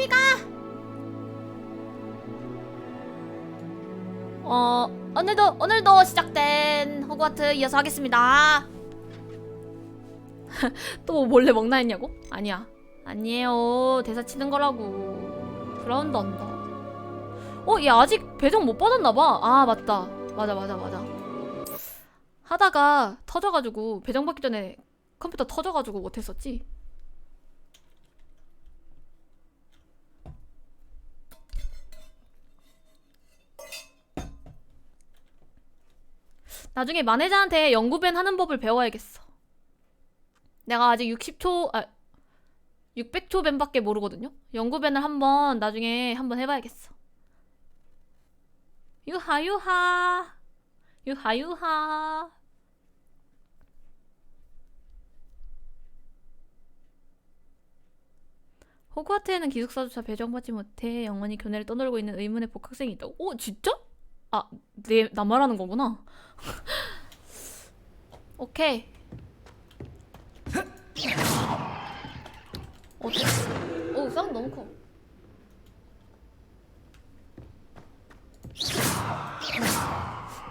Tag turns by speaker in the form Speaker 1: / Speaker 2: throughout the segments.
Speaker 1: 조심히 가. 오늘도 시작된 호그와트 이어서 하겠습니다. 또 몰래 먹나 했냐고? 아니야. 아니에요. 대사 치는 거라고. 그라운드 한다. 얘 아직 배정 못 받았나봐. 아, 맞다. 맞아. 하다가 터져가지고, 배정 받기 전에 컴퓨터 터져가지고 못했었지? 나중에 마네자한테 영구밴 하는 법을 배워야겠어. 내가 아직 600초 밴밖에 모르거든요? 영구밴을 나중에 한번 해봐야겠어. 유하. 호그와트에는 기숙사조차 배정받지 못해 영원히 교내를 떠돌고 있는 의문의 복학생이 있다고? 오, 진짜? 아, 나 말하는 거구나. 오케이. 오, 사운드 너무 커.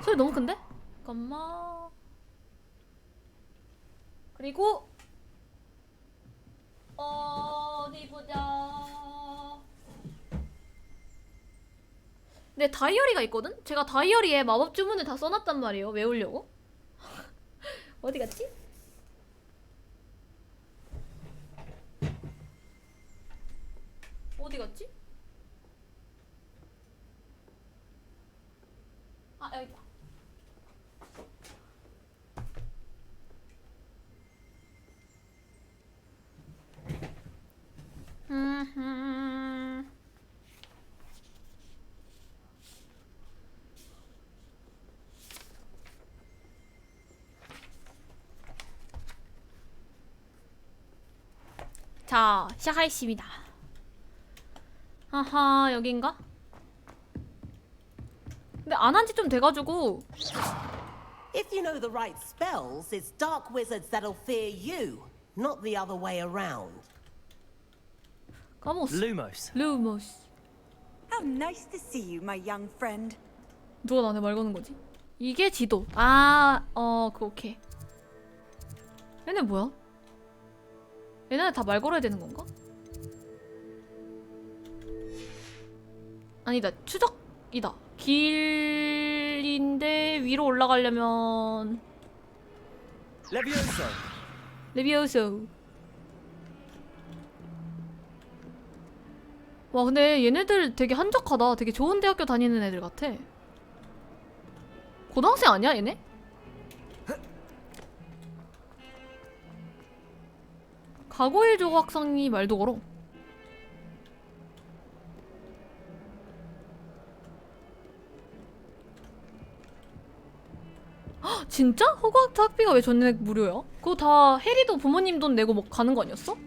Speaker 1: 소리 너무 큰데? 잠깐만. 그리고 어디 보자. 내 다이어리가 있거든? 제가 다이어리에 마법 주문을 다 써놨단 말이에요. 외우려고. 어디 갔지? 어디 갔지? 아, 여기 있다. 자, 시작하겠습니다. 아하, 여긴가? 근데 안 한 지 좀 돼가지고.
Speaker 2: If you know the right spells, it's dark wizards that'll fear you, not the other way around.
Speaker 1: 까먹었어.
Speaker 3: Lumos.
Speaker 4: How nice to see you, my young friend.
Speaker 1: 누가 나한테 말 거는 거지? 이게 지도. 그거 오케이. 얘네 뭐야? 얘네 다 말 걸어야 되는 건가? 아니다, 추적이다. 길인데 위로 올라가려면 레비오소. 와, 근데 얘네들 되게 한적하다. 되게 좋은 대학교 다니는 애들 같아. 고등학생 아니야, 얘네? 가고일 조각상이 말도 걸어. 헉, 진짜? 호그와트 학비가 왜 전액 무료야? 그거 다 해리도 부모님 돈 내고 뭐 가는 거 아니었어?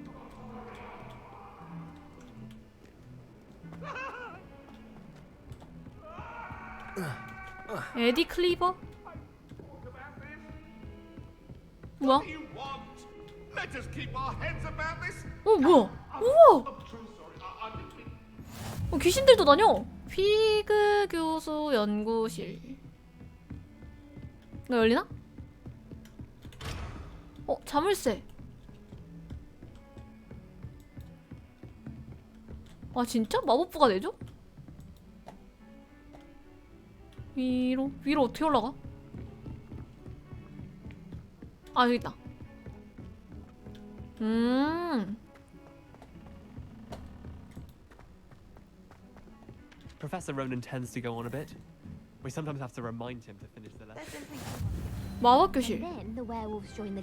Speaker 1: 에디 클리버? 뭐야? 뭐야? 우와! 귀신들도 다녀! 피그 교수 연구실. 이거 열리나? 자물쇠. 아, 진짜? 마법부가 내줘? 위로 어떻게 올라가? 아, 여기 있다.
Speaker 3: Professor Ronan tends to go on a bit. We sometimes have to remind him to finish the lesson.
Speaker 1: 마법 교실.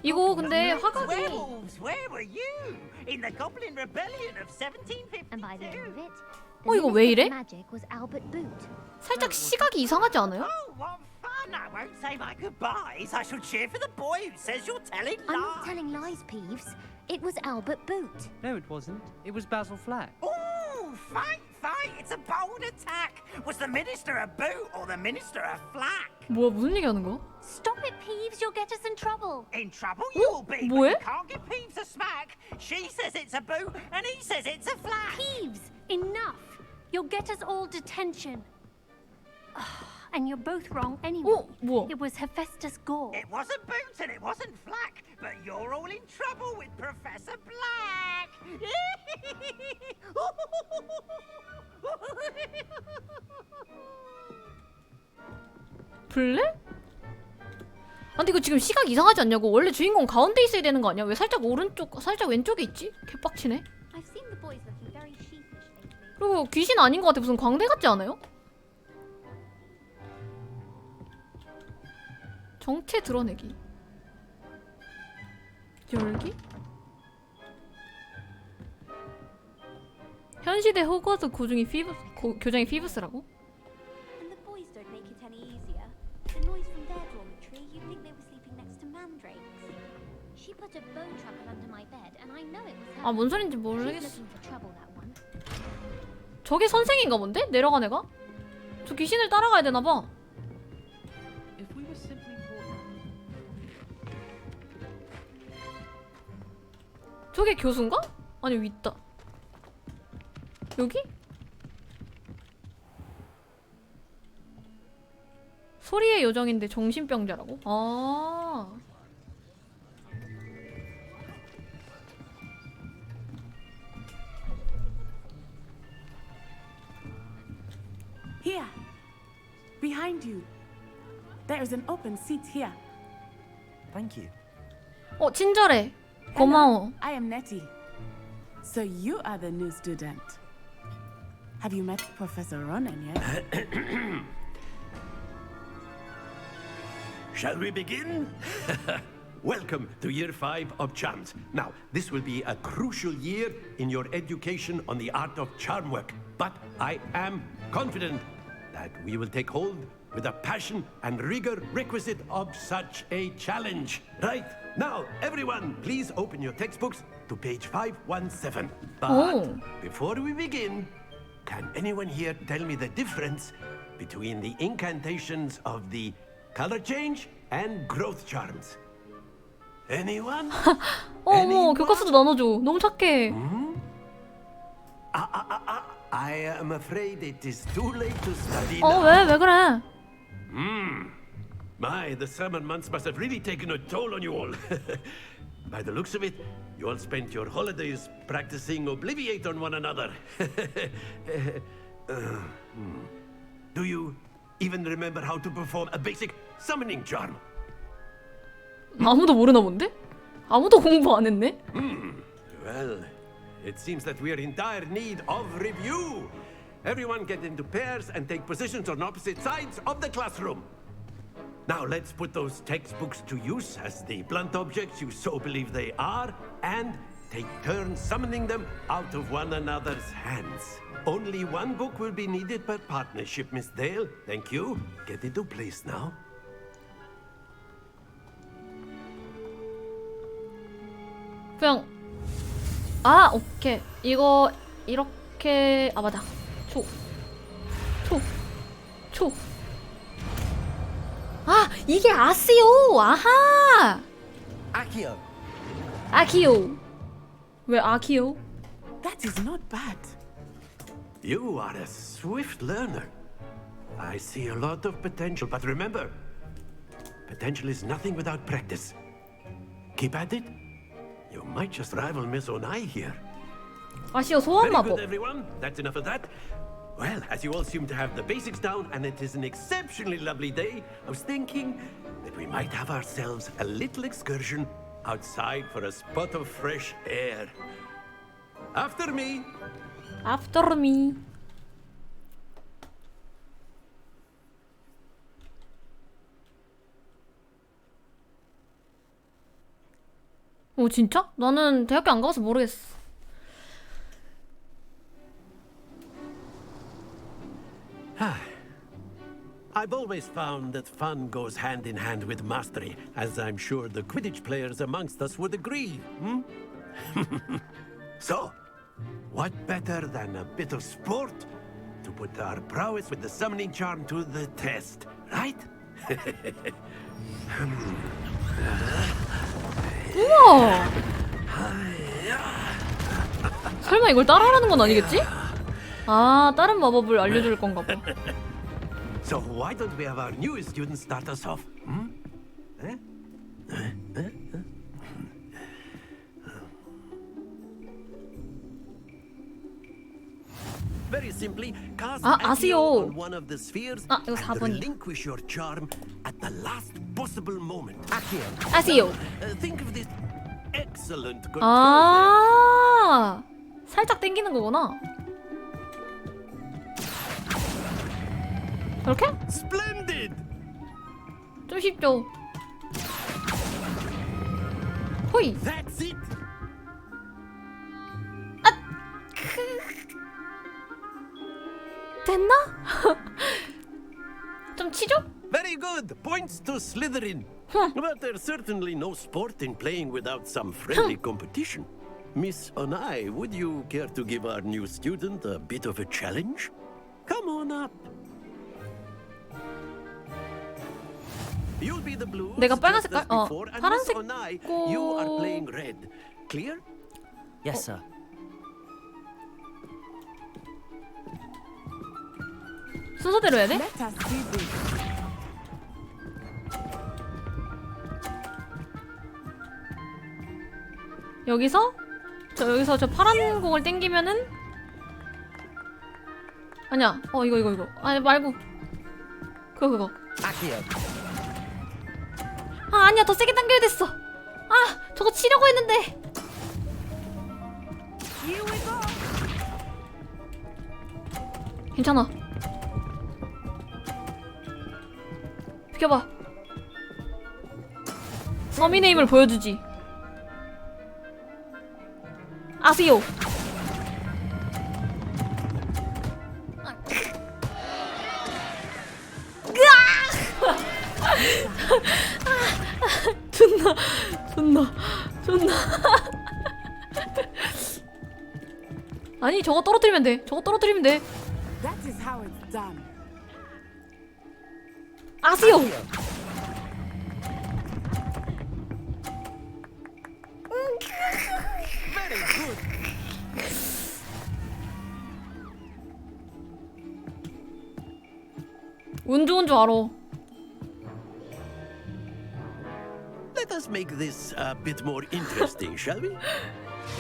Speaker 1: 이거 근데 화각이
Speaker 5: Werewolves, where were you? In the Goblin Rebellion of 1752.
Speaker 6: And by the end of it,
Speaker 1: 이거 왜 이래?
Speaker 6: magic was Albert Boot.
Speaker 1: 살짝 시각이 이상하지 않아요?
Speaker 5: Oh, what fun! I won't say my goodbyes. I shall cheer for the boy who says you're telling
Speaker 6: I'm not
Speaker 5: lies.
Speaker 6: telling lies, Peeves. It was Albert Boot.
Speaker 7: No, it wasn't. It was Basil Flack.
Speaker 5: Oh, fight! It's a bold attack. Was the minister a boot or the minister a flack?
Speaker 1: 뭐야, 무슨 얘기하는 거야?
Speaker 6: Stop it, Peeves. You'll get us in trouble.
Speaker 5: In trouble you'll be.
Speaker 1: 뭐해?
Speaker 5: But you can't give Peeves a smack. She says it's a boot and he says it's a flack.
Speaker 6: Peeves, Enough! You'll get us all detention. And you're both wrong anyway.
Speaker 1: 어? 뭐야?
Speaker 6: It was Hephaestus Gore.
Speaker 5: It wasn't Boot and it wasn't Flack, but you're all in trouble with Professor Black.
Speaker 1: 블랙? 아, 근데 이거 지금 시각 이상하지 않냐고. 원래 주인공 가운데 있어야 되는 거 아니야? 왜 살짝 오른쪽, 살짝 왼쪽에 있지? 개빡치네.
Speaker 6: I've seen the boys looking very sheepish lately.
Speaker 1: 그리고 귀신 아닌 것 같아. 무슨 광대 같지 않아요? 정체 드러내기. 열기? 현 시대 호그와트 교정이 피브스라고?
Speaker 6: And the boys don't make it any easier. The noise from their dormitory, you'd think they were sleeping next to mandrakes. She put a bone trumpet under my bed, and I know it was her.
Speaker 1: 아, 뭔 소린지
Speaker 6: She's
Speaker 1: 모르겠어.
Speaker 6: looking for trouble, that one.
Speaker 1: 저게 선생인가 본데? 내려간 애가? 저 귀신을 따라가야 되나 봐.
Speaker 7: If we were simply brought
Speaker 1: 저게 교수인가? 아니, 여기 있다. 여기? 소리의 요정인데 정신병자라고? 아.
Speaker 8: Here, behind you. There is an open seat here.
Speaker 9: Thank you.
Speaker 1: 어, 친절해. 고마워.
Speaker 8: I am Nettie. So you are the new student. Have you met Professor Ronan yet?
Speaker 10: Shall we begin? Welcome to Year 5 of Charms. Now, this will be a crucial year in your education on the art of charm work. But I am confident that we will take hold with the passion and rigor requisite of such a challenge. Right? Now, everyone, please open your textbooks to page 517. But
Speaker 1: Oh.
Speaker 10: before we begin, can anyone here tell me the difference between the incantations of the color change and growth charms? Anyone?
Speaker 1: 어머, 교과서도 나눠줘. 너무 착해.
Speaker 10: I am afraid it is too late to study
Speaker 1: 어,
Speaker 10: now.
Speaker 1: 왜 그래?
Speaker 10: My, the summer months must have really taken a toll on you all. By the looks of it, you all spent your holidays practicing Obliviate on one another. Do you even remember how to perform a basic summoning charm?
Speaker 1: 아무도 모르나 본데? 아무도 공부 안 했네?
Speaker 10: Well, it seems that we are in dire need of review. Everyone get into pairs and take positions on opposite sides of the classroom. Now let's put those textbooks to use as the blunt objects you so believe they are, and take turns summoning them out of one another's hands. Only one book will be needed per partnership, Miss Dale. Thank you. Get into place now.
Speaker 1: 그냥 아, 오케이. 이거 이렇게 아, 맞아. 초. 아, 이게 아스요. 아하.
Speaker 9: Accio.
Speaker 1: 아키요. 왜 아키요?
Speaker 8: That is not bad.
Speaker 10: You are a swift learner. I see a lot of potential, but remember, potential is nothing without practice. Keep at it. You might just rival Miss Onai here.
Speaker 1: 아시오 소환
Speaker 10: Very
Speaker 1: 마법.
Speaker 10: good, everyone. That's enough of that. Well, as you all seem to have the basics down, and it is an exceptionally lovely day, I was thinking that we might have ourselves a little excursion outside for a spot of fresh air. After me.
Speaker 1: After me. 오, 진짜? 나는 대학교 안 가봐서 모르겠어.
Speaker 10: I've always found that fun goes hand in hand with mastery, as I'm sure the Quidditch players amongst us would agree. So, what better than a bit of sport to put our prowess with the summoning charm to the test, right?
Speaker 1: 우와! 설마 이걸 따라하라는 건 아니겠지? 아, 다른 마법을 알려줄 건가 봐.
Speaker 10: So why don't we have our new student start us off? Hmm? Very simply, cast
Speaker 1: 아,
Speaker 10: Accio
Speaker 1: 아세요.
Speaker 10: on one of the spheres
Speaker 1: 아, 이거
Speaker 10: and
Speaker 1: 4번이야.
Speaker 10: relinquish your charm at the last possible moment.
Speaker 1: 아세요.
Speaker 10: Think of this excellent control.
Speaker 1: 아, 살짝 당기는 거구나. 저렇게?
Speaker 10: Splendid!
Speaker 1: 좀 쉽죠. 호이.
Speaker 10: That's it.
Speaker 1: 됐나? 좀 치죠?
Speaker 10: Very good. Points to Slytherin. But there's certainly no sport in playing without some friendly competition. Miss Onai, would you care to give our new student a bit of a challenge? Come on up. You'll be the blue.
Speaker 1: 내가 빨간 색깔?
Speaker 10: and Miss
Speaker 1: 파란색
Speaker 10: Onai, you are playing red. Clear?
Speaker 9: Yes, sir.
Speaker 1: 순서대로 해야 돼?
Speaker 8: Let us see this.
Speaker 1: 여기서 저 파란 공을 땡기면은 아니야. 이거. 아니 말고 그거.
Speaker 9: Accio.
Speaker 1: 아, 아니야. 더 세게 당겨야 됐어. 아, 저거 치려고 했는데.
Speaker 4: Here we go.
Speaker 1: 괜찮아. 비켜봐. 서민의 힘을 보여주지. 아세요. 존나. 아니, 저거 떨어뜨리면 돼.
Speaker 8: That is how it's done.
Speaker 1: 아세요.
Speaker 10: Very good.
Speaker 1: 운 좋은 줄 알아.
Speaker 10: Let us make this a bit more interesting, shall we?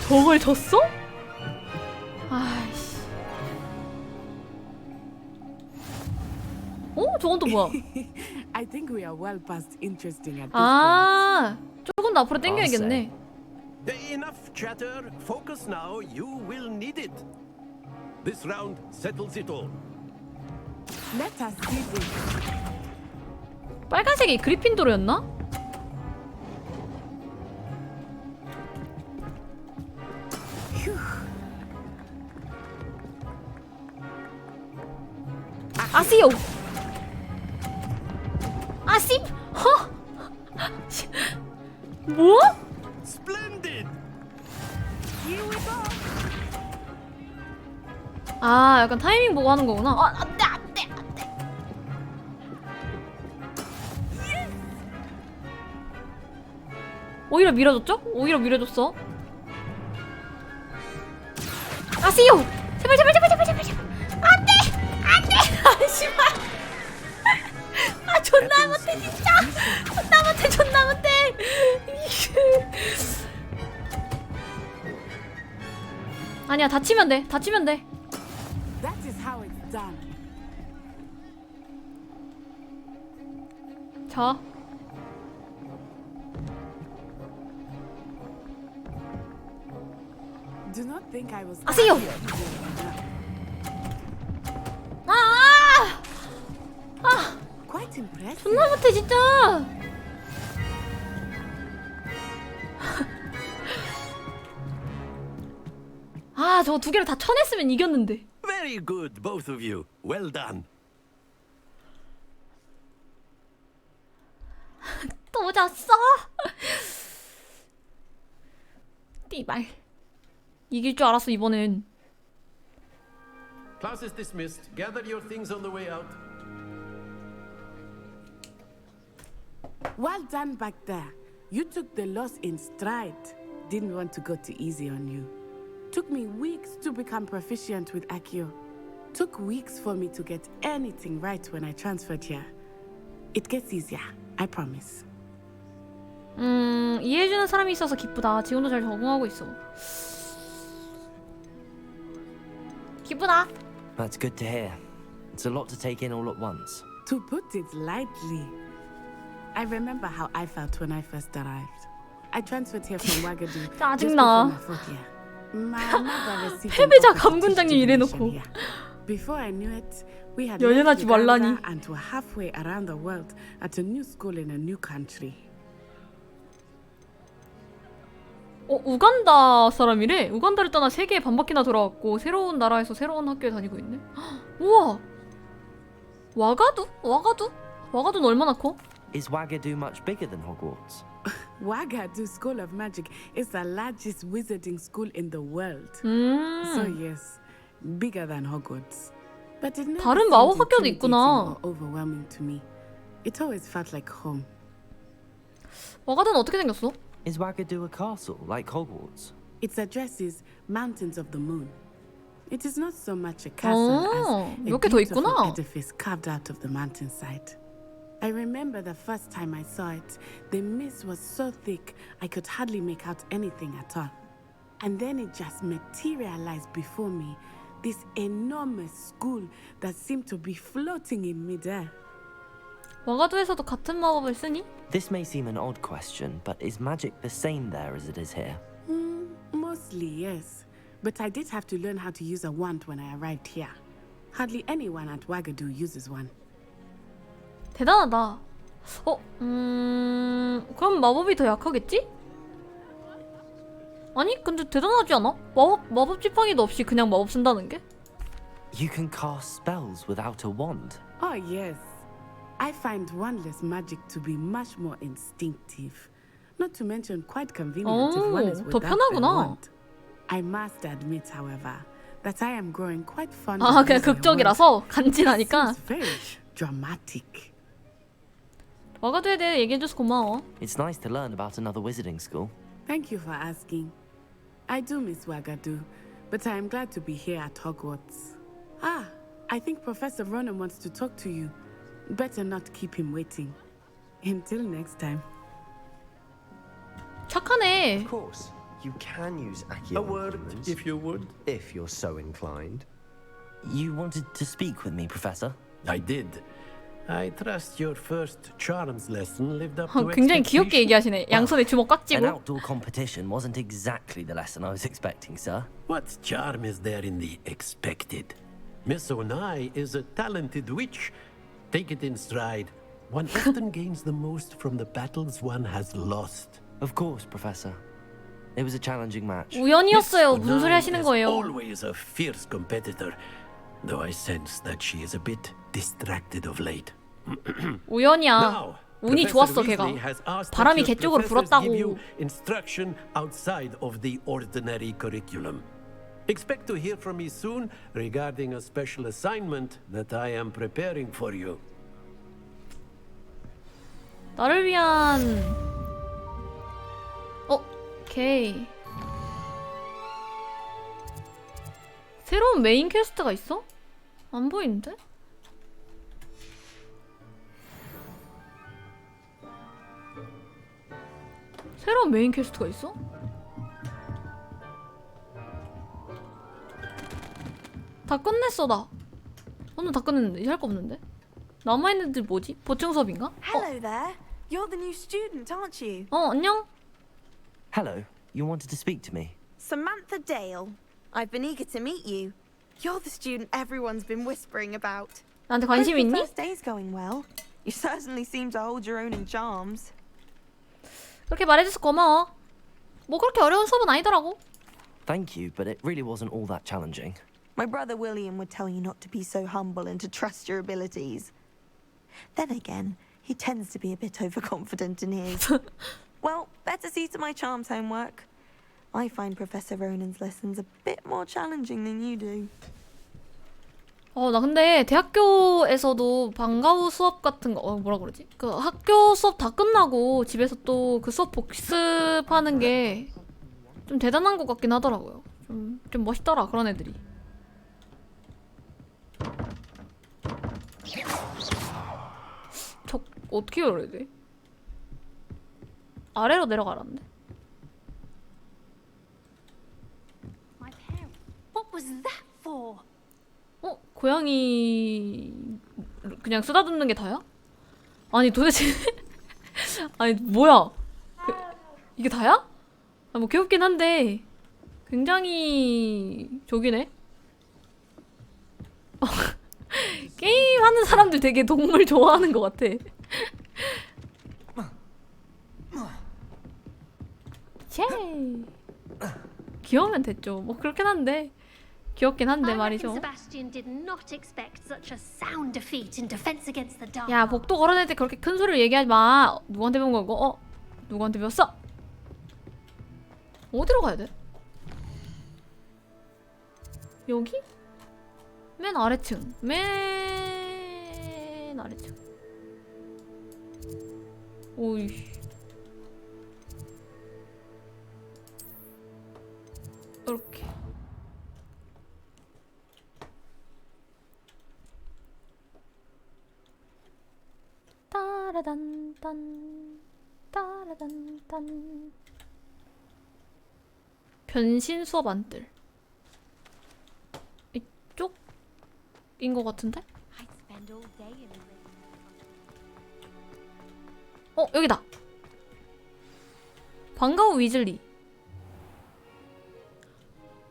Speaker 1: 저걸 졌어? 아이씨. 저건 또 뭐야?
Speaker 8: I think we are well past interesting at this
Speaker 1: 아, 조금 더 앞으로 당겨야겠네.
Speaker 10: Enough chatter. Focus now. You will need it. This round settles it all.
Speaker 8: point. Let us see this.
Speaker 1: 빨간색이 그리핀도르였나? 아시오. 아씹. 허. 뭐?
Speaker 10: Splendid.
Speaker 4: Here we go.
Speaker 1: 아, 약간 타이밍 보고 하는 거구나. 아, 안돼. 오히려 밀어줬어. 아시오. 제발. 안돼. 아, 씨발. 아, 존나 못해 진짜. 존나 못해. 아니야, 다치면 돼.
Speaker 8: That is how it's done.
Speaker 1: 자.
Speaker 8: Do not think I was.
Speaker 1: 아세요.
Speaker 8: Quite impressive.
Speaker 1: 존나 못해 진짜. 아, 저거 두 개를 다 쳐냈으면 이겼는데.
Speaker 10: Very good, both of you. Well done.
Speaker 1: 또 졌어. 띠발. 이길 줄 알았어 이번엔.
Speaker 10: Class is dismissed. Gather your things on the way out.
Speaker 8: Well done back there. You took the loss in stride. Didn't want to go too easy on you. Took me weeks to become proficient with Accio. Took weeks for me to get anything right when I transferred here. It gets easier, I promise.
Speaker 1: 이해해주는 사람이 있어서 기쁘다. 지금도 잘 적응하고 있어. 기쁘다.
Speaker 9: That's good to hear. It's a lot to take in all at once.
Speaker 8: To put it lightly, I remember how I felt when I first arrived. I transferred here from Ouagadougou just before
Speaker 1: 짜증나.
Speaker 8: my fourth year. My mother received an
Speaker 1: 패배자
Speaker 8: offer to teach
Speaker 1: 감군장님
Speaker 8: education
Speaker 1: 이래놓고.
Speaker 8: here. Before I knew it, we had
Speaker 1: 연연하지
Speaker 8: left Uganda
Speaker 1: 말라니.
Speaker 8: and were halfway around the world at a new school in a new country.
Speaker 1: 우간다 사람이래. 우간다를 떠나 세계에 반바퀴나 돌아왔고 새로운 나라에서 새로운 학교에 다니고 있네. 우와. 와가두? 와가두는 얼마나 커?
Speaker 9: Is Ouagadougou much bigger than Hogwarts?
Speaker 8: Ouagadougou School of Magic is the largest wizarding school in the world. So yes, bigger than Hogwarts. But it never
Speaker 1: 다른
Speaker 8: seemed
Speaker 1: 마법 학교도
Speaker 8: intimidating
Speaker 1: 있구나.
Speaker 8: or overwhelming to me. It always felt like home.
Speaker 1: 와가두는 어떻게 생겼어?
Speaker 9: Is Ouagadougou a castle like Hogwarts?
Speaker 8: Its address is Mountains of the Moon. It is not so much a castle as a
Speaker 1: 몇 개 더
Speaker 8: beautiful
Speaker 1: 있구나.
Speaker 8: edifice carved out of the mountainside. I remember the first time I saw it, the mist was so thick I could hardly make out anything at all. And then it just materialized before me, this enormous school that seemed to be floating in midair.
Speaker 1: 와가두에서도 같은 마법을 쓰니?
Speaker 9: This may seem an odd question, but is magic the same there as it is here?
Speaker 8: Mostly, yes. But I did have to learn how to use a wand when I arrived here. Hardly anyone at Ouagadougou uses one.
Speaker 1: 대단하다. 그럼 마법이 더 약하겠지? 아니, 근데 대단하지 않아? 마법 지팡이도 없이 그냥 마법 쓴다는 게?
Speaker 9: You can cast spells without a wand.
Speaker 8: Oh, yes. I find wandless magic to be much more instinctive. Not to mention quite convenient if one is
Speaker 1: 더
Speaker 8: without a
Speaker 1: 편하구나.
Speaker 8: wand. I must admit, however, that I am growing quite fond
Speaker 1: 아,
Speaker 8: of
Speaker 1: 그냥
Speaker 8: using a wand.
Speaker 1: 극적이라서 간지나니까.
Speaker 8: It seems very dramatic.
Speaker 1: 와가두에 대해 얘기해줘서 고마워.
Speaker 9: It's nice to learn about another wizarding school.
Speaker 8: Thank you for asking. I do miss Ouagadougou, but I am glad to be here at Hogwarts. Ah, I think Professor Ronan wants to talk to you. Better not keep him waiting. Until next time.
Speaker 1: 착하네.
Speaker 11: Of course, you can use Accio
Speaker 10: A word,
Speaker 11: humans,
Speaker 10: if you would.
Speaker 11: if you're so inclined.
Speaker 9: You wanted to speak with me, Professor?
Speaker 10: I did. I trust your first charms lesson lived up
Speaker 1: 어,
Speaker 10: to
Speaker 1: 굉장히 귀엽게
Speaker 10: expectation.
Speaker 1: 얘기하시네. 양손에 주먹 꽉
Speaker 9: An
Speaker 1: 쥐고.
Speaker 9: outdoor competition wasn't exactly the lesson I was expecting, sir.
Speaker 10: What charm is there in the expected? Miss Onai is a talented witch. Take it in stride. One often gains the most from the battles one has lost.
Speaker 9: Of course, Professor. It was a challenging match.
Speaker 1: 우연이었어요.
Speaker 10: Miss
Speaker 1: 무슨 소리
Speaker 10: Onai
Speaker 1: 하시는
Speaker 10: is
Speaker 1: 거예요?
Speaker 10: always a fierce competitor, though I sense that she is a bit distracted of late.
Speaker 1: 우연이야.
Speaker 10: Now,
Speaker 1: 운이
Speaker 10: Professor
Speaker 1: 좋았어, 걔가.
Speaker 10: Weasley has asked that
Speaker 1: 바람이
Speaker 10: your
Speaker 1: 걔 쪽으로
Speaker 10: professors give
Speaker 1: 불었다고.
Speaker 10: you instruction outside of the ordinary curriculum. Expect to hear from me soon regarding a special assignment that I am preparing for you.
Speaker 1: 나를 위한 오케이. 새로운 메인 퀘스트가 있어? 안 보이는데? 새로운 메인 퀘스트가 있어? 다 끝냈어 나. 오늘 다 끝냈는데 이제 할 거 없는데? 남아있는 애들 뭐지? 보충 수업인가?
Speaker 4: Hello there. You're the new student, aren't you?
Speaker 1: 안녕?
Speaker 9: Hello. You wanted to speak to me?
Speaker 4: Samantha Dale. I've been eager to meet you. You're the student everyone's been whispering about.
Speaker 1: 나한테 관심
Speaker 4: Hope your
Speaker 1: 있니?
Speaker 4: first day's going well. You certainly seem to hold your own in charms.
Speaker 1: 그렇게 말해줘서 고마워. 뭐 그렇게 어려운 수업은 아니더라고.
Speaker 9: Thank you, but it really wasn't all that challenging.
Speaker 4: My brother William would tell you not to be so humble and to trust your abilities. Then again, he tends to be a bit overconfident in his. Well, better see to my charms homework. I find Professor Ronan's lessons a bit more challenging than you do.
Speaker 1: 나 근데 대학교에서도 방과 후 수업 같은 거 뭐라 그러지? 그 학교 수업 다 끝나고 집에서 또 그 수업 복습하는 게 좀 대단한 것 같긴 하더라고요. 좀 멋있더라 그런 애들이. 어떻게 열어야 돼? 아래로 내려가라는데?
Speaker 6: My parents. What was that for?
Speaker 1: 고양이 그냥 쓰다듬는 게 다야? 아니 도대체 아니 뭐야? 이게 다야? 아, 뭐 귀엽긴 한데 굉장히 저기네. 게임 하는 사람들 되게 동물 좋아하는 것 같아. 제 귀여우면 됐죠. 뭐 그렇긴 한데 귀엽긴 한데
Speaker 6: I
Speaker 1: 말이죠.
Speaker 6: reckon Sebastian did not expect such a sound defeat in defense against the dark.
Speaker 1: 야 복도 걸어낼 때 그렇게 큰 소리로 얘기하지 마. 누구한테 배운 거고? 누구한테 배웠어? 어디로 가야 돼? 여기? 맨 아래층. 맨 아래층. 오이. 이렇게. 따라단단 따라단단. 변신 수업 안뜰. 이쪽인 것 같은데?
Speaker 6: I'd spend all day in the
Speaker 1: 여기다. 반가워 위즐리.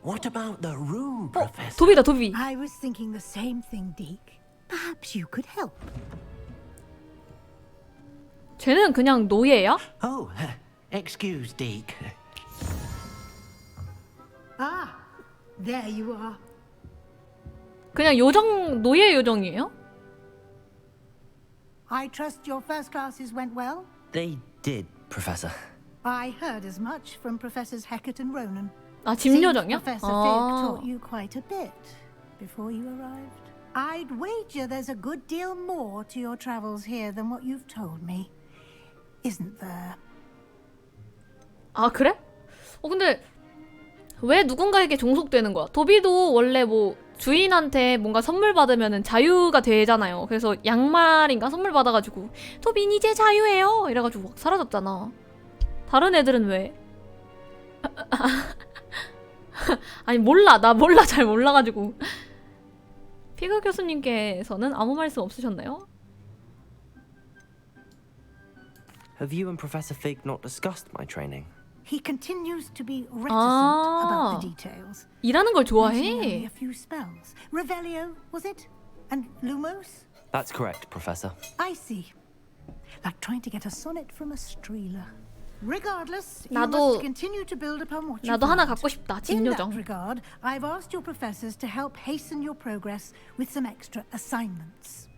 Speaker 5: What about the room, Professor?
Speaker 1: 도비다 도비.
Speaker 12: I was thinking the same thing, Deke. Perhaps you could help.
Speaker 1: 쟤는 그냥 노예야?
Speaker 5: Oh, excuse, Deke.
Speaker 12: Ah, there you are.
Speaker 1: 그냥 요정 노예 요정이에요?
Speaker 12: I trust your first classes went well?
Speaker 9: They did, Professor.
Speaker 12: I heard as much from Professors Hecat and Ronan.
Speaker 1: 아, 집 요정이야?
Speaker 12: Professor Fig taught you quite a bit before you arrived. I'd wager there's a good deal more to your travels here than what you've told me. Isn't there?
Speaker 1: 아 그래? 근데 왜 누군가에게 종속되는 거야? 도비도 원래 뭐 주인한테 뭔가 선물 받으면은 자유가 되잖아요. 그래서 양말인가 선물 받아가지고 도빈 이제 자유해요 이래가지고 막 사라졌잖아. 다른 애들은 왜? 아니 몰라. 나 몰라. 잘 몰라가지고. 피그 교수님께서는 아무 말씀 없으셨나요?
Speaker 9: Have you and Professor Fig not discussed my training?
Speaker 12: He continues to be reticent about the details.
Speaker 1: 일하는 걸
Speaker 12: Mentioning only
Speaker 1: 좋아해.
Speaker 12: a few spells. Revelio, was it? And Lumos?
Speaker 9: That's correct, Professor.
Speaker 12: I see. Like trying to get a sonnet from a streeler. Regardless, you
Speaker 1: 나도-
Speaker 12: must continue to build upon what you've
Speaker 1: 나도 하나
Speaker 12: learned.
Speaker 1: 갖고 싶다. 집
Speaker 12: In that
Speaker 1: 요정.
Speaker 12: regard, I've asked your professors to help hasten your progress with some extra assignments.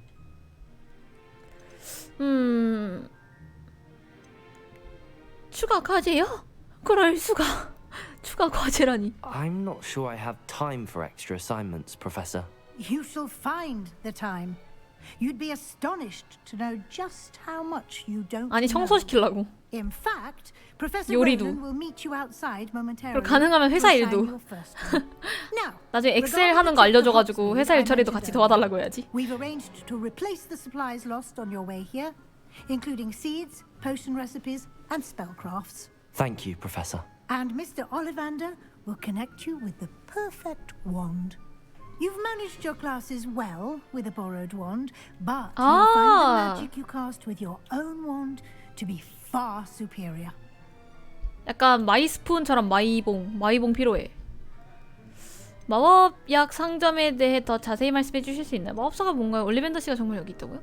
Speaker 1: 추가 과제요? 그럴 수가. 추가 과제라니.
Speaker 9: I'm not sure I have time for extra assignments, Professor.
Speaker 12: You shall find the time. You'd be astonished to know just how much you don't
Speaker 1: 아니
Speaker 12: know.
Speaker 1: 청소시키려고.
Speaker 12: In fact, Professor
Speaker 1: 요리도.
Speaker 12: Ronan will meet you outside momentarily.
Speaker 1: 그리고 가능하면 회사
Speaker 12: to assign
Speaker 1: 일도.
Speaker 12: your first one. Now,
Speaker 1: 나중에 엑셀
Speaker 12: regarding
Speaker 1: 하는 거
Speaker 12: the tip
Speaker 1: 알려줘가지고
Speaker 12: of
Speaker 1: 회사 일
Speaker 12: I
Speaker 1: 처리도
Speaker 12: mentioned
Speaker 1: 같이
Speaker 12: earlier,
Speaker 1: 도와달라고 해야지.
Speaker 12: We've arranged to replace the supplies lost on your way here, including seeds, potion recipes, and spellcrafts.
Speaker 9: Thank you, Professor.
Speaker 12: And Mr. Ollivander will connect you with the perfect wand. You've managed your classes well with a borrowed wand, but you'll find the magic you cast with your own wand to be far superior.
Speaker 1: 약간 마이스푼처럼 마이봉 필요해. 마법약 상점에 대해 더 자세히 말씀해 주실 수 있나요? 마법사가 뭔가요? 올리벤더 씨가 정말 여기 있다고요?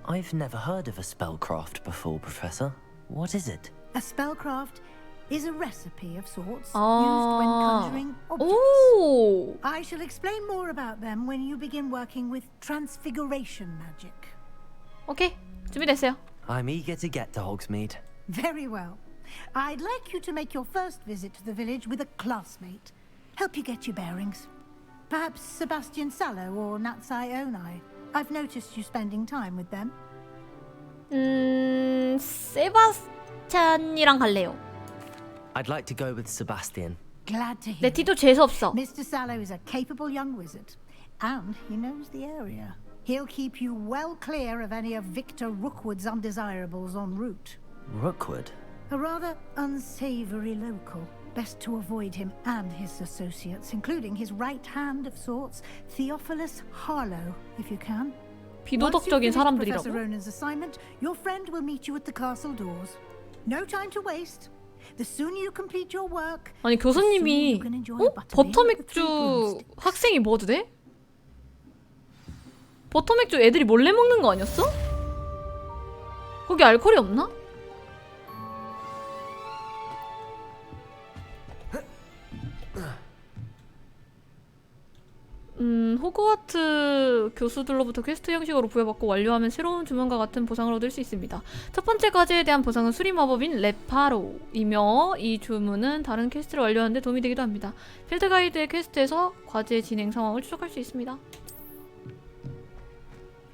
Speaker 9: I've never heard of a spellcraft before, Professor. What is it?
Speaker 12: A spellcraft is a recipe of sorts used when conjuring objects.
Speaker 1: 오!
Speaker 12: I shall explain more about them when you begin working with transfiguration magic.
Speaker 1: 오케이, 준비됐어요.
Speaker 9: I'm eager to get to Hogsmeade.
Speaker 12: Very well. I'd like you to make your first visit to the village with a classmate. Help you get your bearings. Perhaps Sebastian Sallow or Natsai Onai. I've noticed you spending time with them.
Speaker 1: 세바스찬이랑 갈래요.
Speaker 9: I'd like to go with Sebastian.
Speaker 12: Glad to hear.
Speaker 1: 내 티도 재수 없어.
Speaker 12: Mr. Sallow is a capable young wizard, and he knows the area. He'll keep you well clear of any of Victor Rookwood's undesirables en route.
Speaker 9: Rookwood?
Speaker 12: A rather unsavory local. Best to avoid him and his associates, including his right hand of sorts, Theophilus Harlow, if you can.
Speaker 1: 비도덕적인 사람들이라고?
Speaker 12: Professor Ronan's assignment, your friend will meet you at the castle doors. No time to waste. The sooner you complete your work,
Speaker 1: 아니 교수님이 버터맥주 학생이 먹어도 돼? 버터맥주 애들이 몰래 먹는 거 아니었어? 거기 알코올이 없나? 호그와트 교수들로부터 퀘스트 형식으로 부여받고 완료하면 새로운 주문과 같은 보상을 얻을 수 있습니다. 첫 번째 과제에 대한 보상은 수리 마법인 레파로이며 이 주문은 다른 퀘스트를 완료하는 데 도움이 되기도 합니다. 필드 가이드의 퀘스트에서 과제 진행 상황을 추적할 수 있습니다.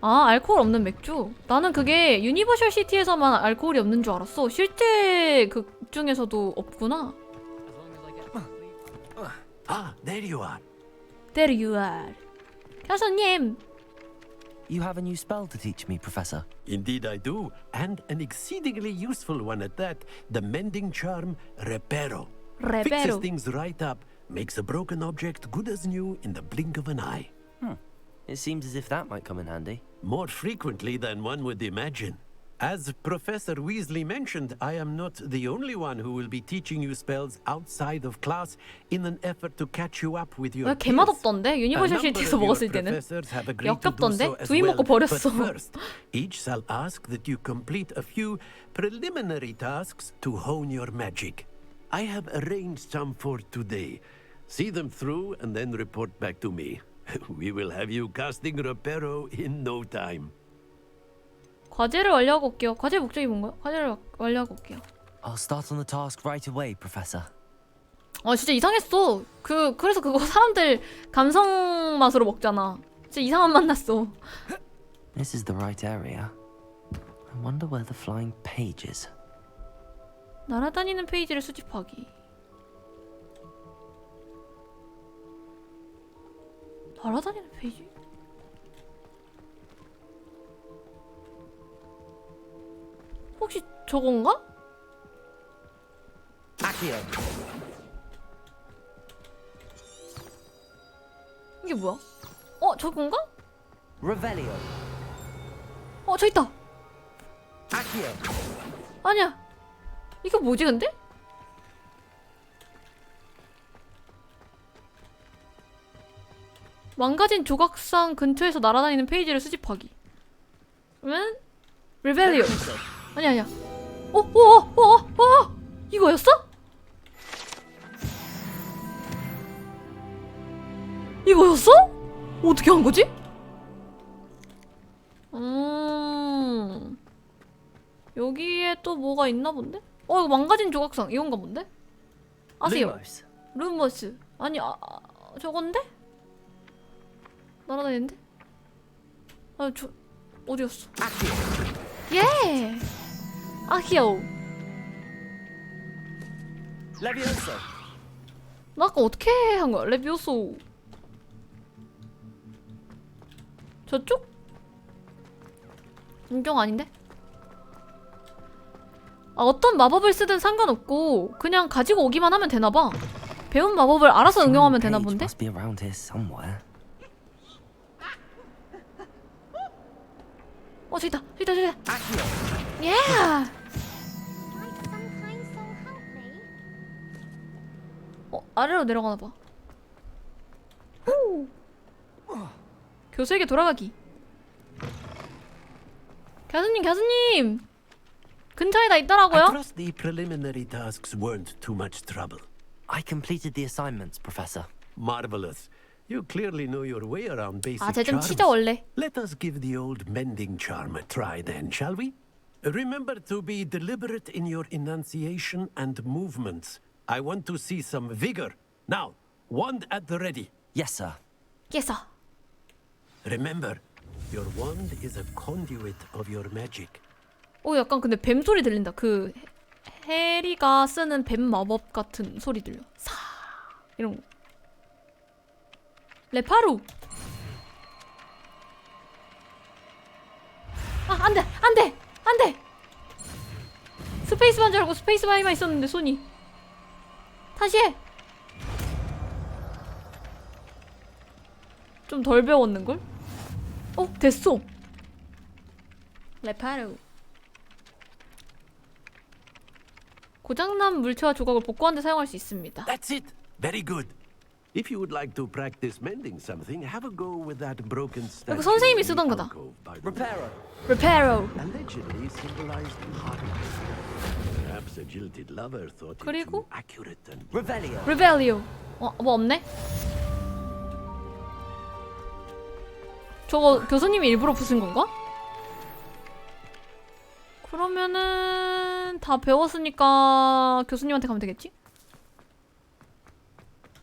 Speaker 1: 아, 알코올 없는 맥주? 나는 그게 유니버셜 시티에서만 알코올이 없는 줄 알았어. 실제 극 중에서도 없구나.
Speaker 10: Ah, there you are.
Speaker 1: There you are. 교수님.
Speaker 9: You have a new spell to teach me, Professor.
Speaker 10: Indeed I do, and an exceedingly useful one at that. The mending charm, Reparo. Fixes things right up, makes a broken object good as new in the blink of an eye.
Speaker 9: It seems as if that might come in handy.
Speaker 10: More frequently than one would imagine. As Professor Weasley mentioned, I am not the only one who will be teaching you spells outside of class in an effort to catch you up with your
Speaker 1: 왜 개맛없던데? 유니버셜 시티에서 먹었을 때는 역겹던데? 두입 먹고 버렸어.
Speaker 10: First, each shall ask that you complete a few preliminary tasks to hone your magic. I have arranged some for today. See them through and then report back to me. We will have you casting Reparo in no time.
Speaker 1: 과제를 완료하고 올게요. 과제 목적이 뭔가요? 과제를 완료하고 올게요.
Speaker 9: I'll start on the task right away, Professor.
Speaker 1: 진짜 이상했어. 그래서 그거 사람들 감성 맛으로 먹잖아. 진짜 이상한 맛 났어.
Speaker 9: This is the right area. I wonder where the flying page is.
Speaker 1: 날아다니는 페이지를 수집하기. 날아다니는 페이지? 혹시 저건가? 이게 뭐야? 저건가?
Speaker 9: Revelio.
Speaker 1: 저 있다. 아니야. 이게 뭐지 근데? 망가진 조각상 근처에서 날아다니는 페이지를 수집하기. 그러면 리벨리오. 아니야. 이거였어? 이거였어? 어떻게 한 거지? 여기에 또 뭐가 있나 본데? 이거 망가진 조각상 이건가 본데? 아세요? 루머스. 아니 저건데? 날아다니는데? 어디였어? 예! 아히오.
Speaker 9: 레비오소.
Speaker 1: 나 아까 어떻게 한 거야? 레비오소. 저쪽? 인경 아닌데? 어떤 마법을 쓰든 상관없고 그냥 가지고 오기만 하면 되나봐. 배운 마법을 알아서 응용하면 되나 본데? 저기 있다. 예! 아래로 내려가나 봐. 교수에게 돌아가기. 교수님! 근처에 다 있더라고요.
Speaker 10: I trust the preliminary tasks weren't too much trouble.
Speaker 9: I completed the assignments, Professor.
Speaker 10: Marvelous. You clearly know your way around basic
Speaker 1: 쟤 좀
Speaker 10: charms.
Speaker 1: 치자 원래.
Speaker 10: Let us give the old mending charm a try then, shall we? Remember to be deliberate in your enunciation and movements. I want to see some vigor. Now, wand at the ready.
Speaker 9: Yes, sir.
Speaker 1: Yes, sir.
Speaker 10: Remember, your wand is a conduit of your magic.
Speaker 1: 약간 근데 뱀 소리 들린다. 해리가 쓰는 뱀 마법 같은 소리 들려. 사 이런 거. 레파루. 안돼 안돼 안돼. 스페이스바인 줄 알고 스페이스바이만 있었는데 손이. 다시 해. 좀 덜 배웠는걸? 됐어. 레파르. 고장난 물체와 조각을 복구하는 데 사용할 수 있습니다.
Speaker 10: That's it. Very good. If you would like to practice mending something, have a go with that broken statue.
Speaker 1: 이거 선생님이
Speaker 10: in the
Speaker 1: 쓰던 거다.
Speaker 10: alcove by the
Speaker 11: Reparo.
Speaker 1: Reparo.
Speaker 10: Allegedly symbolized hardness. Perhaps a jilted lover thought it
Speaker 1: 그리고?
Speaker 10: too accurate and
Speaker 11: Revelio.
Speaker 1: Revelio. 뭐 없네? 저거 교수님이 일부러 부순 건가? 그러면은 다 배웠으니까 교수님한테 가면 되겠지?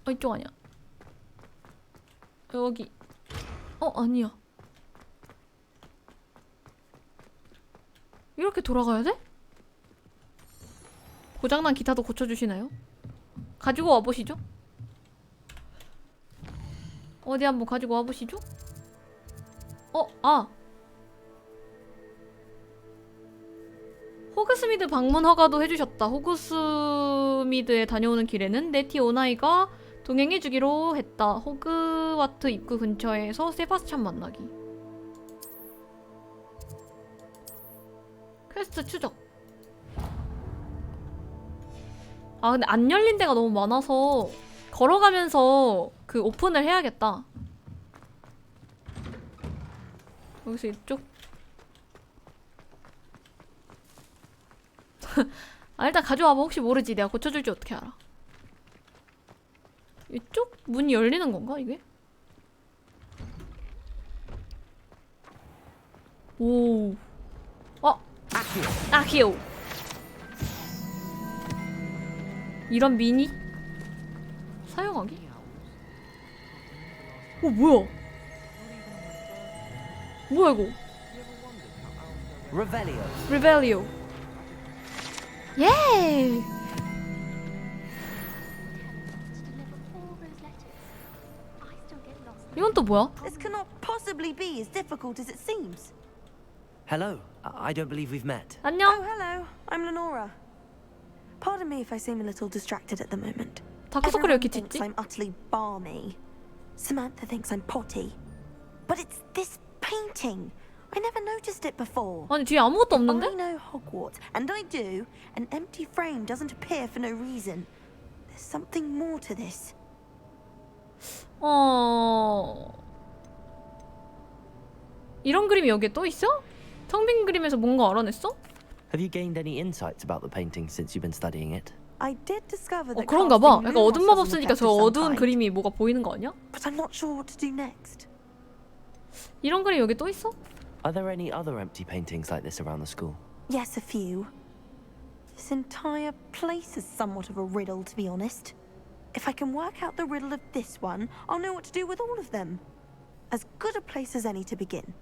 Speaker 1: 이쪽 아니야. 여기. 아니야. 이렇게 돌아가야 돼? 고장난 기타도 고쳐주시나요? 가지고 와보시죠. 어디 한번 가지고 와보시죠. 호그스미드 방문 허가도 해주셨다. 호그스미드에 다녀오는 길에는 네티 오나이가 동행해주기로 했다. 호그와트 입구 근처에서 세바스찬 만나기. 퀘스트 추적. 근데 안 열린 데가 너무 많아서 걸어가면서 그 오픈을 해야겠다. 여기서 이쪽. 일단 가져와봐. 혹시 모르지. 내가 고쳐줄지 어떻게 알아. 이쪽? 문이 열리는 건가 이게? 오. 아키오. 이런 미니? 사용하기? 뭐야? 뭐야 이거?
Speaker 11: Revelio.
Speaker 1: Revelio. 예! 이건 또 뭐야?
Speaker 4: This cannot possibly be as difficult as it seems.
Speaker 9: Hello. I don't believe we've met.
Speaker 1: 안녕.
Speaker 4: Oh, hello. I'm Lenora. Pardon me if I seem a little distracted at the moment.
Speaker 1: 다크서클이 왜 이렇게
Speaker 4: Everyone thinks
Speaker 1: 짙지?
Speaker 4: I'm utterly balmy. Samantha thinks I'm potty. But it's this painting. I never noticed it before.
Speaker 1: 아니 뒤에 아무것도
Speaker 4: I
Speaker 1: 없는데?
Speaker 4: know Hogwarts, and I do. An empty frame doesn't appear for no reason. There's something more to this.
Speaker 1: 이런 그림이 여기에 또 있어? 텅 빈 그림에서 뭔가 알아냈어?
Speaker 9: Have you gained any insights about the painting since you've been studying it?
Speaker 4: I did discover that
Speaker 1: 그런가 봐.
Speaker 4: casting
Speaker 1: 약간 어두운 마법
Speaker 4: lumos has an
Speaker 1: 쓰니까 저
Speaker 4: effect of some
Speaker 1: 어두운
Speaker 4: kind.
Speaker 1: 그림이 뭐가 보이는 거 아니야?
Speaker 4: But I'm not sure what to do next.
Speaker 1: 이런 그림 여기 또 있어?
Speaker 9: Are there any other empty paintings like this around the school?
Speaker 4: Yes, a few. This entire place is somewhat of a riddle, to be honest. If I can work out the riddle of this one, I'll know what to do with all of them. As good a place as any to begin.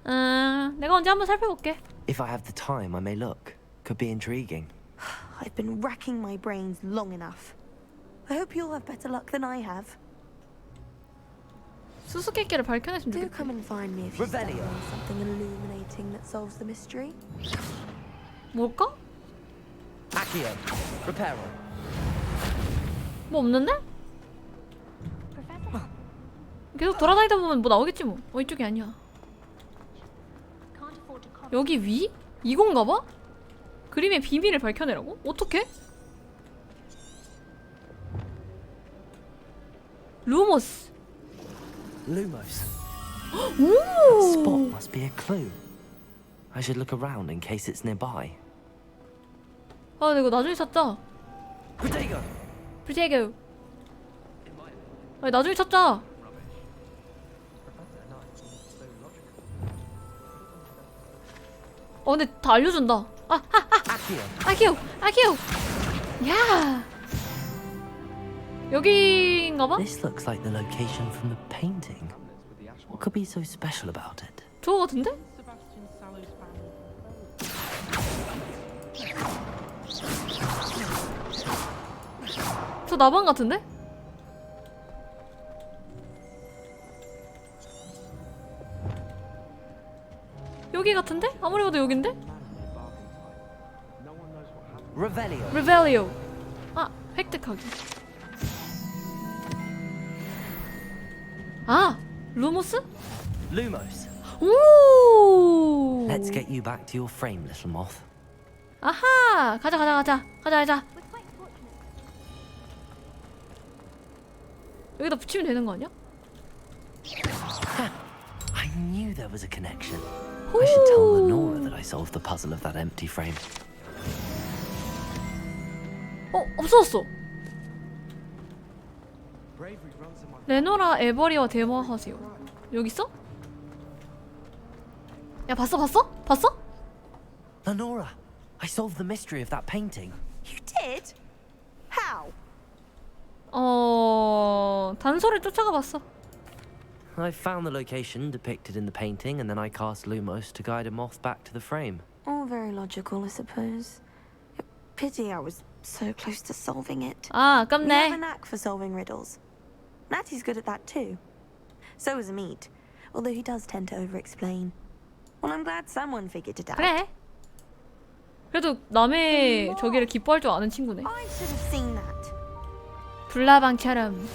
Speaker 1: 내가 언제 한번 살펴볼게.
Speaker 9: If I have the time, I may look. Could be intriguing.
Speaker 4: I've been racking my brains long enough. I hope you'll have better luck than I have.
Speaker 1: 수수께끼를 밝혀냈으면
Speaker 4: Do
Speaker 1: 좋겠다.
Speaker 4: come and find me if you stumble on something illuminating that solves the mystery.
Speaker 1: 뭘까?
Speaker 11: Accio. Reparo.
Speaker 1: 뭐 없는데? 계속 돌아다니다 보면 뭐 나오겠지 뭐. 이쪽이 아니야. 여기 위? 이건가 봐? 그림의 비밀을 밝혀내라고? 어떻게? 루머스.
Speaker 9: Lumos.
Speaker 1: 오!
Speaker 9: Spot must be a clue. I should look around in case it's nearby.
Speaker 1: 근데 이거 나중에 찾자.
Speaker 11: Protego.
Speaker 1: 프리제그. 나중에 찾자. 근데 다 알려준다.
Speaker 11: Accio.
Speaker 1: 아키오. 야. 여기인가봐?
Speaker 9: This looks like the location from the painting. What could be so special about it?
Speaker 1: 저거 같은데?
Speaker 7: Sebastian Sallow's family.
Speaker 1: 저 나방 같은데? 여기 같은데? 아무리 봐도 여긴데?
Speaker 11: Revelio.
Speaker 1: 리벨리오. 아, 획득하기. 아, 루모스?
Speaker 11: Lumos.
Speaker 1: 오!
Speaker 9: Let's get you back to your frame, little moth.
Speaker 1: 아하! 가자.
Speaker 6: We're quite fortunate.
Speaker 1: 여기다 붙이면 되는 거 아니야?
Speaker 9: I knew there was a connection. I should tell Lenora that I solved the puzzle of that empty frame.
Speaker 1: 없어졌어.
Speaker 3: Bravery runs in my
Speaker 1: 레노라 에버리와 대화하세요. 여기 있어? 야, 봤어?
Speaker 9: Lenora, I solved the mystery of that painting.
Speaker 4: You did? How?
Speaker 1: 단서를 쫓아가 봤어.
Speaker 9: I found the location depicted in the painting, and then I cast Lumos to guide a moth back to the frame.
Speaker 4: All very logical, I suppose. Pity I was so close to solving it.
Speaker 1: 아,
Speaker 4: You have a
Speaker 1: 아깝네.
Speaker 4: knack for solving riddles. Natty's good at that too. So is Amit, although he does tend to over-explain. Well, I'm glad someone figured it out.
Speaker 1: 그래. 그래도 남의 저기를 기뻐할 줄 아는 친구네.
Speaker 4: I should have seen that.
Speaker 1: 불나방처럼.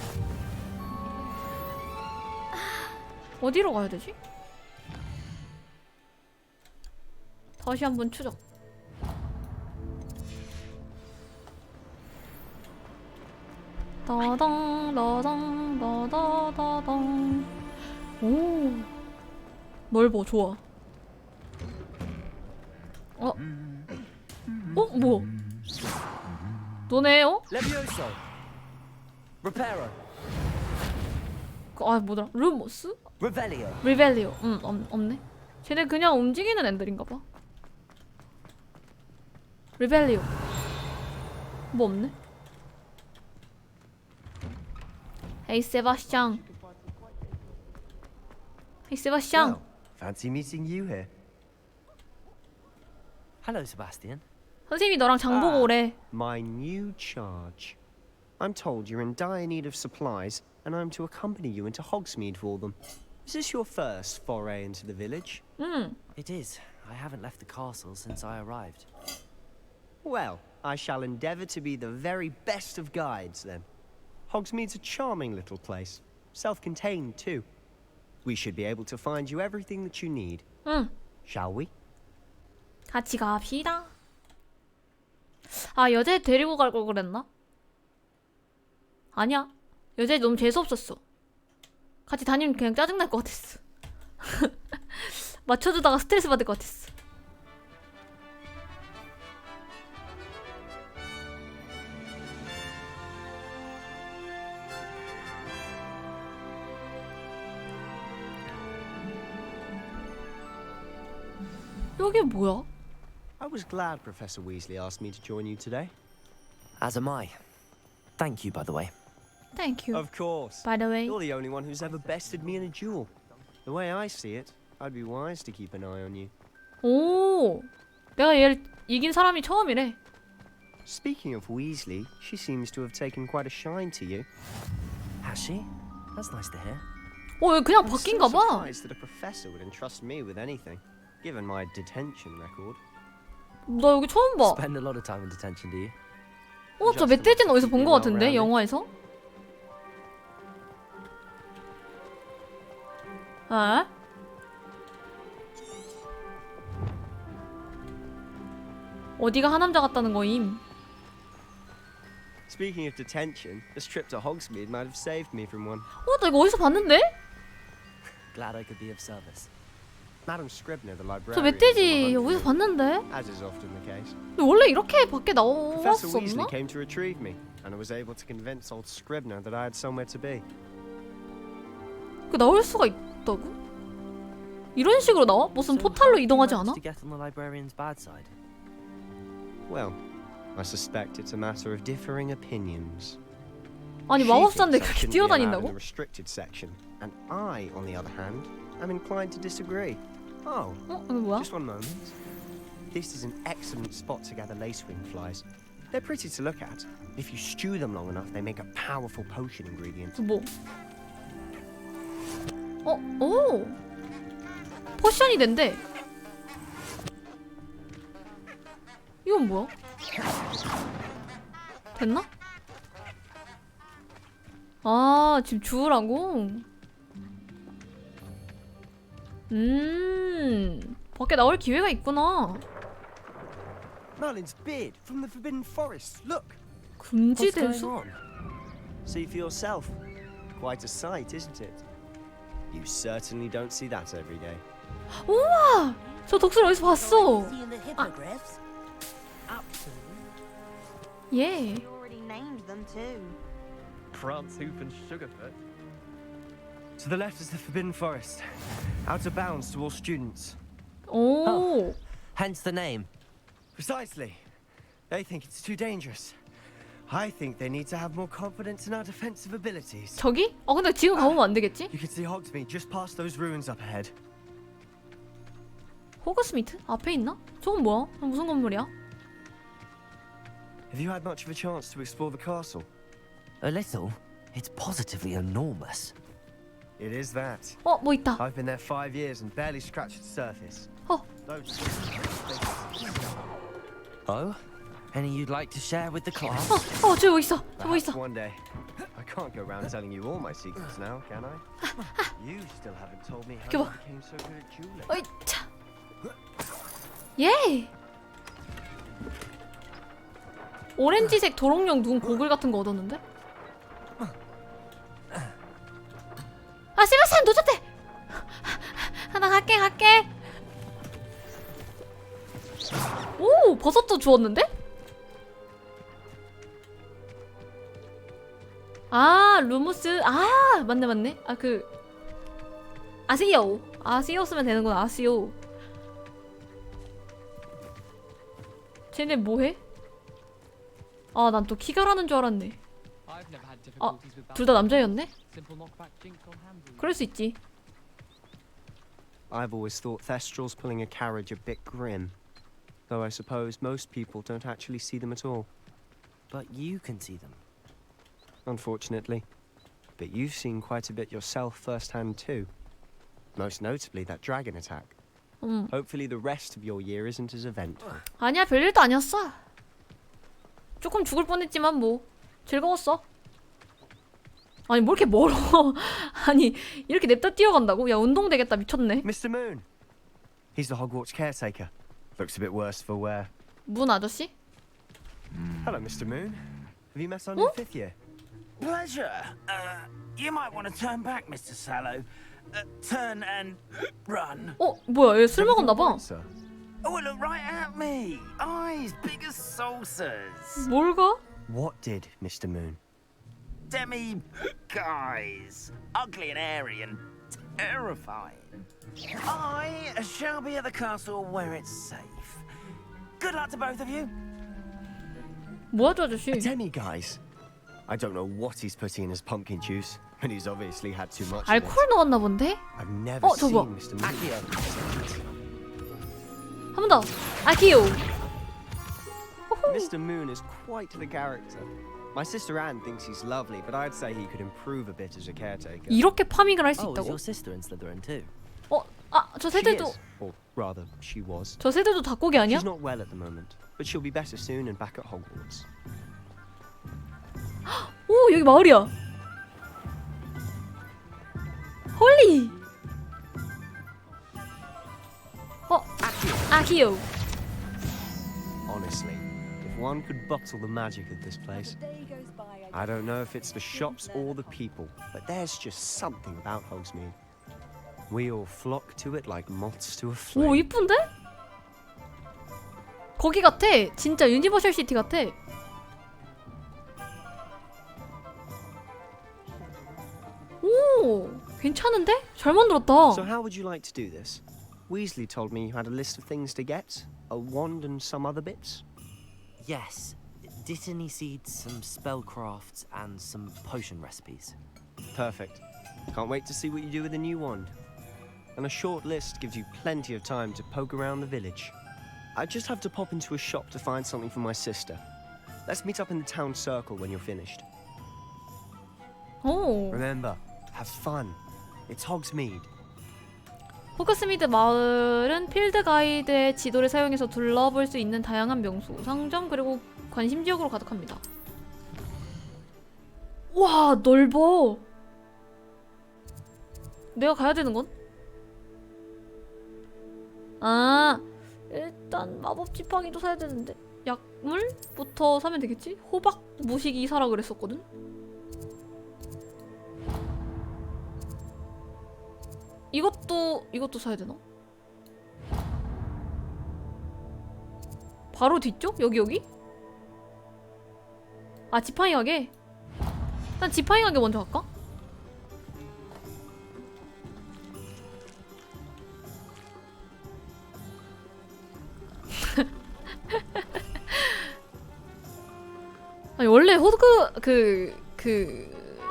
Speaker 1: 어디로 가야 되지? 다시 한번 추적. 다당. 오. 넓어, 좋아. 뭐야? 너네,
Speaker 11: Levioso. Reparo.
Speaker 1: 뭐더라? 루모스?
Speaker 11: Revelio.
Speaker 1: 리벨리오. 없네. 쟤네 그냥 움직이는 애들인가봐. 리벨리오. 뭐 없네. 헤이 세바스찬.
Speaker 3: Well, fancy meeting you here.
Speaker 9: Hello, Sebastian.
Speaker 1: 선생님이 너랑 장 보고 오래.
Speaker 3: My new charge. I'm told you're in dire need of supplies, and I'm to accompany you into Hogsmeade for them. Is this your first foray into the village?
Speaker 9: It is. I haven't left the castle since I arrived.
Speaker 3: Well, I shall endeavour to be the very best of guides, then. Hogsmeade's a charming little place. Self-contained, too. We should be able to find you everything that you need. Shall we?
Speaker 1: 같이 갑시다. 아, 여자애 데리고 갈 걸 그랬나? 아니야. 여자애 너무 재수없었어. 같이 다니면 그냥 짜증날 것 같았어. 맞춰주다가 스트레스 받을 것 같았어. 여기 뭐야?
Speaker 3: I was glad Professor Weasley asked me to join you today.
Speaker 9: As am I. Thank you, by the way.
Speaker 1: Thank you.
Speaker 3: Of course.
Speaker 1: By the way.
Speaker 3: You're the only one who's ever bested me in a duel. The way I see it, I'd be wise to keep an eye on you.
Speaker 1: 오, 내가 얘를 이긴 사람이 처음이래.
Speaker 3: Speaking of Weasley, she seems to have taken quite a shine to you.
Speaker 9: Has she? That's nice to hear.
Speaker 1: 얘 그냥
Speaker 3: I'm
Speaker 1: 바뀐가
Speaker 3: still
Speaker 1: 봐.
Speaker 3: surprised that a professor would entrust me with anything, given my detention record.
Speaker 1: 나 여기 처음 봐.
Speaker 9: Spend a lot of time in detention, do you?
Speaker 1: 저 멧돼지는 어디서 본 것 같은데, 영화에서? 아? 어디가 하남자 같다는 거임?
Speaker 3: Speaking of detention, this trip to Hogsmeade might have saved me from one.
Speaker 1: 나 이거 어디서 봤는데?
Speaker 9: Glad I could be of service.
Speaker 3: Madam Scribner, the
Speaker 1: 저
Speaker 3: librarian,
Speaker 1: 멧돼지 어디서 봤는데?
Speaker 3: as is often the case.
Speaker 1: 근데 원래 이렇게 밖에
Speaker 3: Professor
Speaker 1: 나왔었나?
Speaker 3: Weasley came to retrieve me, and I was able to convince old Scribner that I had somewhere to be.
Speaker 1: 그 나올 수가 있다고? 이런 식으로 나와? 무슨 포탈로 이동하지 않아?
Speaker 9: To get on the librarian's bad side.
Speaker 3: Well, I suspect it's a matter of differing opinions.
Speaker 1: 아니
Speaker 3: She
Speaker 1: 마법사인데
Speaker 3: thinks I
Speaker 1: 그렇게
Speaker 3: shouldn't be allowed in
Speaker 1: 뛰어다닌다고?
Speaker 3: the restricted section, and I, on the other hand, am inclined to disagree. Oh,
Speaker 1: 이거 뭐야?
Speaker 3: just one moment. This is an excellent spot to gather lacewing flies. They're pretty to look at. If you stew them long enough, they make a powerful potion ingredient.
Speaker 1: 뭐? 오! 포션이 된대. 이건 뭐야? 됐나? 아, 지금 주우라고? 밖에 나올 기회가 있구나.
Speaker 3: Merlin's beard from the Forbidden Forest. Look.
Speaker 1: 금지된
Speaker 3: What's
Speaker 1: 숲?
Speaker 3: going on? See for yourself. Quite a sight, isn't it? You certainly don't see that every day.
Speaker 1: 우와! 저 독수리 어디서 봤어?
Speaker 2: Seeing the hippogriffs?
Speaker 1: 예.
Speaker 4: You already named them too.
Speaker 11: Prance, Hoof, and Sugarfoot.
Speaker 3: To the left is the Forbidden Forest. Out of bounds to all students.
Speaker 1: 오.
Speaker 9: Hence the name.
Speaker 3: Precisely. They think it's too dangerous. I think they need to have more confidence in our defensive abilities.
Speaker 1: 저기? 근데 지금 가보면 안 되겠지?
Speaker 3: You can see Hogsmeade just past those ruins up ahead.
Speaker 1: 호그스미트? 앞에 있나? 저건 뭐야? 무슨 건물이야?
Speaker 3: Have you had much of a chance to explore the castle?
Speaker 9: A little. It's positively enormous.
Speaker 3: It is that.
Speaker 1: 뭐 있다.
Speaker 3: I've been there 5 years and barely scratched the surface. Loads of
Speaker 9: Oh? Any you'd like to share with the class?
Speaker 1: 저 여기 있어. 저 뭐 있어.
Speaker 3: Perhaps one day. I can't go around telling you all my secrets now, can I? You still haven't told me how you
Speaker 1: 봐.
Speaker 3: became so good at dueling.
Speaker 1: 어이, 차. 예. 오렌지색 도롱뇽 눈 고글 같은 거 얻었는데? 아, 세바스찬 놓쳤대. 나 갈게. 오, 버섯도 주웠는데? 아, 루무스. 아, 맞네. 아시오 쓰면 되는구나. 아시오. 쟤네 뭐해? 아, 난 또 키가라는 줄 알았네. 둘 다 남자였네? 그럴 수 있지.
Speaker 3: I've always thought Thestrals pulling a carriage a bit grim. Though I suppose most people don't actually see them at all.
Speaker 9: But you can see them.
Speaker 3: Unfortunately. But you've seen quite a bit yourself firsthand too. Most notably that dragon attack. Hopefully the rest of your year isn't as eventful.
Speaker 1: 아니야, 별일도 아니었어. 조금 죽을 뻔했지만 뭐 즐거웠어. 아니, 뭐 이렇게 멀어. 아니, 이렇게 냅다 뛰어간다고? 야, 운동 되겠다. 미쳤네.
Speaker 3: Mr. Moon! He's the Hogwarts caretaker. Looks a bit worse for wear.
Speaker 1: 문 아저씨?
Speaker 3: Hello, Mr. Moon. Have you met our new 5th year?
Speaker 5: Pleasure. You might want to turn back, Mr. Sallow. Turn and run.
Speaker 1: 뭐야, 얘 술 먹었나 봐.
Speaker 3: Sir.
Speaker 5: Oh, look right at me. Eyes big as saucers.
Speaker 1: 뭘 가?
Speaker 3: What did Mr. Moon?
Speaker 5: Demi guys. Ugly and airy and terrifying. I shall be at the castle where it's safe. Good luck to both of you.
Speaker 1: 뭐야, 저 아저씨?
Speaker 3: Demi guys. I don't know what he's putting in his pumpkin juice, but he's obviously had too much.
Speaker 1: 알코올 넣었나 본데?
Speaker 3: I've never
Speaker 1: 저거.
Speaker 3: seen Mr. Moon.
Speaker 1: 한 번 더. 아키오.
Speaker 3: Mr. Moon is quite the character. My sister Anne thinks he's lovely, but I'd say he could improve a bit as a caretaker.
Speaker 1: 이렇게 파밍을 할 수
Speaker 9: Oh, is
Speaker 1: 있다고?
Speaker 9: your sister in Slytherin too?
Speaker 1: 저
Speaker 3: She
Speaker 1: 새들도
Speaker 3: is, or rather, she was.
Speaker 1: 저 새들도 닭고기 아니야?
Speaker 3: She's not well at the moment, but she'll be better soon and back at Hogwarts.
Speaker 1: 오, 여기 마을이야. 홀리. 아키오.
Speaker 3: Honestly, if one could bottle the magic of this place. I don't know if it's the shops or the people, but there's just something about Hogsmeade. We all flock to it like moths to a flame.
Speaker 1: 오, 이쁜데? 거기 같아. 진짜 유니버셜 시티 같아. 오, 괜찮은데? 잘 만들었다.
Speaker 3: So how would you like to do this? Weasley told me you had a list of things to get, a wand and some other bits.
Speaker 9: Yes. Dittany seeds, some spellcrafts, and some potion recipes.
Speaker 3: Perfect. Can't wait to see what you do with the new wand. And a short list gives you plenty of time to poke around the village. I just have to pop into a shop to find something for my sister. Let's meet up in the town circle when you're finished.
Speaker 1: 오.
Speaker 3: Remember, have fun. It's Hogsmeade.
Speaker 1: 호그스미드 마을은 필드 가이드의 지도를 사용해서 둘러볼 수 있는 다양한 명소, 상점, 그리고 관심 지역으로 가득합니다. 와, 넓어. 내가 가야 되는 건? 아, 일단 마법 지팡이도 사야 되는데 약물부터 사면 되겠지? 호박 무식이 사라 그랬었거든? 이것도 사야 되나? 바로 뒤쪽? 여기? 아, 지팡이 가게? 일단 지팡이 가게 먼저 갈까? 아니, 원래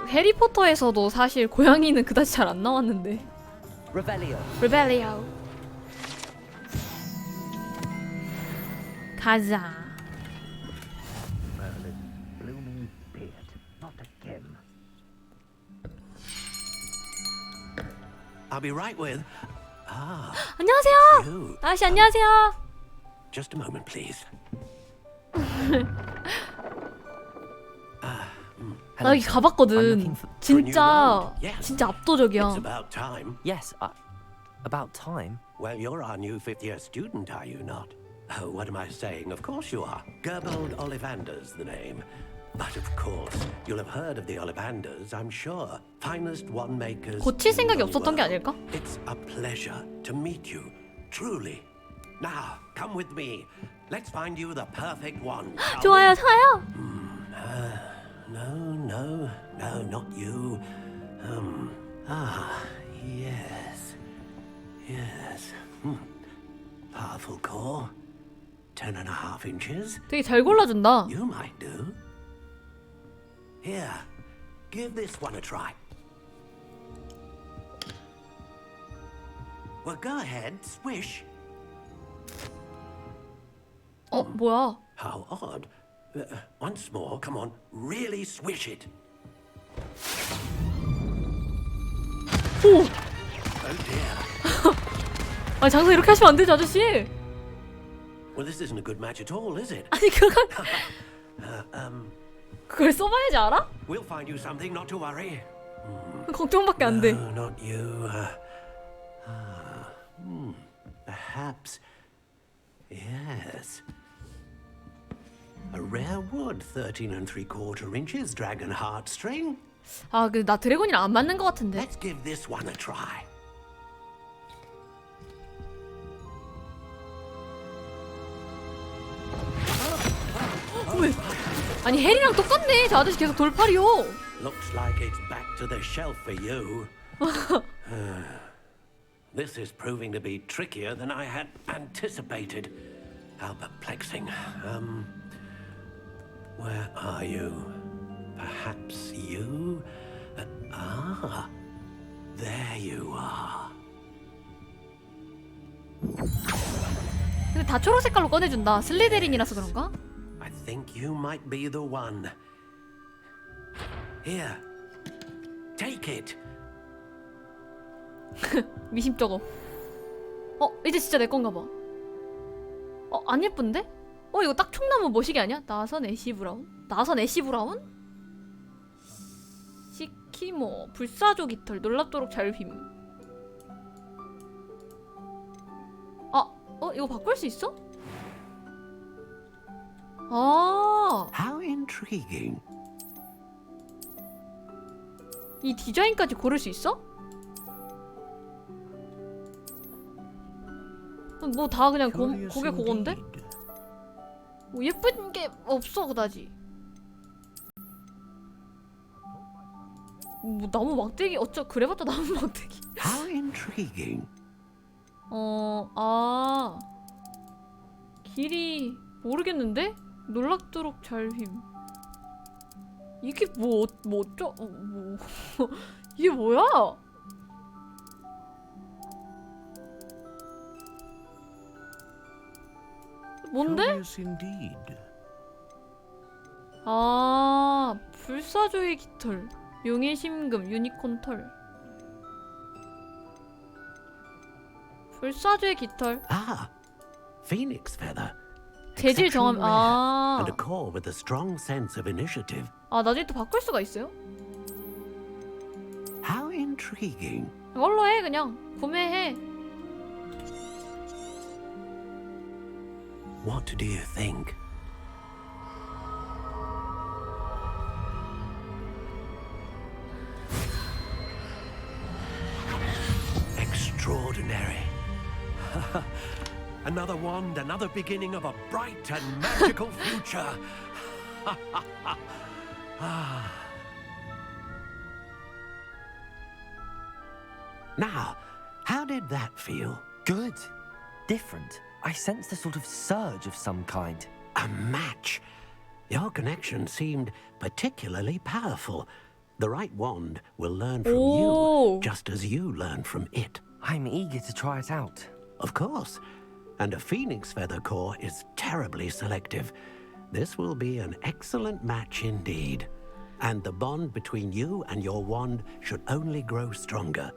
Speaker 1: 해리포터에서도 사실 고양이는 그다지 잘 안 나왔는데. 레벨리오. 가자.
Speaker 10: I'll be right with. Ah,
Speaker 1: 안녕하세요.
Speaker 10: you.
Speaker 1: 아저씨 안녕하세요.
Speaker 10: Just a moment, please.
Speaker 1: 나 여기 가봤거든. 진짜
Speaker 10: It's
Speaker 1: 압도적이야.
Speaker 10: about time.
Speaker 9: Yes, about time.
Speaker 10: Well, you're our new fifth-year student, are you not? Oh, what am I saying? Of course you are. Gerbold Ollivander's the name. But of course, you'll have heard of the Ollivanders, I'm sure. Finest wand makers.
Speaker 1: 고칠 생각이
Speaker 10: in the
Speaker 1: 없었던 게
Speaker 10: world.
Speaker 1: 아닐까?
Speaker 10: It's a pleasure to meet you, truly. Now, come with me. Let's find you the perfect wand.
Speaker 1: 좋아요, 좋아요.
Speaker 10: No, not you. Yes. Powerful core. 10.5 inches.
Speaker 1: 되게 잘 골라준다.
Speaker 10: You might do. Here, give this one a try. Well, go ahead, swish.
Speaker 1: 뭐야?
Speaker 10: How odd. Once more, come on, really swish it.
Speaker 1: 오!
Speaker 10: Oh dear.
Speaker 1: 아니, 장사 이렇게 하시면 안 되지, 아저씨.
Speaker 10: Well, this isn't a good match at all, is it?
Speaker 1: 아니, 그걸 써봐야지 알아?
Speaker 10: We'll find you something, not to worry.
Speaker 1: 걱정밖에 안 돼.
Speaker 10: No, not you. Perhaps. Yes. A rare wood, 13 3/4 inches, dragon heartstring.
Speaker 1: 아, 나 드래곤이랑 안 맞는 것 같은데.
Speaker 10: Let's give this one a try.
Speaker 1: 왜? 아니, 해리랑 똑같네. 저 아저씨 계속 돌팔이요.
Speaker 10: Looks like it's back to the shelf for you. This is proving to be trickier than I had anticipated. How perplexing. Where are you? Perhaps you? There you are.
Speaker 1: 근데 다 초록 색깔로 꺼내준다. 슬리데린이라서 그런가?
Speaker 10: I think you might be the one. Here. Take it.
Speaker 1: 미심 저거. 이제 진짜 내 건가 봐. 안 예쁜데? 이거 딱 총나무 머시기 아니야? 나선 애쉬 브라운? 나선 애쉬 브라운? 시키모 불사조 깃털 놀랍도록 잘 빔. 이거 바꿀 수 있어?
Speaker 10: How intriguing.
Speaker 1: 이 디자인까지 고를 수 있어? 뭐 다 그냥 고개 그건데? 뭐 예쁜 게 없어 그다지. 뭐 나무 막대기 그래봤자 나무 막대기.
Speaker 10: How intriguing.
Speaker 1: 길이 모르겠는데? 놀랍도록 잘 빔. 이게 이게 뭐야? 뭔데? 불사조의 깃털, 용의 심금, 유니콘 털. 불사조의 깃털.
Speaker 10: Ah, phoenix feather.
Speaker 1: 재질 정함.
Speaker 10: Exceptionally rare,
Speaker 1: 아.
Speaker 10: and a core with a strong sense of initiative.
Speaker 1: 아, 나중에 또 바꿀 수가 있어요?
Speaker 10: How intriguing.
Speaker 1: 이걸로 해, 그냥. 구매해.
Speaker 10: What do you think? Extraordinary. Another wand, another beginning of a bright and magical future. Now, how did that feel?
Speaker 9: Good. Different. I sensed a sort of surge of some kind.
Speaker 10: A match. Your connection seemed particularly powerful. The right wand will learn from
Speaker 1: Oh.
Speaker 10: you, just as you learn from it.
Speaker 9: I'm eager to try it out.
Speaker 10: Of course. And a phoenix feather core is terribly selective. This will be an excellent match indeed. And the bond between you and your wand should only grow stronger.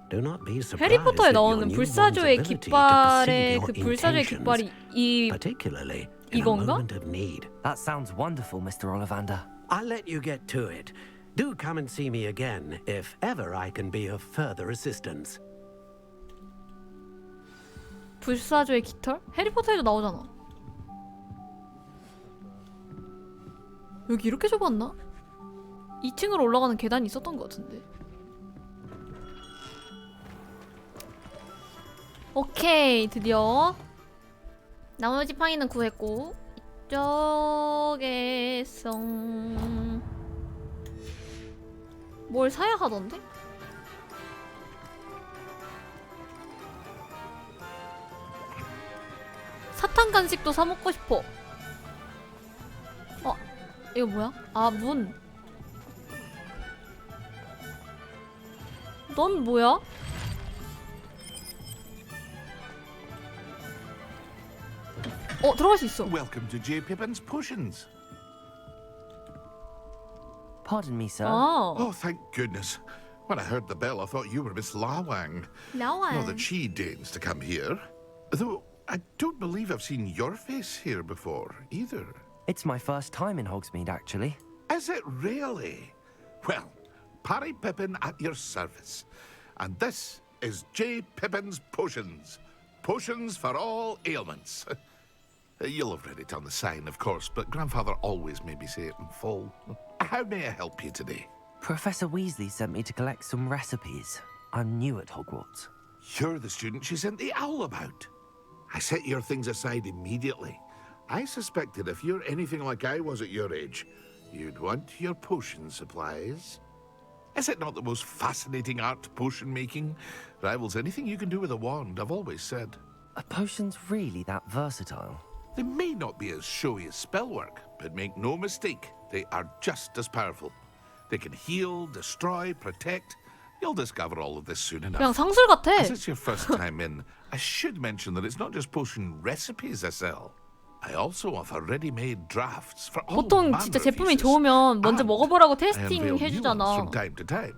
Speaker 10: Do not be surprised
Speaker 1: 해리포터에
Speaker 10: that your
Speaker 1: 나오는
Speaker 10: new
Speaker 1: 불사조의
Speaker 10: wand's ability to
Speaker 1: 깃발의
Speaker 10: perceive
Speaker 1: 그
Speaker 10: your
Speaker 1: 불사조의
Speaker 10: intentions,
Speaker 1: 깃발이 이
Speaker 10: particularly in a
Speaker 1: 이건가?
Speaker 10: moment of need.
Speaker 9: That sounds wonderful, Mr. Ollivander.
Speaker 10: I'll let you get to it. Do come and see me again if ever I can be of further assistance.
Speaker 1: 불사조의 깃털? 해리포터에도 나오잖아. 여기 이렇게 좁았나? 2층으로 올라가는 계단이 있었던 것 같은데. 오케이, 드디어 나무 지팡이는 구했고 이쪽에서 뭘 사야 하던데? 사탕 간식도 사 먹고 싶어. 이거 뭐야? 아, 문. 넌 뭐야? 들어갈 수 있어.
Speaker 13: Welcome to J. Pippin's Potions.
Speaker 9: Pardon me, sir.
Speaker 13: Oh, thank goodness. When I heard the bell, I thought you were Miss Lawang.
Speaker 1: Lawang.
Speaker 13: Not that she deigns to come here. Though I don't believe I've seen your face here before, either.
Speaker 9: It's my first time in Hogsmeade, actually.
Speaker 13: Is it really? Well, Parry Pippin at your service. And this is J. Pippin's Potions. Potions for all ailments. You'll have read it on the sign, of course, but Grandfather always made me say it in full. How may I help you today?
Speaker 9: Professor Weasley sent me to collect some recipes. I'm new at Hogwarts.
Speaker 13: You're the student she sent the owl about. I set your things aside immediately. I suspected if you're anything like I was at your age, you'd want your potion supplies. Is it not the most fascinating art, potion making? Rivals anything you can do with a wand, I've always said.
Speaker 9: Are potions really that versatile?
Speaker 13: They may not be as showy as spellwork, but make no mistake, they are just as powerful. They can heal, destroy, protect. You'll discover all of this soon enough.
Speaker 1: 그냥 상술 같아.
Speaker 13: As it's your first time in, I should mention that it's not just potion recipes I sell. I also offer ready-made drafts for all
Speaker 1: 보통
Speaker 13: manner
Speaker 1: 진짜
Speaker 13: of
Speaker 1: 제품이
Speaker 13: uses.
Speaker 1: 좋으면 먼저
Speaker 13: And
Speaker 1: 먹어보라고
Speaker 13: I
Speaker 1: 테스팅
Speaker 13: unveil new ones
Speaker 1: 해주잖아.
Speaker 13: from time to time.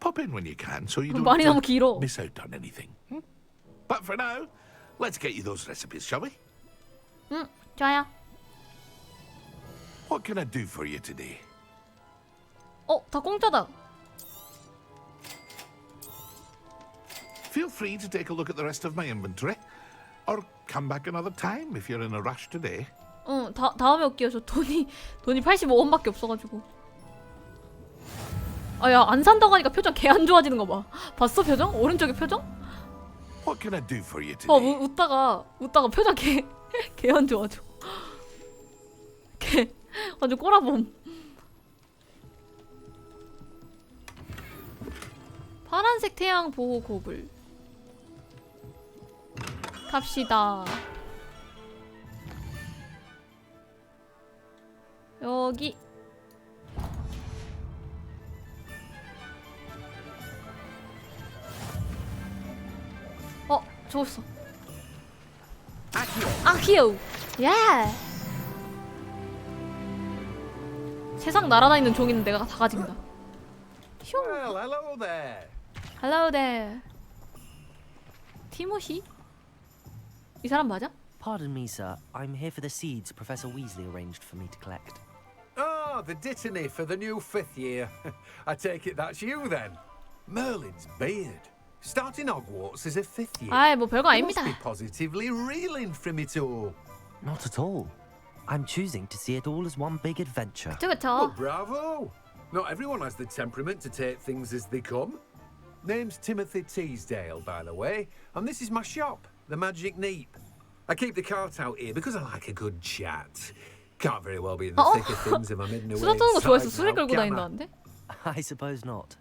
Speaker 13: Pop in when you can, so you don't
Speaker 1: 말이 너무 길어.
Speaker 13: miss out on anything. But for now, let's get you those recipes, shall we?
Speaker 1: 응, 좋아요.
Speaker 13: What can I do for you today?
Speaker 1: 다 공짜다.
Speaker 13: Feel free to take a look at the rest of my inventory, or come back another time if you're in a rush today.
Speaker 1: 응, 다음에 올게요. 저 돈이 85원밖에 없어가지고. 야, 안 산다고 하니까 표정 개 안 좋아지는 거 봐. 봤어, 표정? 오른쪽에 표정?
Speaker 13: What can I do for you today?
Speaker 1: 웃다가 표정 개 안 좋아져. 개 완전 꼬라봄. 파란색 태양 보호 고글. 갑시다. 여기. 좋았어. 아키오. 예. 세상 날아다니는 종이는 내가 다 가진다.
Speaker 11: Well, hello there.
Speaker 1: Hello there. 티모시? 이 사람 맞아?
Speaker 9: Pardon me, sir. I'm here for the seeds Professor Weasley arranged for me to collect.
Speaker 14: Ah, the dittany for the new 5th year. I take it that's you then. Merlin's beard. Starting Hogwarts as a 5th year.
Speaker 1: 아이 뭐 별거
Speaker 14: You must
Speaker 1: 아닙니다.
Speaker 14: be positively reeling from it all.
Speaker 9: Not at all. I'm choosing to see it all as one big adventure.
Speaker 1: 그쵸 그쵸.
Speaker 14: Well, bravo! Not everyone has the temperament to take things as they come. Name's Timothy Teasdale, by the way, and this is my shop, the Magic Neep. I keep the cart out here because I like a good chat. Can't very well be in the thick of things if I'm hidden away
Speaker 1: 수다 떠는 거 좋아해서
Speaker 14: inside
Speaker 1: 술을
Speaker 14: now,
Speaker 1: 끌고
Speaker 14: can I?
Speaker 1: 다닌다는데?
Speaker 9: I suppose not.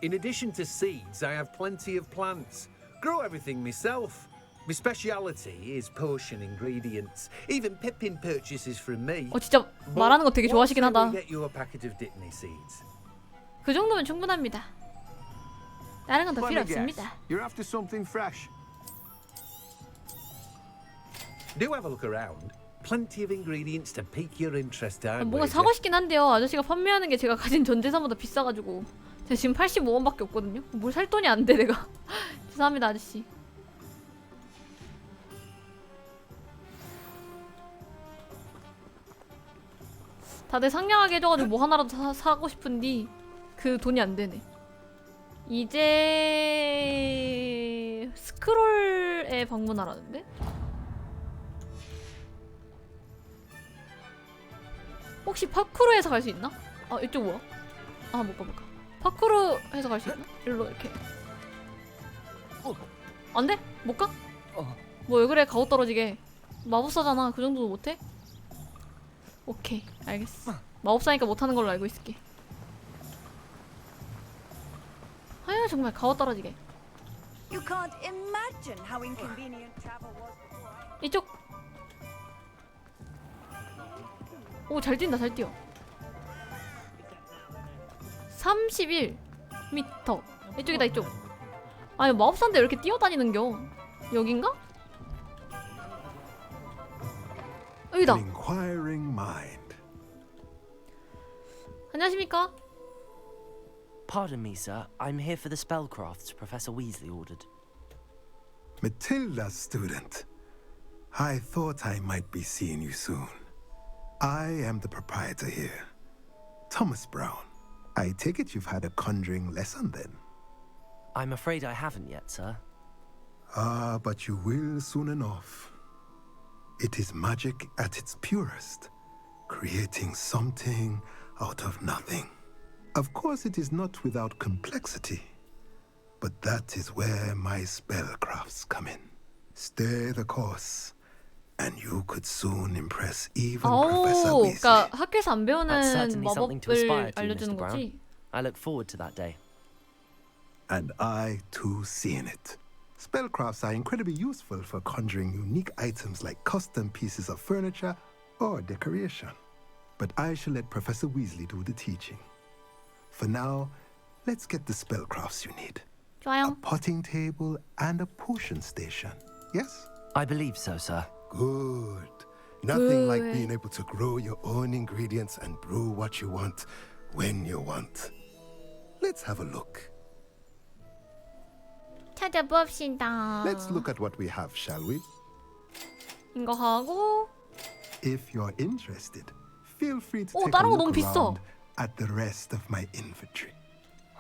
Speaker 14: In addition to seeds, I have plenty of plants. Grow everything myself. My speciality is potion ingredients. Even Pippin purchases from me.
Speaker 1: 진짜 말하는 거 되게 좋아하시긴
Speaker 14: What say
Speaker 1: 하다.
Speaker 14: we get you a packet of dittany seeds?
Speaker 1: 그 정도면 충분합니다. 다른 건 더 필요
Speaker 14: Let me guess.
Speaker 1: 없습니다.
Speaker 14: You're after something fresh. Do have a look around. Plenty of ingredients to pique your interest.
Speaker 1: 뭔가 사고 싶긴 한데요. 아저씨가 판매하는 게 제가 가진 전 재산보다 비싸가지고 제가 지금 85원밖에 없거든요. 뭘 살 돈이 안 돼 내가. 죄송합니다 아저씨. 다들 상냥하게 해줘가지고 뭐 하나라도 사고 싶은디 그 돈이 안 되네. 이제 스크롤에 방문하라는데? 혹시 파쿠르에서 갈 수 있나? 아 이쪽 뭐야? 아 못 가. 파쿠르에서 갈 수 있나? 일로 이렇게. 안 돼? 못 가? 뭐 왜 그래 가오 떨어지게. 마법사잖아. 그 정도도 못해? 오케이 알겠어. 마법사니까 못하는 걸로 알고 있을게. 아유 정말 가오 떨어지게.
Speaker 15: You can't imagine how inconvenient travel was before I...
Speaker 1: 이쪽. 오 잘 뛴다 잘 뛰어. 31m. 이쪽이다 이쪽. 아니 마법사인데 왜 이렇게 뛰어다니는겨? 여긴가? 여기다.
Speaker 16: Inquiring mind.
Speaker 1: 안녕하십니까?
Speaker 9: Pardon me, sir. I'm here for the spellcrafts Professor Weasley ordered.
Speaker 16: Matilda's student. I thought I might be seeing you soon. I am the proprietor here, Thomas Brown. I take it you've had a conjuring lesson then?
Speaker 9: I'm afraid I haven't yet, sir.
Speaker 16: Ah, but you will soon enough. It is magic at its purest, creating something out of nothing. Of course, it is not without complexity, but that is where my spellcrafts come in. Stay the course, and you could soon impress even Professor
Speaker 1: 오,
Speaker 16: Weasley.
Speaker 1: 그러니까 학교에서 안
Speaker 9: That's
Speaker 1: 배우는
Speaker 9: certainly something to aspire
Speaker 1: 마법을
Speaker 9: to,
Speaker 1: 알려주는
Speaker 9: Mr. Brown.
Speaker 1: 거지?
Speaker 9: I look forward to that day.
Speaker 16: And I too see in it. Spellcrafts are incredibly useful for conjuring unique items like custom pieces of furniture or decoration. But I shall let Professor Weasley do the teaching. For now, let's get the spellcrafts you need.
Speaker 1: 좋아요.
Speaker 16: A potting table and a potion station. Yes?
Speaker 9: I believe so, sir.
Speaker 16: Good. Nothing like being able to grow your own ingredients and brew what you want when you want. Let's have a look.
Speaker 1: 찾아봅시다.
Speaker 16: Let's look at what we have, shall we?
Speaker 1: 이거 하고.
Speaker 16: If you're interested, feel free to
Speaker 1: 오,
Speaker 16: take a
Speaker 1: 다른 거
Speaker 16: look
Speaker 1: 너무 비싸.
Speaker 16: around at the rest of my inventory.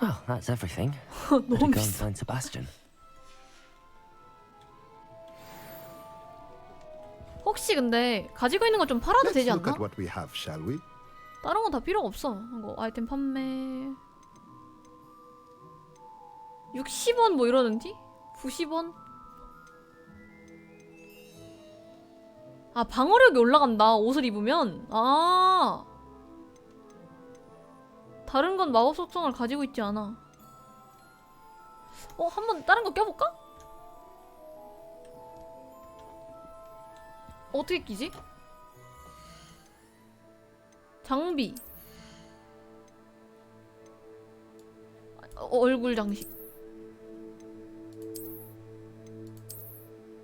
Speaker 9: Well, that's everything. Better
Speaker 1: 너무
Speaker 9: go and
Speaker 1: 비싸.
Speaker 9: find Sebastian.
Speaker 1: 혹시 근데 가지고 있는 거 좀 팔아도
Speaker 16: Let's
Speaker 1: 되지
Speaker 16: look
Speaker 1: 않나?
Speaker 16: at what we have, shall we?
Speaker 1: 다른 건 다 필요가 없어. 이거 아이템 판매 60원 뭐 이러는지? 90원? 아 방어력이 올라간다 옷을 입으면. 아 다른 건 마법 속성을 가지고 있지 않아. 한번 다른 거 껴볼까? 어떻게 끼지? 장비 얼굴 장식.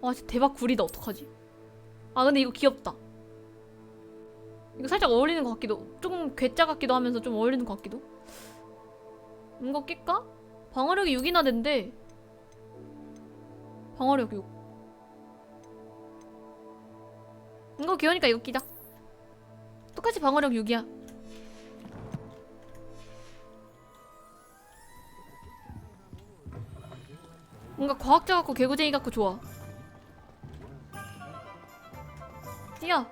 Speaker 1: 와 진짜 대박 구리다. 어떡하지? 아 근데 이거 귀엽다. 이거 살짝 어울리는 것 같기도. 조금 괴짜 같기도 하면서 좀 어울리는 것 같기도. 이거 낄까? 방어력이 6이나 된대. 방어력 6. 이거 귀여우니까 이거 끼자. 똑같이 방어력 6이야. 뭔가 과학자 같고 개구쟁이 같고 좋아. 뛰어.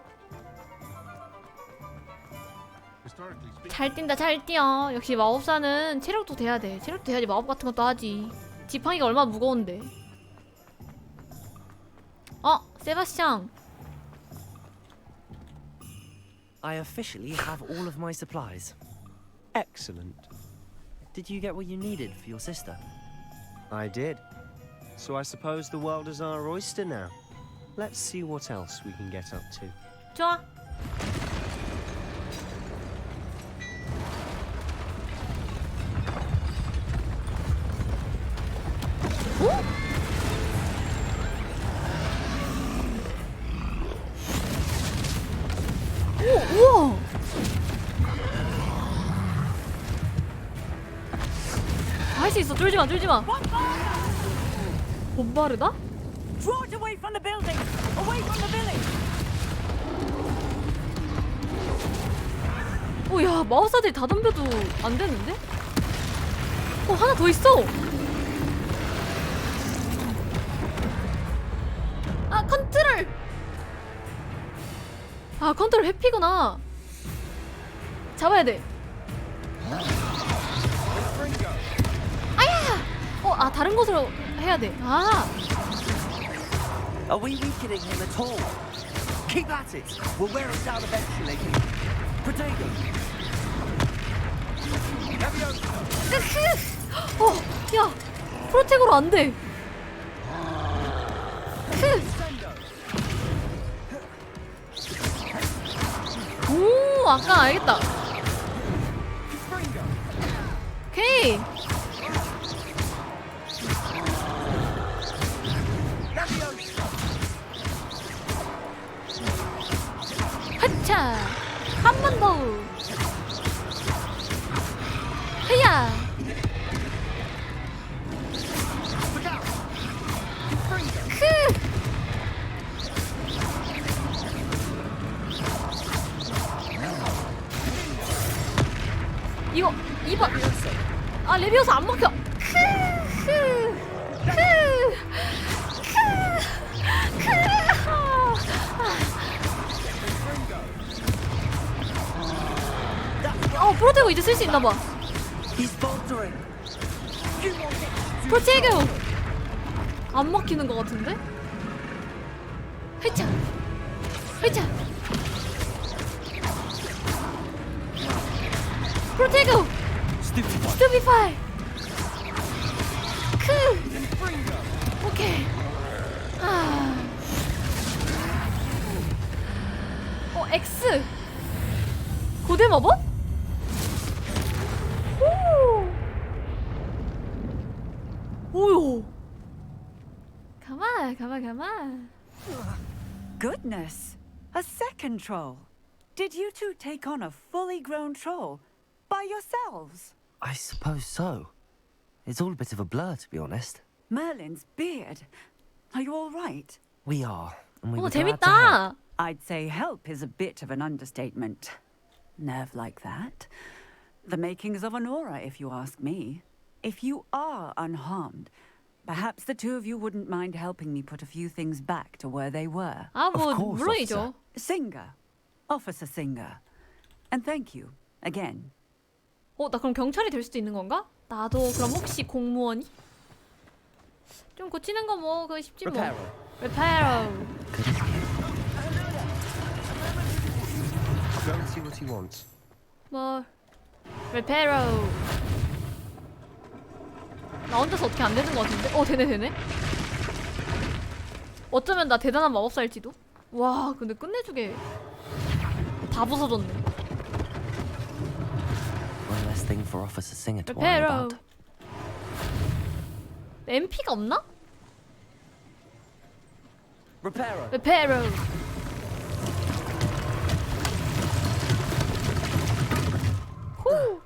Speaker 1: 잘 뛴다 잘 뛰어. 역시 마법사는 체력도 돼야 돼. 체력도 돼야지 마법 같은 것도 하지. 지팡이가 얼마나 무거운데. 세바스찬.
Speaker 9: I officially have all of my supplies.
Speaker 3: Excellent.
Speaker 9: Did you get what you needed for your sister?
Speaker 3: I did. So I suppose the world is our oyster now. Let's see what else we can get up to.
Speaker 1: 좋아. 오, 우와. 할 수 있어. 쫄지 마, 쫄지 마. 본바르다?
Speaker 15: Draw it away from the building! Away from the village!
Speaker 1: 오, 야, 마법사들이 다 덤벼도 안 되는데? 하나 더 있어! 아, 컨트롤! 아, 컨트롤 회피구나. 잡아야 돼. 아야! 다른 곳으로 해야 돼. 아!
Speaker 9: Are we weakening him at all? Keep at it. We'll wear him down eventually. Potato.
Speaker 1: 야! 프로텍으로 안 돼! 오! 아까 알겠다. 오케이! 하차! 한 번 더! 헤야! 이거 2번 레비오사 안 먹혀. 프로테고 이제 쓸 수 있나봐. 프로테고 안 먹히는 것 같은데? 헤차 헤차 프로테고 스투비파이 오케이. X 고대 마법? 오요. 가만.
Speaker 15: Goodness! A second troll! Did you two take on a fully grown troll by yourselves?
Speaker 9: I suppose so. It's all a bit of a blur, to be honest.
Speaker 15: Merlin's beard. Are you all right?
Speaker 9: We are, and we were
Speaker 1: 재밌다.
Speaker 9: glad to help.
Speaker 15: I'd say help is a bit of an understatement. Nerve like that. The makings of an aura, if you ask me. If you are unharmed, perhaps the two of you wouldn't mind helping me put a few things back to where they were.
Speaker 1: 물론이죠.
Speaker 15: Singer. Officer Singer. And thank you, again.
Speaker 1: 나 그럼 경찰이 될 수도 있는 건가? 나도 그럼 혹시 공무원이? 좀 고치는 거 뭐 그거 쉽지 뭐. Reparo.
Speaker 3: Go and see what he wants.
Speaker 1: 뭐 Reparo. 나 혼자서 어떻게 안 되는 거 같은데? 되네. 어쩌면 나 대단한 마법사일지도? 와, 근데 끝내주게 다 부서졌네.
Speaker 9: One less thing for Officer Singer to worry
Speaker 1: Reparo.
Speaker 9: about.
Speaker 1: MP가 없나?
Speaker 9: Reparo.
Speaker 1: 후.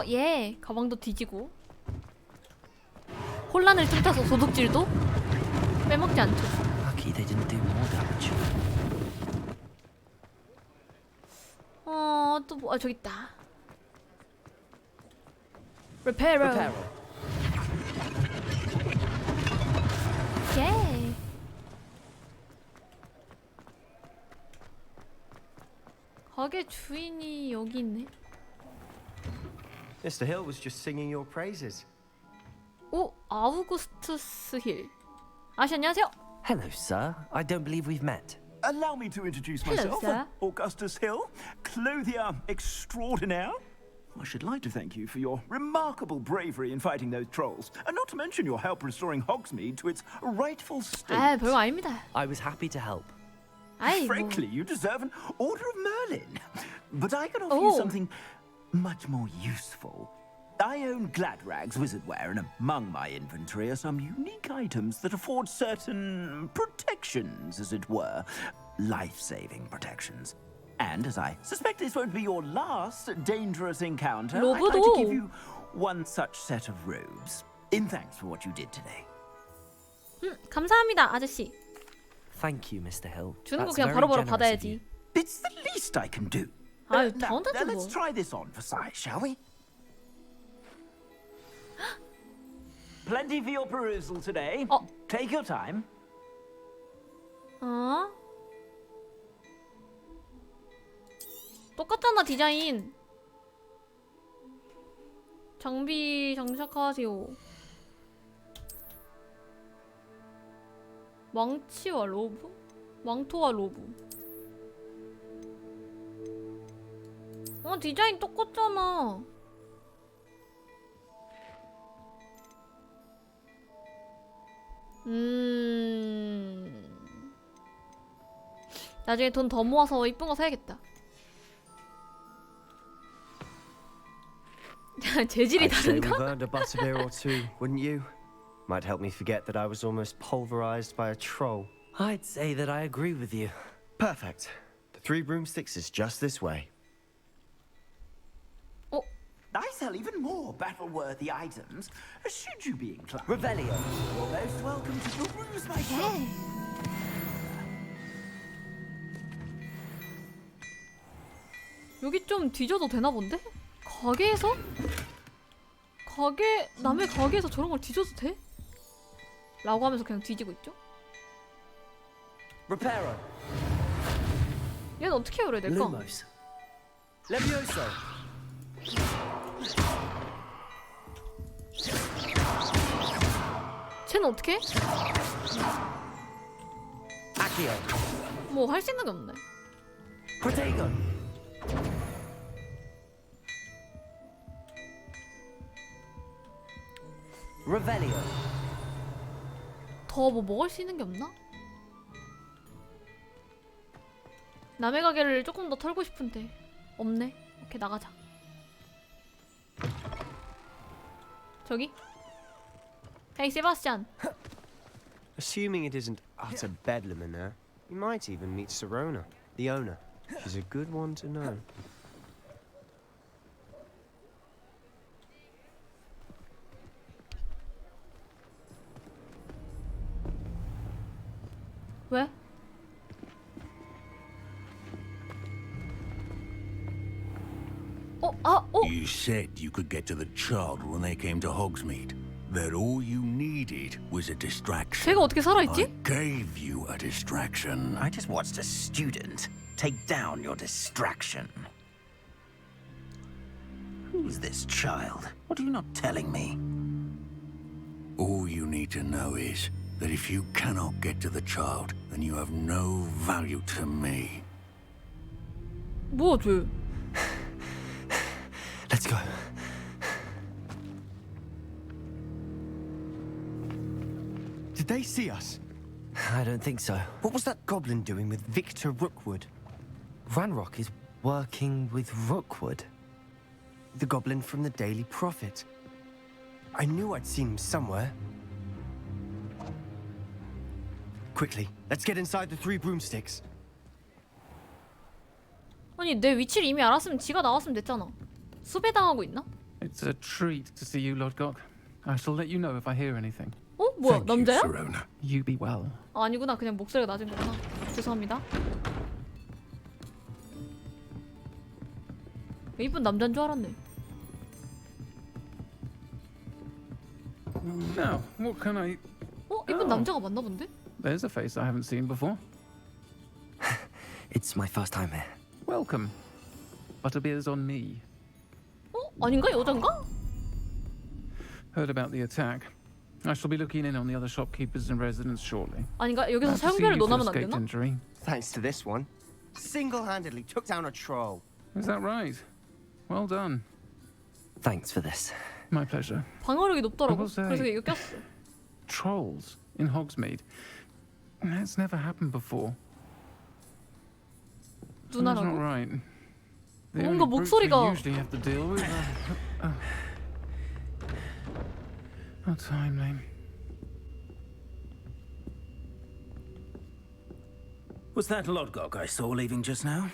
Speaker 1: 예. 가방도 뒤지고. 혼란을 틈타서 도둑질도 빼먹지 않죠.
Speaker 9: Lucky they didn't do more damage.
Speaker 1: 또 뭐? 저기 있다. Reparo. 예. 가게 주인이 여기 있네.
Speaker 3: Mr. Hill was just singing your praises.
Speaker 1: 오, 아우구스투스 힐. 아씨 안녕하세요.
Speaker 9: Hello, sir. I don't believe we've met.
Speaker 17: Allow me to introduce
Speaker 1: Hello,
Speaker 17: myself,
Speaker 1: sir.
Speaker 17: Augustus Hill, clothier extraordinaire. I should like to thank you for your remarkable bravery in fighting those trolls, and not to mention your help restoring Hogsmeade to its rightful state.
Speaker 1: 아, 별거 아닙니다.
Speaker 9: I was happy to help.
Speaker 1: 아이,
Speaker 17: Frankly, you deserve an Order of Merlin. But I can offer
Speaker 1: Oh.
Speaker 17: you something much more useful. I own Gladrag's wizardware, and among my inventory are some unique items that afford certain protections, as it were. Life-saving protections. And as I suspect this won't be your last dangerous encounter, I'd like to give you one such set of robes, in thanks for what you did today.
Speaker 1: 감사합니다, 아저씨.
Speaker 9: Thank you, Mr. Hill.
Speaker 1: 주는 거
Speaker 9: That's
Speaker 1: 그냥
Speaker 9: very
Speaker 1: 바로바로
Speaker 9: generous of you.
Speaker 1: 받아야지.
Speaker 17: It's the least I can do.
Speaker 1: 아유,
Speaker 17: Now,
Speaker 1: 다운다도
Speaker 17: let's
Speaker 1: 뭐.
Speaker 17: try this on for size, shall we? Plenty for your perusal today. Take your time.
Speaker 1: 똑같잖아, 디자인. 장비 장착하세요. 망치와 로브? 망토와 로브. 디자인 똑같잖아. 나중에 돈 더 모아서 이쁜 거 사야겠다. 재질이
Speaker 3: I'd say we've
Speaker 1: 다른가?
Speaker 3: earned a butterbeer or two, wouldn't you? Might help me forget that I was almost pulverized by a troll.
Speaker 9: I'd say that I agree with you.
Speaker 3: Perfect. The Three Broomsticks is just this way.
Speaker 17: I sell even more battle-worthy items, should you be inclined.
Speaker 9: Revelio.
Speaker 17: You're most welcome to peruse my shop.
Speaker 1: 여기 좀 뒤져도 되나 본데? 가게에서? 남의 가게에서 저런 걸 뒤져도 돼? 라고 하면서 그냥 뒤지고 있죠?
Speaker 9: Reparo.
Speaker 1: 얘는 어떻게 열어야 될까?
Speaker 9: Lumos. Levioso.
Speaker 1: 쟤는 어떻게 해?
Speaker 9: Accio.
Speaker 1: 뭐 할 수 있는 게 없네.
Speaker 9: Protegon. Revelio.
Speaker 1: 더 뭐 먹을 수 있는 게 없나? 남의 가게를 조금 더 털고 싶은데 없네. 오케이, 나가자. 저기? 헤이 세바스찬.
Speaker 3: Assuming it isn't utter bedlam in there, you might even meet Sirona, the owner. She's a good one to know.
Speaker 1: 왜?
Speaker 18: You said you could get to the child when they came to Hogsmeade. That all you needed was a distraction.
Speaker 1: 쟤가 어떻게 살아있지?
Speaker 18: I gave you a distraction.
Speaker 5: I just watched a student take down your distraction. Who's this child? What are you not telling me?
Speaker 18: All you need to know is that if you cannot get to the child, then you have no value to me.
Speaker 1: 뭐야 쟤?
Speaker 3: Let's go. Did they see us?
Speaker 9: I don't think so.
Speaker 3: What was that goblin doing with Victor Rookwood?
Speaker 9: Ranrock is working with Rookwood.
Speaker 3: The goblin from the Daily Prophet. I knew I'd seen him somewhere. Quickly, let's get inside the Three Broomsticks.
Speaker 1: 아니 내 위치를 이미 알았으면 지가 나왔으면 됐잖아. 수배당하고 있나?
Speaker 19: It's a treat to see you, Lodgok. I shall let you know if I hear anything.
Speaker 1: 어? 뭐야? 남자야?
Speaker 19: You be well.
Speaker 1: 아, 아니구나. 그냥 목소리가 낮은 거구나. 죄송합니다. 이쁜 남자인 줄 알았네.
Speaker 19: Now, what can I...
Speaker 1: 어? 이쁜 남자가 맞나 본데?
Speaker 19: There's a face I haven't seen before.
Speaker 9: It's my first time here.
Speaker 19: Welcome. Butterbeer's on me.
Speaker 1: 어? 아닌가? 여잔가?
Speaker 19: Heard about the attack. I shall be looking in on the other shopkeepers and residents shortly.
Speaker 1: 아닌가? 여기서
Speaker 19: Glad to see
Speaker 1: 사용별을
Speaker 19: you've
Speaker 1: 논하면 안
Speaker 19: escaped
Speaker 1: 되나?
Speaker 19: injury.
Speaker 3: Thanks to this one. Single-handedly took down a troll.
Speaker 19: Is that right? Well done.
Speaker 9: Thanks for this.
Speaker 19: My pleasure.
Speaker 1: 방어력이 높더라고.
Speaker 19: I will say,
Speaker 1: 그래서 이거 꼈어.
Speaker 19: Trolls in Hogsmeade. That's never happened before. That's not
Speaker 1: 누나라고?
Speaker 19: right. The
Speaker 1: 뭔가
Speaker 19: only brutes we
Speaker 1: 목소리가
Speaker 19: usually have to deal with. How timely.
Speaker 17: Was that Lodgok I saw leaving just now?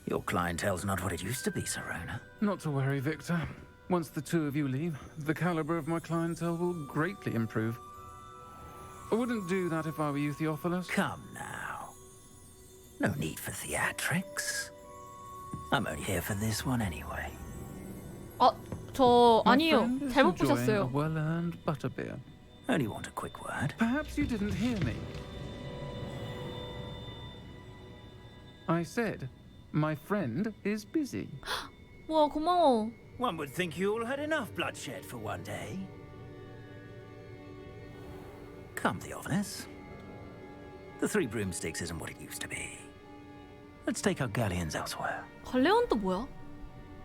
Speaker 17: Your clientele's not what it used to be, Serona.
Speaker 19: Not to worry, Victor. Once the two of you leave, the caliber of my clientele will greatly improve. I wouldn't do that if I were you, Theophilus.
Speaker 17: Come now. No need for theatrics. I'm only here for this one anyway.
Speaker 1: 아, 저
Speaker 19: My
Speaker 1: 아니에요.
Speaker 19: friend is
Speaker 1: 잘못
Speaker 19: enjoying a
Speaker 1: 보셨어요.
Speaker 19: well-earned butterbeer.
Speaker 17: Only want a quick word.
Speaker 19: Perhaps you didn't hear me. I said, my friend is busy.
Speaker 1: 와, 고마워.
Speaker 17: One would think you all had enough bloodshed for one day. Come, Theophilus. The Three Broomsticks isn't what it used to be. Let's take our galleons elsewhere.
Speaker 1: 갈레온 또 뭐야?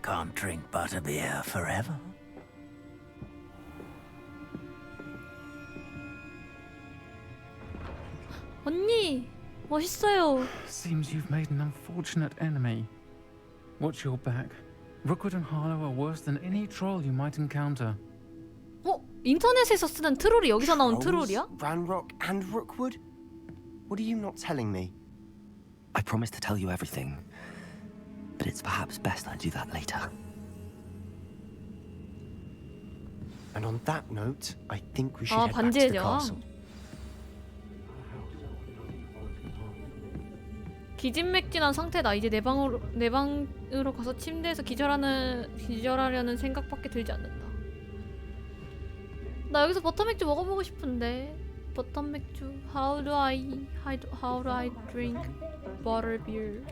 Speaker 17: Can't drink butterbeer forever.
Speaker 1: 언니, 멋있어요.
Speaker 19: Seems you've made an unfortunate enemy. Watch your back. Rookwood and Harlow are worse than any troll you might encounter.
Speaker 1: 어? 인터넷에서 쓰는 트롤이 여기서 나온 트롤이야?
Speaker 3: Ranrock and Rookwood? What are you not telling me?
Speaker 9: I promise to tell you everything, but it's perhaps best I do that later.
Speaker 3: And on that note, I think we should
Speaker 1: 아,
Speaker 3: head back to the
Speaker 1: 반지의
Speaker 3: castle.
Speaker 1: 제왕. 기진맥진한 상태다. 이제 내 방으로 가서 침대에서 기절하려는 생각밖에 들지 않는다. 나 여기서 버터맥주 먹어보고 싶은데. 버터맥주. How do I drink butterbeer?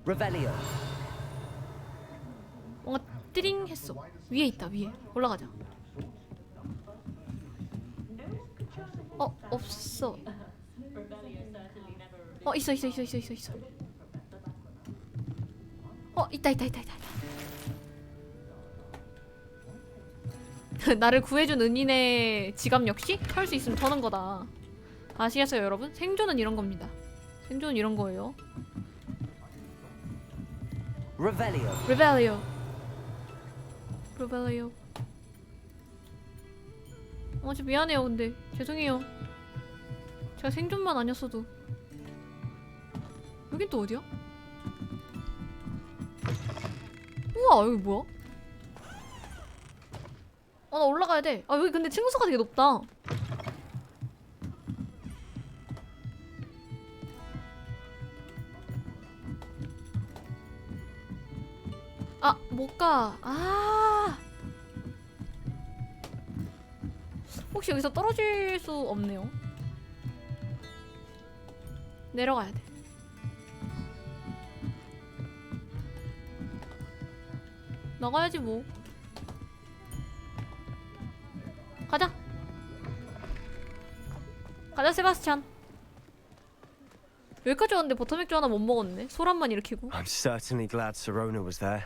Speaker 9: Revelio.
Speaker 1: 뭔가 띠링 했어. 위에 있다, 위에. 올라가자. 어, 없어. 어, 있어. 어, 있다. 나를 구해준 은인의 지갑 역시 털 수 있으면 터는 거다. 아시겠어요, 여러분? 생존은 이런 겁니다. 생존은 이런 거예요.
Speaker 9: Revelio.
Speaker 1: 저 미안해요, 근데. 죄송해요. 제가 생존만 아니었어도. 여긴 또 어디야? 우와, 여기 뭐야? 나 올라가야 돼. 아, 여기 근데 층수가 되게 높다. 아, 못 가. 아. 혹시 여기서 떨어질 수 없네요. 내려가야 돼. 나가야지 뭐. 가자. 가자, 세바스찬. 여기까지 왔는데 버터맥주 하나 못 먹었네. 소란만 일으키고.
Speaker 3: I'm certainly glad Serona was there.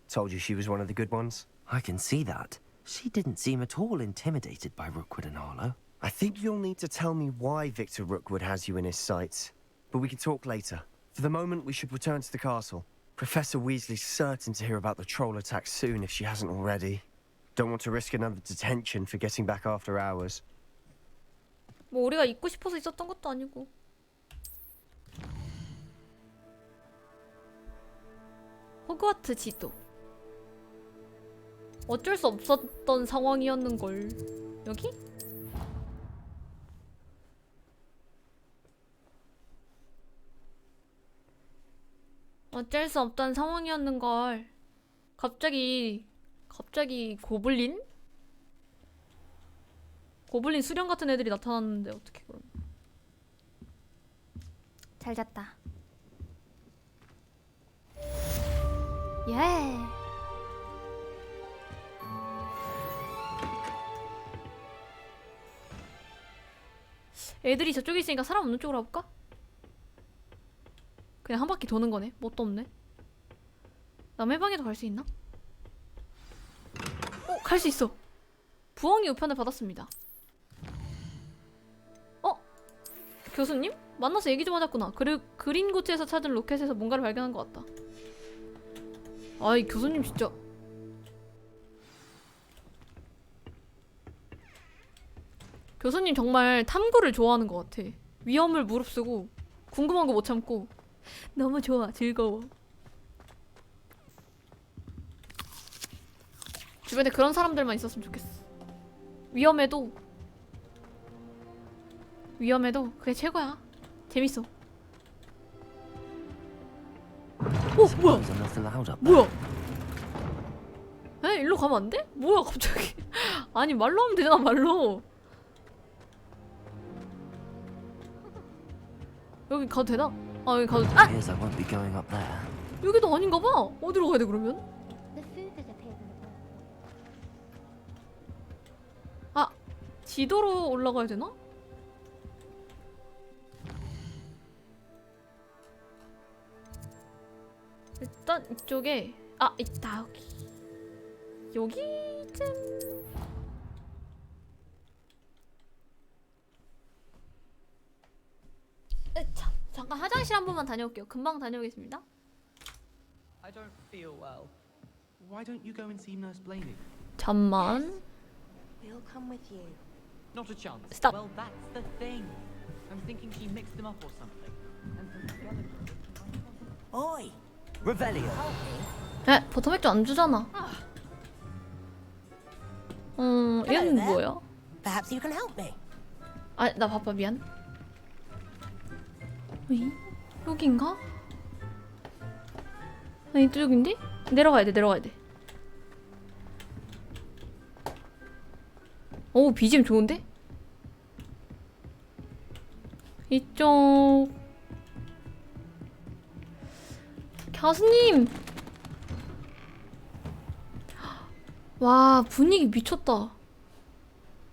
Speaker 3: Told you she was one of the good ones.
Speaker 9: I can see that. She didn't seem at all intimidated by Rookwood and Harlow.
Speaker 3: I think you'll need to tell me why Victor Rookwood has you in his sights. But we can talk later. For the moment, we should return to the castle. Professor Weasley's certain to hear about the troll attack soon if she hasn't already. Don't want to risk another detention for getting back after hours.
Speaker 1: 뭐 우리가 있고 싶어서 있었던 것도 아니고. 호그와트 지도. 어쩔 수 없었던 상황이었는걸. 여기? 어쩔 수 없던 상황이었는걸. 갑자기 고블린? 고블린 수령 같은 애들이 나타났는데 어떻게 그럼? 잘 잤다. 예. 애들이 저쪽에 있으니까 사람 없는 쪽으로 가볼까? 그냥 한 바퀴 도는 거네. 뭣도 없네. 남의 방에도 갈 수 있나? 갈 수 있어. 부엉이 우편을 받았습니다. 교수님? 만나서 얘기 좀 하자꾸나. 그린고트에서 찾은 로켓에서 뭔가를 발견한 것 같다. 아이 교수님 진짜. 교수님 정말 탐구를 좋아하는 것 같아. 위험을 무릅쓰고 궁금한 거 못 참고. 너무 좋아. 즐거워. 주변에 그런 사람들만 있었으면 좋겠어. 위험해도 그게 최고야. 재밌어. 뭐야? 에? 일로 가면 안 돼? 뭐야 갑자기? 아니 말로 하면 되잖아 말로. 여기 가도 되나? 아 여기 가도 아! 여기도 아닌가 봐. 어디로 가야 돼 그러면? 아 지도로 올라가야 되나? 일단 이쪽에 있다. 여기쯤. 잠깐 화장실 한 번만 다녀올게요. 금방 다녀오겠습니다.
Speaker 11: I don't feel well. Why don't you go and see Nurse Blaney?
Speaker 1: 잠만.
Speaker 4: We'll come with you.
Speaker 11: Not a chance.
Speaker 1: Stop.
Speaker 11: Well, that's the thing. I'm thinking she mixed them up or something.
Speaker 2: Oi, Revelio.
Speaker 1: 에? 보통 맥주 안 주잖아. 얘는 뭐야?
Speaker 2: Perhaps you can help me.
Speaker 1: 아, 나 바빠 미안. 왜? 여긴가? 아니 이쪽인데? 내려가야 돼. 오 BGM 좋은데? 이쪽. 교수님! 와 분위기 미쳤다.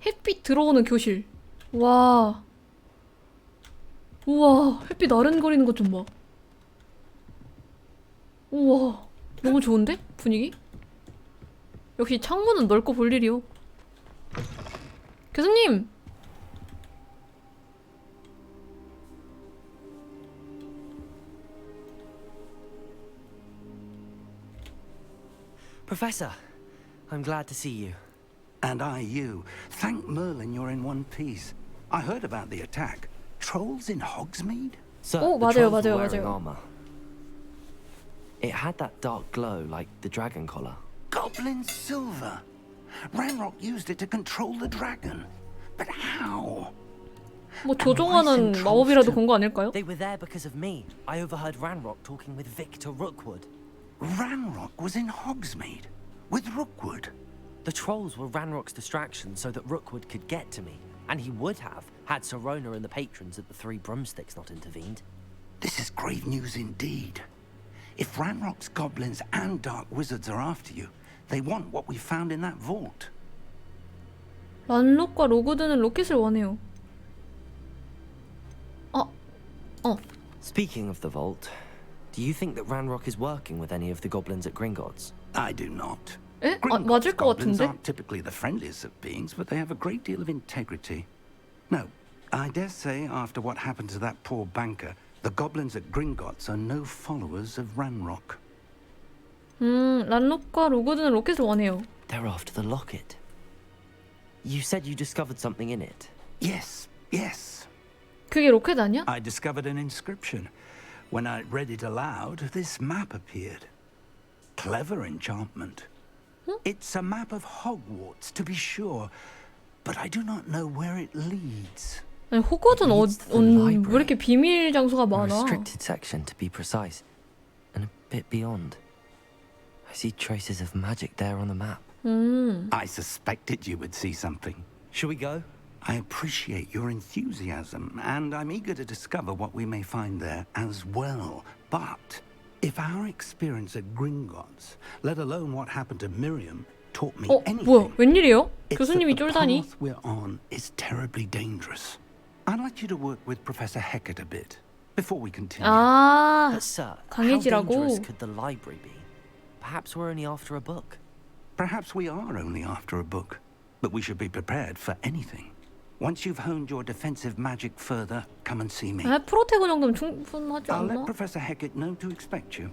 Speaker 1: 햇빛 들어오는 교실. 와. 우와 햇빛 아른거리는 것 좀 봐. 우와 너무 좋은데? 분위기? 역시 창문은 넓고 볼 일이요. 교수님!
Speaker 9: Professor, I'm glad to see you.
Speaker 18: And I you. Thank Merlin you're in one piece. I heard about the attack. Trolls in Hogsmeade?
Speaker 9: Sir,
Speaker 1: 오,
Speaker 9: the
Speaker 1: 맞아요,
Speaker 9: trolls were
Speaker 1: 맞아요,
Speaker 9: wearing
Speaker 1: 맞아요.
Speaker 9: armor. It had that dark glow like the dragon collar.
Speaker 18: Goblin silver. Ranrock used it to control the dragon. But how?
Speaker 1: 뭐 조종하는 마법이라도 건 거 아닐까요?
Speaker 9: They were there because of me. I overheard Ranrock talking with Victor Rookwood.
Speaker 18: Ranrock was in Hogsmeade with Rookwood.
Speaker 9: The trolls were Ranrock's distraction so that Rookwood could get to me. And he would have, had Sirona and the patrons at the Three Broomsticks not intervened.
Speaker 18: This is grave news indeed. If Ranrock's goblins and dark wizards are after you, they want what we found in that vault.
Speaker 1: 란록과 로그드는 로켓을 원해요.
Speaker 9: Speaking of the vault, do you think that Ranrock is working with any of the goblins at Gringotts?
Speaker 18: I do not.
Speaker 1: 에? 맞을 것
Speaker 18: Goblins
Speaker 1: 같은데?
Speaker 18: aren't typically the friendliest of beings, but they have a great deal of integrity. No, I dare say after what happened to that poor banker, the goblins at Gringotts are no followers of Ranrock.
Speaker 1: 란록과 로그드는 로켓을 원해요.
Speaker 9: They're after the locket. You said you discovered something in it.
Speaker 18: Yes.
Speaker 1: 그게 로켓 아니야?
Speaker 18: I discovered an inscription. When I read it aloud, this map appeared. Clever enchantment. It's a map of Hogwarts, to be sure, but I do not know where it leads.
Speaker 1: 아니 호그와트는 왜 이렇게 비밀 장소가
Speaker 9: A
Speaker 1: 많아?
Speaker 9: restricted section, to be precise, and a bit beyond. I see traces of magic there on the map.
Speaker 18: I suspected you would see something.
Speaker 9: Shall we go?
Speaker 18: I appreciate your enthusiasm, and I'm eager to discover what we may find there as well. But if our experience at Gringotts, let alone what happened to Miriam, taught me anything,
Speaker 1: 뭐야? 웬일이에요?
Speaker 18: it's
Speaker 1: 교수님이
Speaker 18: that the
Speaker 1: 쫄다니?
Speaker 18: path we're on is terribly dangerous. I'd like you to work with Professor Hecat a bit before we continue.
Speaker 1: 아,
Speaker 9: But sir, how
Speaker 1: 강해지라고.
Speaker 9: dangerous could the library be? Perhaps we're only after a book.
Speaker 18: Perhaps we are only after a book, but we should be prepared for anything. Once you've honed your defensive magic further, come and see me.
Speaker 1: 프로테고 정도면 충분하지
Speaker 18: I'll
Speaker 1: 않나?
Speaker 18: let Professor Hecat know to expect you.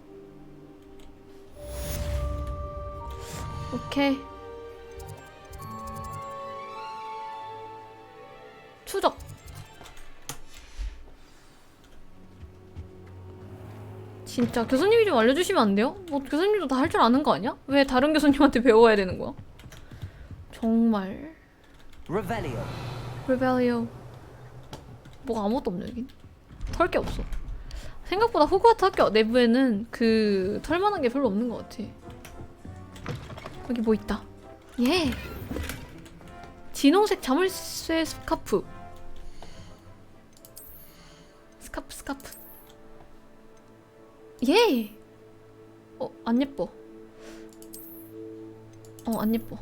Speaker 1: 오케이. 추적. 진짜 교수님이 좀 알려주시면 안 돼요? 뭐 교수님도 다 할 줄 아는 거 아니야? 왜 다른 교수님한테 배워야 되는 거야? 정말.
Speaker 9: Revelio.
Speaker 1: 레벨리오. 뭐가 아무것도 없네 여긴. 털 게 없어. 생각보다 호그와트 학교 내부에는 그 털만한 게 별로 없는 것 같아. 여기 뭐 있다. 예. 진홍색 자물쇠 스카프. 스카프. 예. 안 예뻐. 안 예뻐.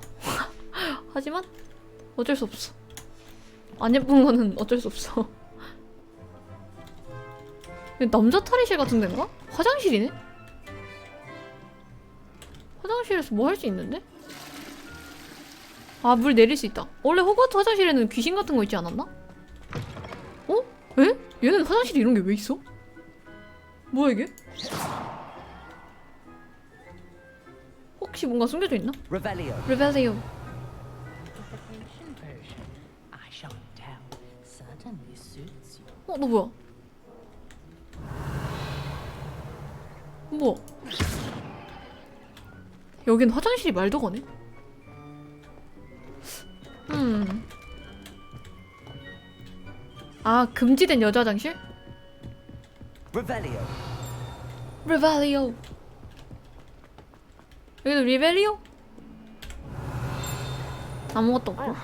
Speaker 1: 하지만 어쩔 수 없어. 안 예쁜 거는 어쩔 수 없어. 남자 탈의실 같은 데인가? 화장실이네? 화장실에서 뭐 할 수 있는데? 아, 물 내릴 수 있다. 원래 호그와트 화장실에는 귀신 같은 거 있지 않았나? 어? 에? 얘는 화장실에 이런 게 왜 있어? 뭐야 이게? 혹시 뭔가 숨겨져 있나?
Speaker 9: Revelio.
Speaker 1: 레벨리오.
Speaker 20: I shall tell. Certainly suits you.
Speaker 1: 너 뭐야? 뭐? 여긴 화장실이 말도 거네? 아, 금지된 여자 화장실?
Speaker 9: Revelio.
Speaker 1: 리벨리오. 여기도 리벨리오? 아무것도 없고.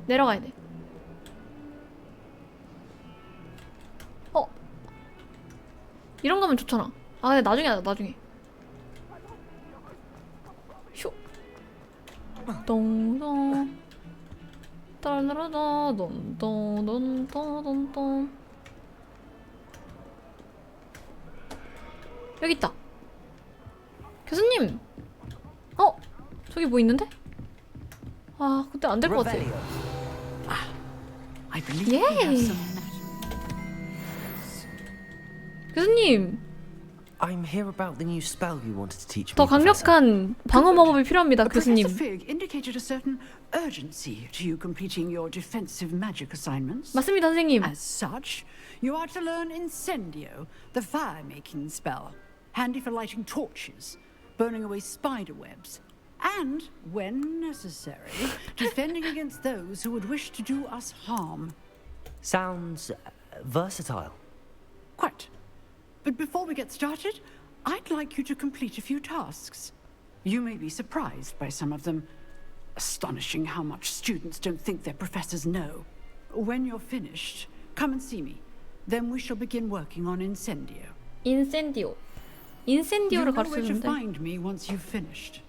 Speaker 1: 내려가야 돼. 이런 거면 좋잖아. 아, 근데 나중에 하자, 나중에. 쇼. 똥똥. 따라라라, 똥똥똥똥똥똥. 여기 있다. 교수님. 저기 뭐 있는데? 아, 근데 안 될 것 같아.
Speaker 20: I believe we have some
Speaker 1: 교수님.
Speaker 9: I'm here about the new spell you wanted to teach me.
Speaker 1: 더 강력한 방어 마법이 필요합니다, 교수님.
Speaker 20: Professor Fig indicated a certain urgency to you completing your defensive magic assignments.
Speaker 1: 맞습니다, 선생님.
Speaker 20: As such, you are to learn Incendio, the fire-making spell, handy for lighting torches, burning away spider webs, and, when necessary, defending against those who would wish to do us harm.
Speaker 9: Sounds versatile.
Speaker 20: Quite. But before we get started, I'd like you to complete a few tasks. You may be surprised by some of them. Astonishing how much students don't think their professors know. When you're finished, come and see me. Then we shall begin working on Incendio.
Speaker 1: 인센디오.
Speaker 20: You
Speaker 1: 인센디오를
Speaker 20: know where to
Speaker 1: 가르쳐주는데.
Speaker 20: find me once you've finished.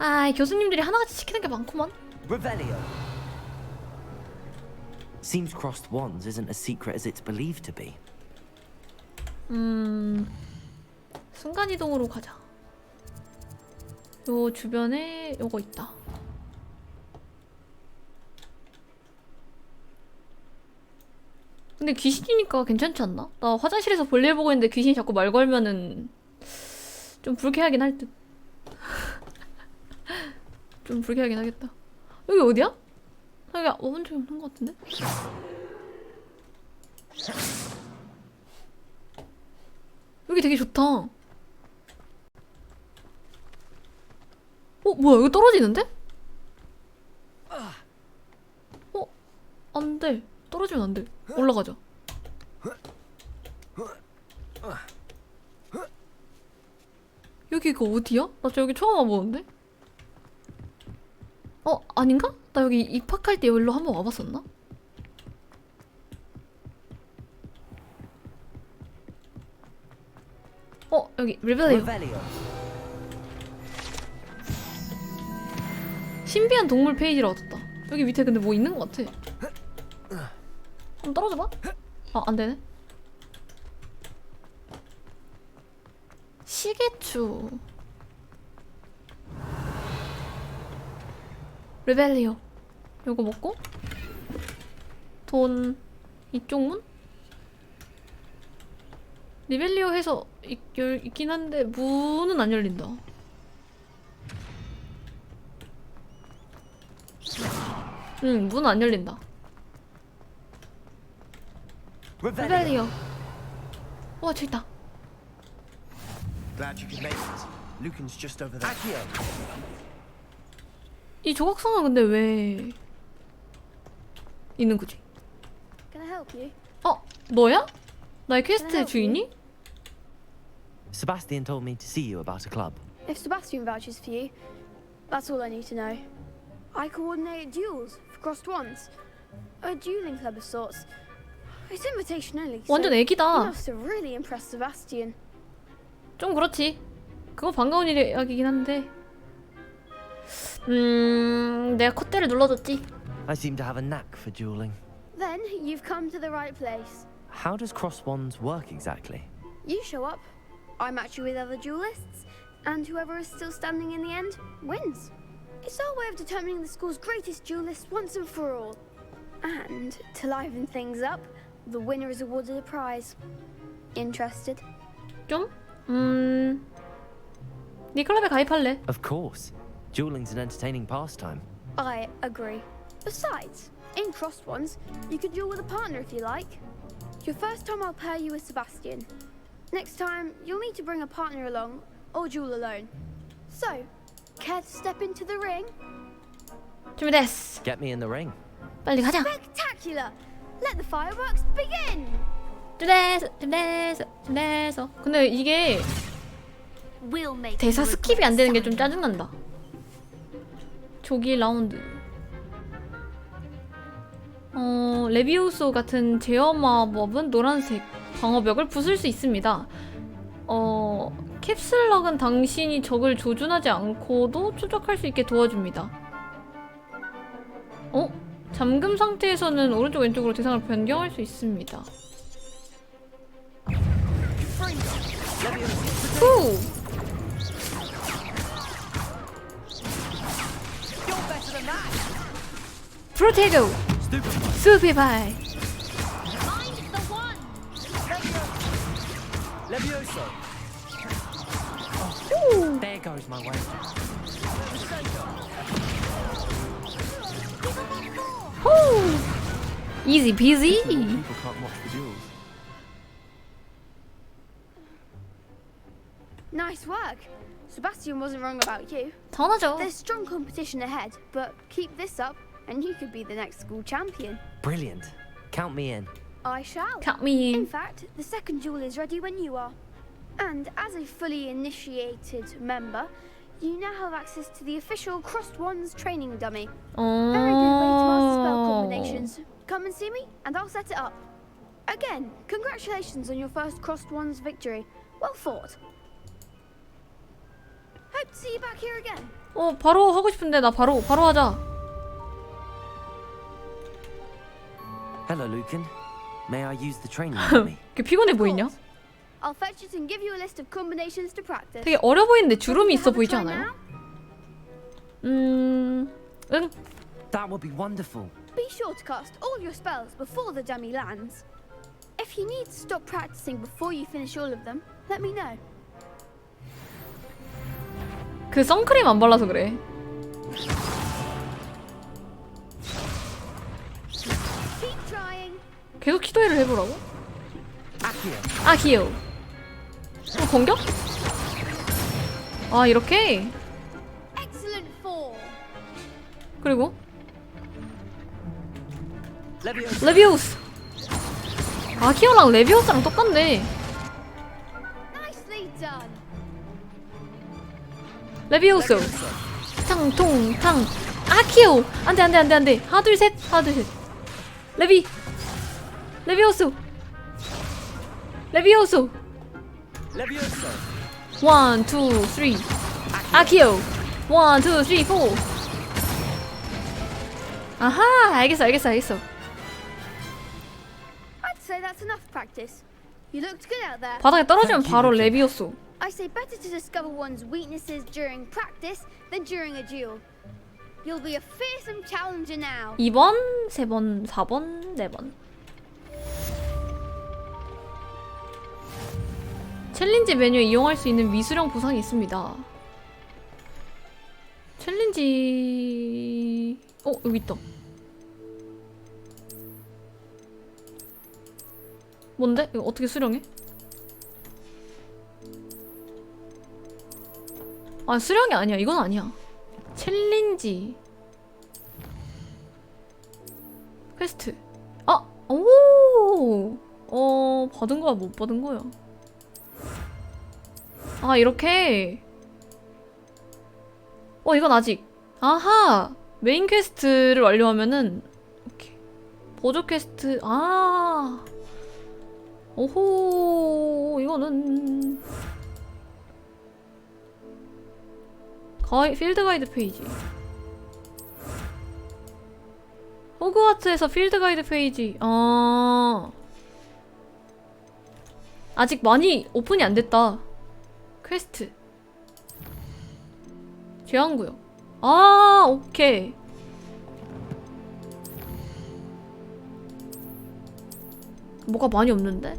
Speaker 1: 아, 교수님들이 하나같이 시키는 게 많구만.
Speaker 9: Revelio. Seems crossed wands isn't as secret as it's believed to be.
Speaker 1: 순간이동으로 가자. 요 주변에 요거 있다. 근데 귀신이니까 괜찮지 않나? 나 화장실에서 볼일 보고 있는데 귀신이 자꾸 말 걸면은 좀 불쾌하긴 할 듯. 좀 불쾌하긴 하겠다. 여기 어디야? 여기 와본 적이 없는 것 같은데? 여기 되게 좋다. 뭐야 이거 떨어지는데? 안돼. 떨어지면 안돼. 올라가자. 여기가 어디야? 나 여기 처음 와보는데? 아닌가? 나 여기 입학할 때 여기로 한번 와봤었나? 여기 리벨리오. 신비한 동물 페이지를 얻었다. 여기 밑에 근데 뭐 있는 것 같아. 한번 떨어져봐. 안되네. 시계추. 리벨리오. 요거 먹고 돈. 이쪽 문? 리벨리오 해서 있긴 한데 문은 안 열린다. 문은 안 열린다. 리벨리오. 와, 저기 있다.
Speaker 3: Glad you could make it. Lucan's just over there.
Speaker 1: 이 조각상은 근데 왜 있는 거지?
Speaker 6: Can I help you?
Speaker 1: 너야? 나의 퀘스트의 주인이?
Speaker 9: Sebastian told me to see you about a club.
Speaker 6: If Sebastian vouches for you, that's all I need to know. I coordinate duels for crossed wands. A dueling club of sorts. It's invitation only.
Speaker 1: 완전 애기다.
Speaker 6: You must have really impressed Sebastian.
Speaker 1: 좀 그렇지. 그거 반가운 이야기긴 한데. 내가 콧대를 눌러줬지.
Speaker 9: I seem to have a knack for dueling.
Speaker 6: Then you've come to the right place.
Speaker 9: How does cross wands work exactly?
Speaker 6: You show up, I match you with other duelists, and whoever is still standing in the end wins. It's our way of determining the school's greatest duelist once and for all. And to liven things up, the winner is awarded a prize. Interested?
Speaker 1: 좀? 네 클럽에 가입할래.
Speaker 9: Of course. Dueling's an entertaining pastime.
Speaker 6: I agree. Besides, in crossed ones, you could duel with a partner if you like. Your first time I'll pair you with Sebastian. Next time, you'll need to bring a partner along, or duel alone. So, care to step into the ring?
Speaker 1: 준비됐어.
Speaker 9: Get me in the ring.
Speaker 1: 빨리 가자.
Speaker 6: Spectacular! Let the fireworks begin!
Speaker 1: 준비됐어. 근데 이게
Speaker 6: We'll make
Speaker 1: 대사 스킵이 안 되는 게 좀 짜증난다. 조기 라운드. 레비오소 같은 제어 마법은 노란색 방어벽을 부술 수 있습니다. 캡슐럭은 당신이 적을 조준하지 않고도 추적할 수 있게 도와줍니다. 잠금 상태에서는 오른쪽 왼쪽으로 대상을 변경할 수 있습니다. 후! 프로테고! 수피바이!
Speaker 9: Levioso. There goes my way.
Speaker 1: Easy peasy!
Speaker 9: People can't watch the duels.
Speaker 6: Nice work. Sebastian wasn't wrong about you.
Speaker 1: 당연하죠.
Speaker 6: There's strong competition ahead, but keep this up and you could be the next school champion.
Speaker 9: Brilliant. Count me in.
Speaker 6: I shall.
Speaker 1: Count me in.
Speaker 6: In fact, the second duel is ready when you are. And as a fully initiated member, you now have access to the official Crossed Wands training dummy. Very good way to master spell combinations. Come and see me, and I'll set it up. Again, congratulations on your first Crossed Wands victory. Well fought. Hope to see you back here again.
Speaker 1: 바로 하고 싶은데 나 바로 하자.
Speaker 9: Hello, Lucan. May I use the training dummy?
Speaker 1: 이렇게 피곤해 보이냐?
Speaker 6: I'll fetch it and give you a list of combinations to practice.
Speaker 1: 되게 어려 보이는데 주름이 있어 보이지 않아요? 응.
Speaker 9: That would be wonderful.
Speaker 6: Be sure to cast all your spells before the dummy lands. If you need to stop practicing before you finish all of them, let me know.
Speaker 1: 그 선크림 안 발라서 그래.
Speaker 6: Keep trying.
Speaker 1: 계속 키도회를 해보라고? 아키요. 공격? 이렇게?
Speaker 6: Excellent
Speaker 1: 그리고 레비오스. 아키오랑 레비오스랑 똑같네.
Speaker 6: Nicely done.
Speaker 1: 레비오스. 탕통탕. 아키오. 안돼 안돼 안돼 안돼. 하나 둘 셋. 하나 둘 셋. 레비오스. 레비오스. 원, 투, 쓰리. 아키오. 원, 투, 쓰리, 포. 아하, 알겠어.
Speaker 6: I'd say that's enough practice. You looked good out there.
Speaker 1: 바닥에 떨어지면 바로 레비오스.
Speaker 6: I say better to discover one's weaknesses during practice than during a duel. You'll be a fearsome challenger now.
Speaker 1: 2번, 3번, 4번, 4번. 챌린지 메뉴에 이용할 수 있는 미수령 보상이 있습니다. 챌린지... 여기 있다. 뭔데? 이거 어떻게 수령해? 아, 수령이 아니야. 이건 아니야. 챌린지 퀘스트. 아! 오! 받은 거야? 못 받은 거야? 아, 이렇게. 이건 아직. 아하! 메인 퀘스트를 완료하면은 이렇게. 보조 퀘스트. 아! 오호! 이거는 필드 가이드 페이지. 호그와트에서 필드 가이드 페이지. 아직 많이 오픈이 안 됐다. 퀘스트. 제한구역. 아, 오케이. 뭐가 많이 없는데?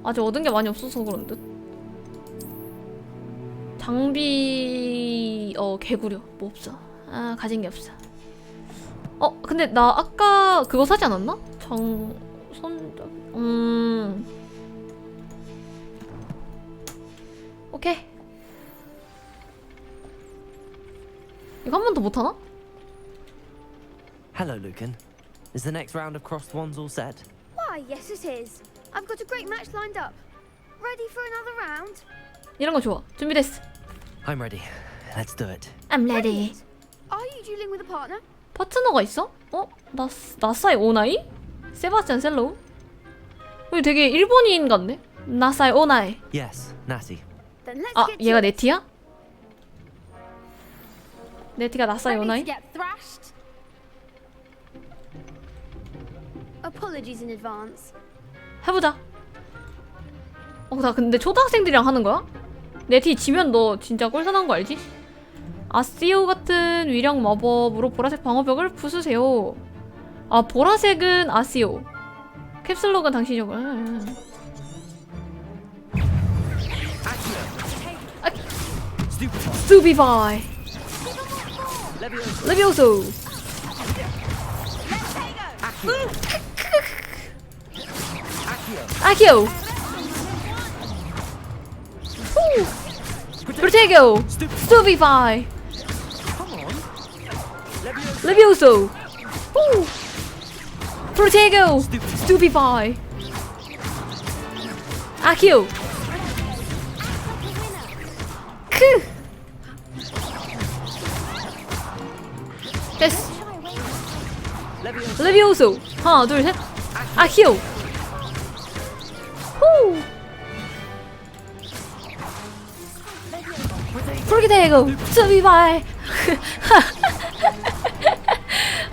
Speaker 1: 아직 얻은 게 많이 없어서 그런 듯. 장비... 개구려. 뭐 없어. 아, 가진 게 없어. 근데 나 아까 그거 사지 않았나? 오케이. 이거 한 번 더 못하나?
Speaker 9: Hello, Lucan. Is the next round of crossed wands all set?
Speaker 6: Why, yes it is. I've got a great match lined up. Ready for another round?
Speaker 1: 이런 거 좋아. 준비됐어.
Speaker 9: I'm ready. Let's do it.
Speaker 1: I'm ready.
Speaker 6: Are you dueling with a partner?
Speaker 1: 파트너가 있어? 나사이 오나이? 세바스찬 셀로우? 여기 되게 일본인 같네? 나사이 오나이.
Speaker 9: Yes, Natty.
Speaker 6: Then let's
Speaker 1: 아,
Speaker 6: get
Speaker 1: 얘가
Speaker 6: to it.
Speaker 1: 네티야? 네티가 나사이
Speaker 6: Ready
Speaker 1: 오나이?
Speaker 6: to get thrashed? Apologies in advance.
Speaker 1: 해보자. 나 근데 초등학생들이랑 하는 거야? 네티 지면 너 진짜 꼴사나는 거 알지? 아시오 같은 위력 마법으로 보라색 방어벽을 부수세요. 아, 보라색은 아시오. 캡슬록은 당신이 적을. 스투비파이. 레비오소. 아키오. 프로테고. 스투비파이. 레비오소. 프로테고. 스투비파이. 아키오. 됐어. 레비오소. 하나 둘 셋. 아키오. 후. 프로테고. 스투비파이.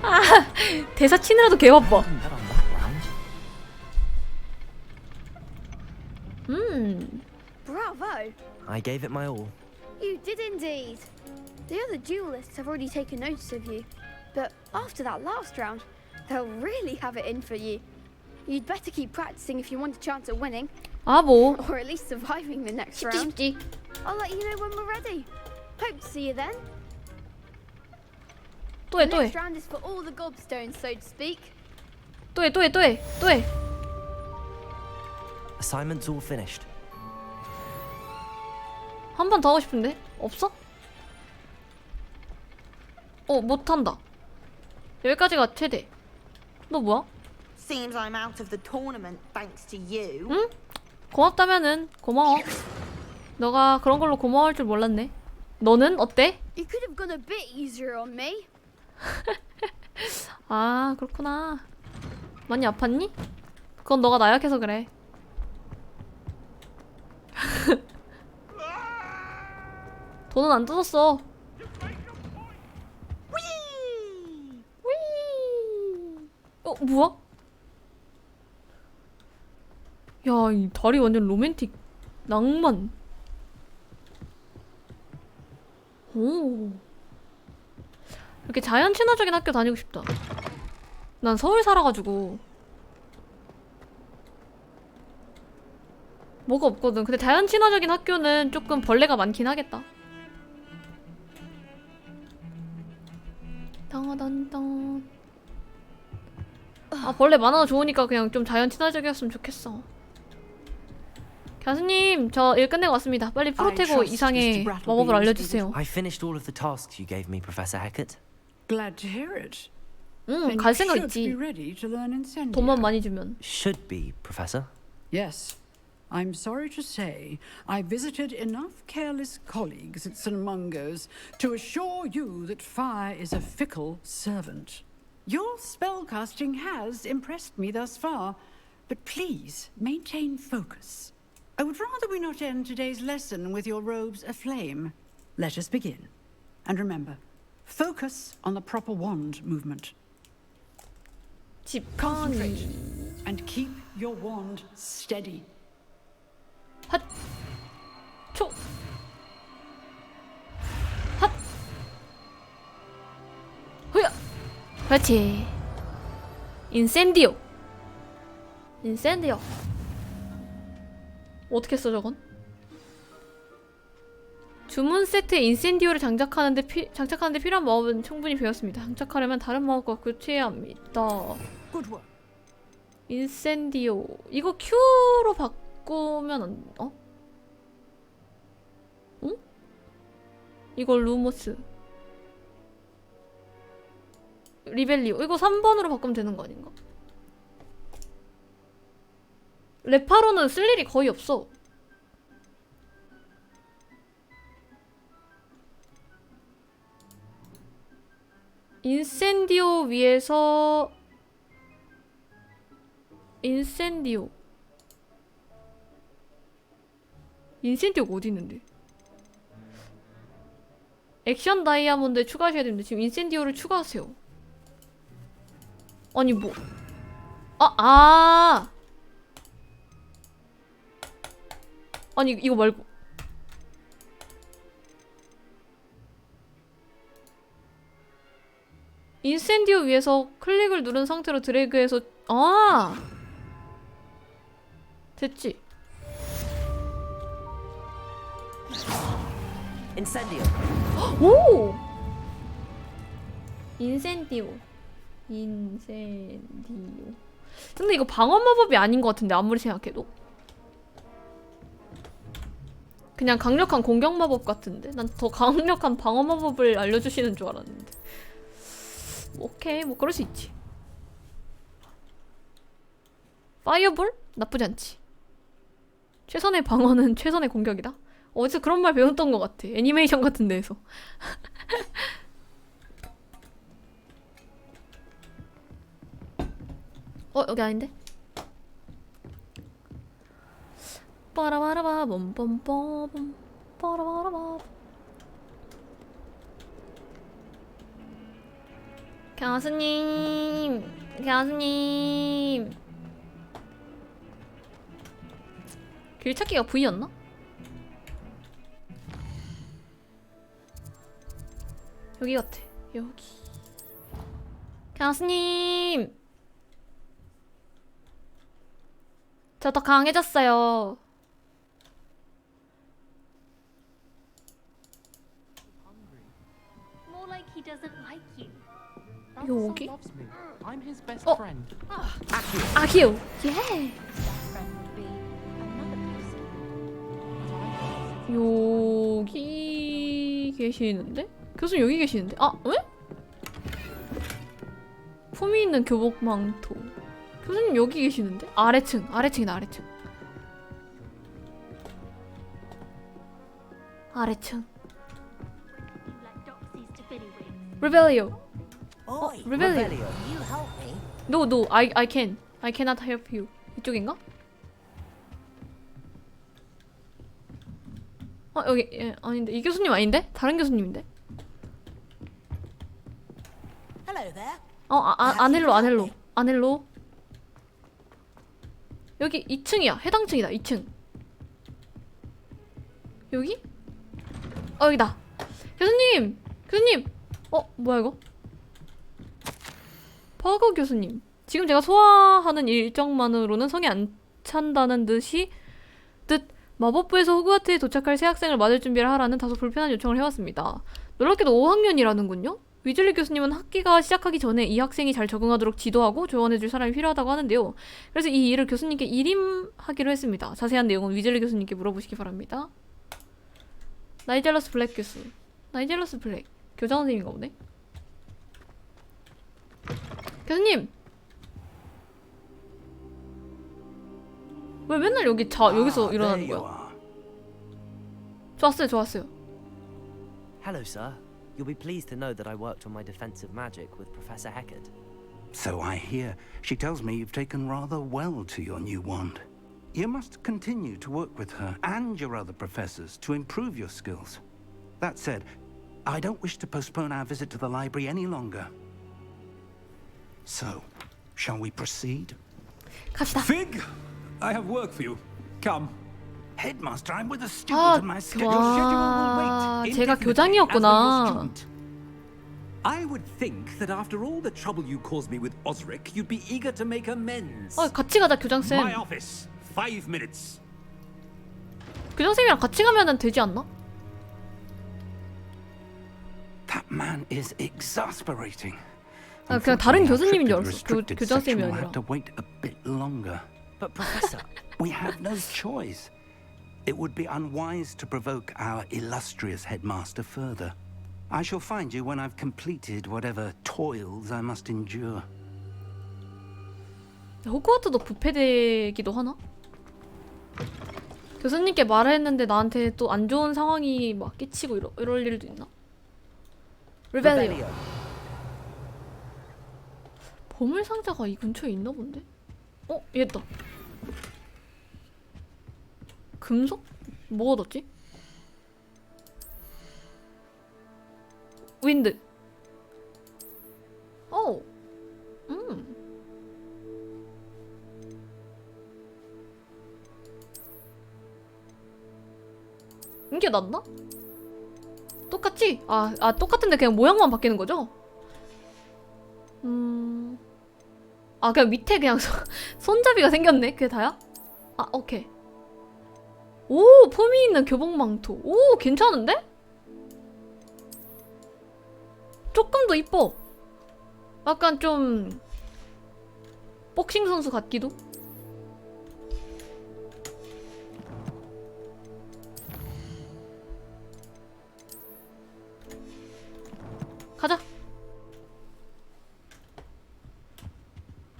Speaker 1: 아, 대사 치느라도 개 바빠.
Speaker 6: Bravo!
Speaker 9: I gave it my all.
Speaker 6: You did indeed. The other duelists have already taken notice of you, but after that last round, they'll really have it in for you. You'd better keep practicing if you want a chance at winning.
Speaker 1: 아, 뭐.
Speaker 6: Or at least surviving the next round. I'll let you know when we're ready. Hope to see you then.
Speaker 1: 또 해,
Speaker 6: The
Speaker 1: 또 해.
Speaker 6: next round is for all the gobstones, so to speak.
Speaker 1: 또 해, 또 해, 또 해, 또 해.
Speaker 9: Assignment's all finished.
Speaker 1: 한 번 더 하고 싶은데? 없어? 못한다. 여기까지가 최대. 너 뭐야?
Speaker 4: Seems I'm out of the tournament thanks to you.
Speaker 1: 응? 고맙다면은 고마워. 너가 그런 걸로 고마워할 줄 몰랐네. 너는 어때?
Speaker 6: You could have gone a bit easier on me.
Speaker 1: 아, 그렇구나. 많이 아팠니? 그건 너가 나약해서 그래. 돈은 안 뜯었어. 뭐야? 야, 이 다리 완전 로맨틱. 낭만. 오. 이렇게 자연 친화적인 학교 다니고 싶다. 난 서울 살아가지고 뭐가 없거든. 근데 자연 친화적인 학교는 조금 벌레가 많긴 하겠다. 땅아단땅. 아, 벌레 많아서 좋으니까 그냥 좀 자연 친화적이었으면 좋겠어. 교수님, 저 일 끝내고 왔습니다. 빨리 프로테고 이상의 마법을 알려주세요.
Speaker 9: I finished all of the tasks you gave me, Professor Hackett.
Speaker 20: Glad to hear it.
Speaker 1: 응, 갈 생각
Speaker 20: Should
Speaker 1: 있지.
Speaker 20: be ready to learn incendio.
Speaker 1: 돈만 많이 주면.
Speaker 9: Should be, Professor.
Speaker 20: Yes. I'm sorry to say I visited enough careless colleagues at St. Mungo's to assure you that fire is a fickle servant. Your spellcasting has impressed me thus far, but please maintain focus. I would rather we not end today's lesson with your robes aflame. Let us begin. And remember, focus on the proper wand movement. Concentrate and keep your wand steady.
Speaker 1: 핫! 초! 핫! 후야! 그렇지. 인센디오! 인센디오! 어떻게 써 저건? 주문 세트에 인센디오를 장착하는데 필요한 마법은 충분히 배웠습니다. 장착하려면 다른 마법과 교체해야 합니다. 인센디오. 이거 Q로 바꾸면 안... 어? 응? 이거 루모스. 리벨리오. 이거 3번으로 바꾸면 되는 거 아닌가? 레파로는 쓸 일이 거의 없어. 인센디오 위에서 인센디오가 어디 있는데? 액션 다이아몬드에 추가하셔야 되는데 지금 인센디오를 추가하세요. 아니 뭐 아니 이거 말고 인센디오 위에서 클릭을 누른 상태로 드래그해서 됐지.
Speaker 9: 인센디오.
Speaker 1: 오! 인센디오. 근데 이거 방어 마법이 아닌 것 같은데 아무리 생각해도 그냥 강력한 공격 마법 같은데? 난 더 강력한 방어 마법을 알려주시는 줄 알았는데. 오케이, 뭐 그럴 수 있지. 파이어볼? 나쁘지 않지. 최선의 방어는 최선의 공격이다? 어디서 그런 말 배웠던 것 같아. 애니메이션 같은 데에서. 여기 아닌데? 빠라바라바 봄봄봄 빠라바라바. 교수님, 길 찾기가 V였나? 여기 같아. 여기. 교수님, 저 더 강해졌어요.
Speaker 21: More like he doesn't like you.
Speaker 1: 여기?
Speaker 11: I'm his best friend.
Speaker 1: 아기요. 예. 여기 계시는데? 교수님 여기 계시는데? 왜? 폼이 있는 교복 망토. 교수님 여기 계시는데? 아래층이다 아래층. 아래층. Rebelio.
Speaker 2: Oi,
Speaker 1: Rebelio.
Speaker 2: you help me?
Speaker 1: No, I cannot help you. 이쪽인가? 여기 아닌데 이 교수님 아닌데? 다른 교수님인데?
Speaker 2: Hello there.
Speaker 1: 아넬로. 여기 2층이야. 해당 층이다. 2층. 여기? 여기다. 교수님. 뭐야 이거? 버거 교수님. 지금 제가 소화하는 일정만으로는 성에 안 찬다는 듯 마법부에서 호그와트에 도착할 새 학생을 맞을 준비를 하라는 다소 불편한 요청을 해왔습니다. 놀랍게도 5학년이라는군요? 위즐리 교수님은 학기가 시작하기 전에 이 학생이 잘 적응하도록 지도하고 조언해줄 사람이 필요하다고 하는데요. 그래서 이 일을 교수님께 일임하기로 했습니다. 자세한 내용은 위즐리 교수님께 물어보시기 바랍니다. 나이젤러스 블랙 교수. 나이젤러스 블랙. 교장 선생님인가 보네? 교수님! 왜 맨날 여기서 일어나는 거야? 좋았어요.
Speaker 9: Hello, sir. You'll be pleased to know that I worked on my defensive magic with Professor Heckard.
Speaker 18: So I hear. She tells me you've taken rather well to your new wand. You must continue to work with her and your other professors to improve your skills. That said, I don't wish to postpone our visit to the library any longer. So, shall we proceed?
Speaker 1: 갑시다.
Speaker 8: Fig, I have work for you. Come.
Speaker 18: Headmaster, I'm with a student and my schedule will wait.
Speaker 1: 제가 교장이었구나.
Speaker 8: I would think that after all the trouble you caused me with Osric, you'd be eager to make amends.
Speaker 1: 같이 가자, 교장쌤.
Speaker 8: My office. 5 minutes.
Speaker 1: 교장쌤이랑 같이 가면 되지 않나?
Speaker 18: That man is exasperating.
Speaker 1: 그냥 다른 교수님인 줄 알았어. 교장쌤이 아니라.
Speaker 18: To wait a bit longer.
Speaker 9: But Professor,
Speaker 18: we have no choice. It would be unwise to provoke our illustrious headmaster further. I shall find you when I've completed whatever toils I must endure.
Speaker 1: 호그와트도 부패되기도 하나? 교수님께 말했는데 나한테 또 안 좋은 상황이 막 끼치고 이럴 일도 있나? Rebellion. 보물 상자가 이 근처에 있나 본데? 얘다. 금속? 뭐 얻었지? 윈드. 이게 낫나? 똑같지? 똑같은데 그냥 모양만 바뀌는 거죠? 그냥 밑에 그냥 손잡이가 생겼네? 그게 다야? 오케이. 오! 폼이 있는 교복 망토. 오! 괜찮은데? 조금 더 이뻐. 약간 좀 복싱 선수 같기도? 가자.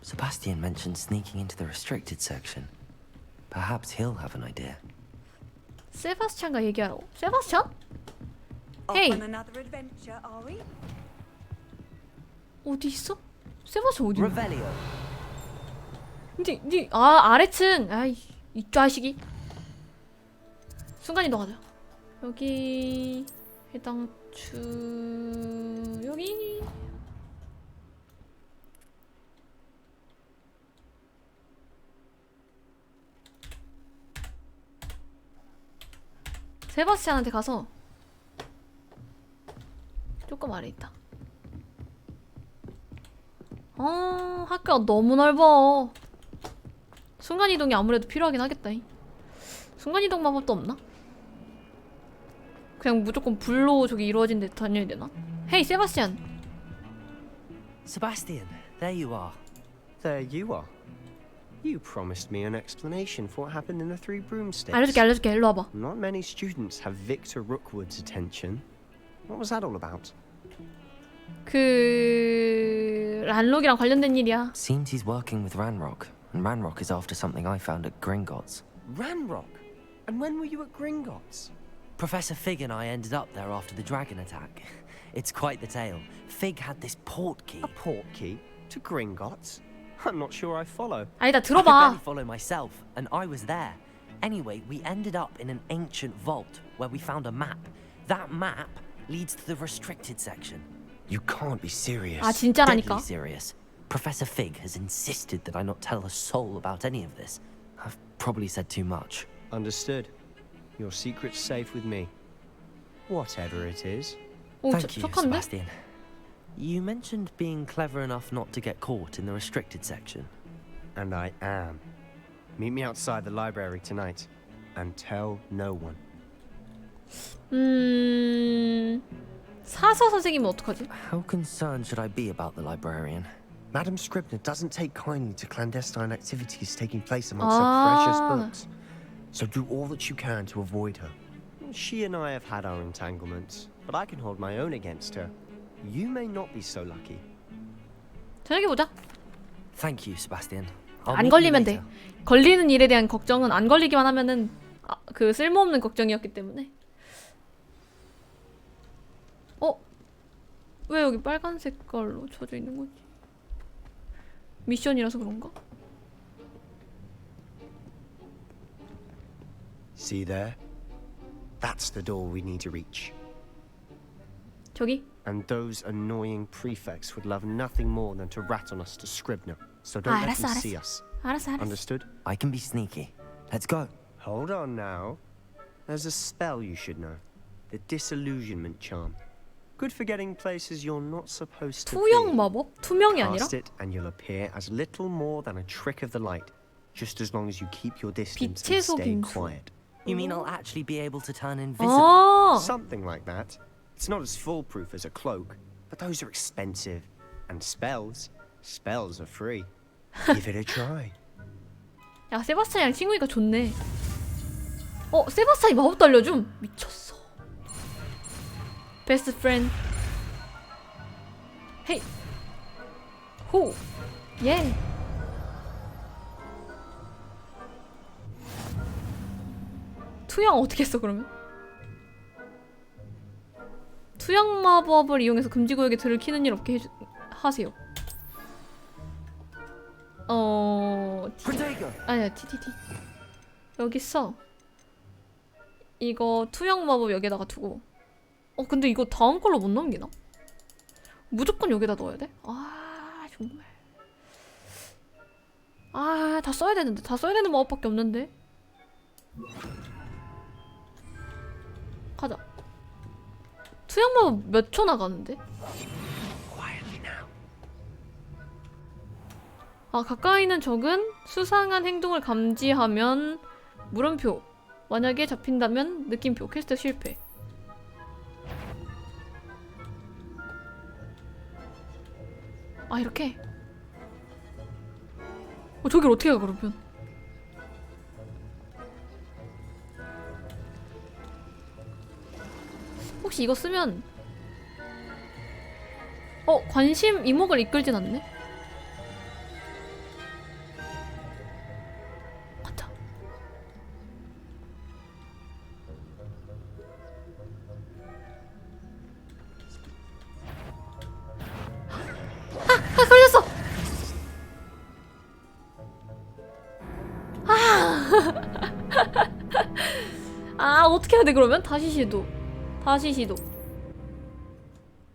Speaker 9: Sebastian mentioned sneaking into the restricted section. Perhaps he'll have an idea.
Speaker 1: 세바스찬과 얘기하라고? 세바스찬? 헤이. 어디 있어? 세바스찬 어디 있어? 니 아래층. 아이 이 자식이. 순간 이동하자. 여기 해당 여기. 세바스찬한테 가서 조금 아래 있다. 학교가 너무 넓어. 순간이동이 아무래도 필요하긴 하겠다. 순간이동 마법도 없나? 그냥 무조건 불로 저기 이루어진 데 다녀야 되나? 헤이 세바스찬.
Speaker 9: Sebastian, there you are.
Speaker 3: There you are. You promised me an explanation for what happened in the Three Broomsticks.
Speaker 1: 알려줄게. 일로 와봐.
Speaker 3: Not many students have Victor Rookwood's attention. What was that all about?
Speaker 1: 란록이랑 관련된 일이야.
Speaker 9: Seems he's working with Ranrock, and Ranrock is after something I found at Gringotts.
Speaker 3: Ranrock? And when were you at Gringotts?
Speaker 9: Professor Fig and I ended up there after the dragon attack. It's quite the tale. Fig had this port key.
Speaker 3: A port key? To Gringotts? I'm not sure I follow.
Speaker 1: 아니다,
Speaker 9: I could
Speaker 1: 들어봐.
Speaker 9: barely follow myself, and I was there. Anyway, we ended up in an ancient vault where we found a map. That map leads to the restricted section.
Speaker 3: You can't be serious.
Speaker 1: 아, 진짜라니까.
Speaker 9: Deadly serious. Professor Fig has insisted that I not tell a soul about any of this. I've probably said too much.
Speaker 3: Understood. Your secret's safe with me. Whatever it is.
Speaker 1: 오,
Speaker 9: Thank you,
Speaker 1: 착한데?
Speaker 9: Sebastian. You mentioned being clever enough not to get caught in the restricted section.
Speaker 3: And I am. Meet me outside the library tonight. And tell no one.
Speaker 1: 사서 선생님은 어떡하지?
Speaker 9: How concerned should I be about the librarian?
Speaker 3: Madam Scribner doesn't take kindly to clandestine activities taking place amongst her precious books. So do all that you can to avoid her. She and I have had our entanglements, but I can hold my own against her. You may not be so lucky.
Speaker 1: 저녁에 보자.
Speaker 9: Thank you, Sebastian. I'll
Speaker 1: 안
Speaker 9: meet you
Speaker 1: 걸리면 돼.
Speaker 9: later.
Speaker 1: 걸리는 일에 대한 걱정은 안 걸리기만 하면은 그 쓸모없는 걱정이었기 때문에. 왜 여기 빨간 색깔로 쳐져 있는 거지? 미션이라서 그런가?
Speaker 3: See there? That's the door we need to reach.
Speaker 1: 저기?
Speaker 3: And those annoying prefects would love nothing more than to rat on us to Scribner. So don't let them see us.
Speaker 1: 알았어.
Speaker 3: Understood?
Speaker 9: I can be sneaky. Let's go.
Speaker 3: Hold on now. There's a spell you should know. The disillusionment charm. Good for getting places you're not supposed to
Speaker 1: 투영
Speaker 3: be.
Speaker 1: 마법? 투명이 아니라?
Speaker 3: Cast it and you'll appear as little more than a trick of the light. Just as long as you keep your distance
Speaker 1: 빛의
Speaker 3: and stay
Speaker 1: 속임수.
Speaker 3: quiet.
Speaker 9: You mean I'll actually be able to turn invisible?
Speaker 1: 아,
Speaker 3: Something like that. It's not as foolproof as a cloak, but those are expensive. And spells are free. Give it a try.
Speaker 1: 야, 세바스찬이랑 친구니까 좋네. 세바스찬이 마법도 알려줌. 미쳤어. Best friend. 헤이. 호. 예. 투영 어떻게 했어 그러면? 투영 마법을 이용해서 금지구역에 들키는 일 없게 하세요. 아니야, TTT. 여기 있어. 이거 투영 마법 여기다가 두고. 근데 이거 다음 걸로 못 넘기나? 무조건 여기다 넣어야 돼? 아, 정말. 아, 다 써야 되는데. 다 써야 되는 마법밖에 없는데. 가자. 투영 마법 몇 초 나가는데? 가까이 있는 적은 수상한 행동을 감지하면 물음표. 만약에 잡힌다면 느낌표. 퀘스트 실패. 이렇게? 저길 어떻게 가 그러면? 혹시 이거 쓰면 관심 이목을 이끌진 않네? 가자. 걸렸어! 어떻게 해야 돼 그러면? 다시 시도.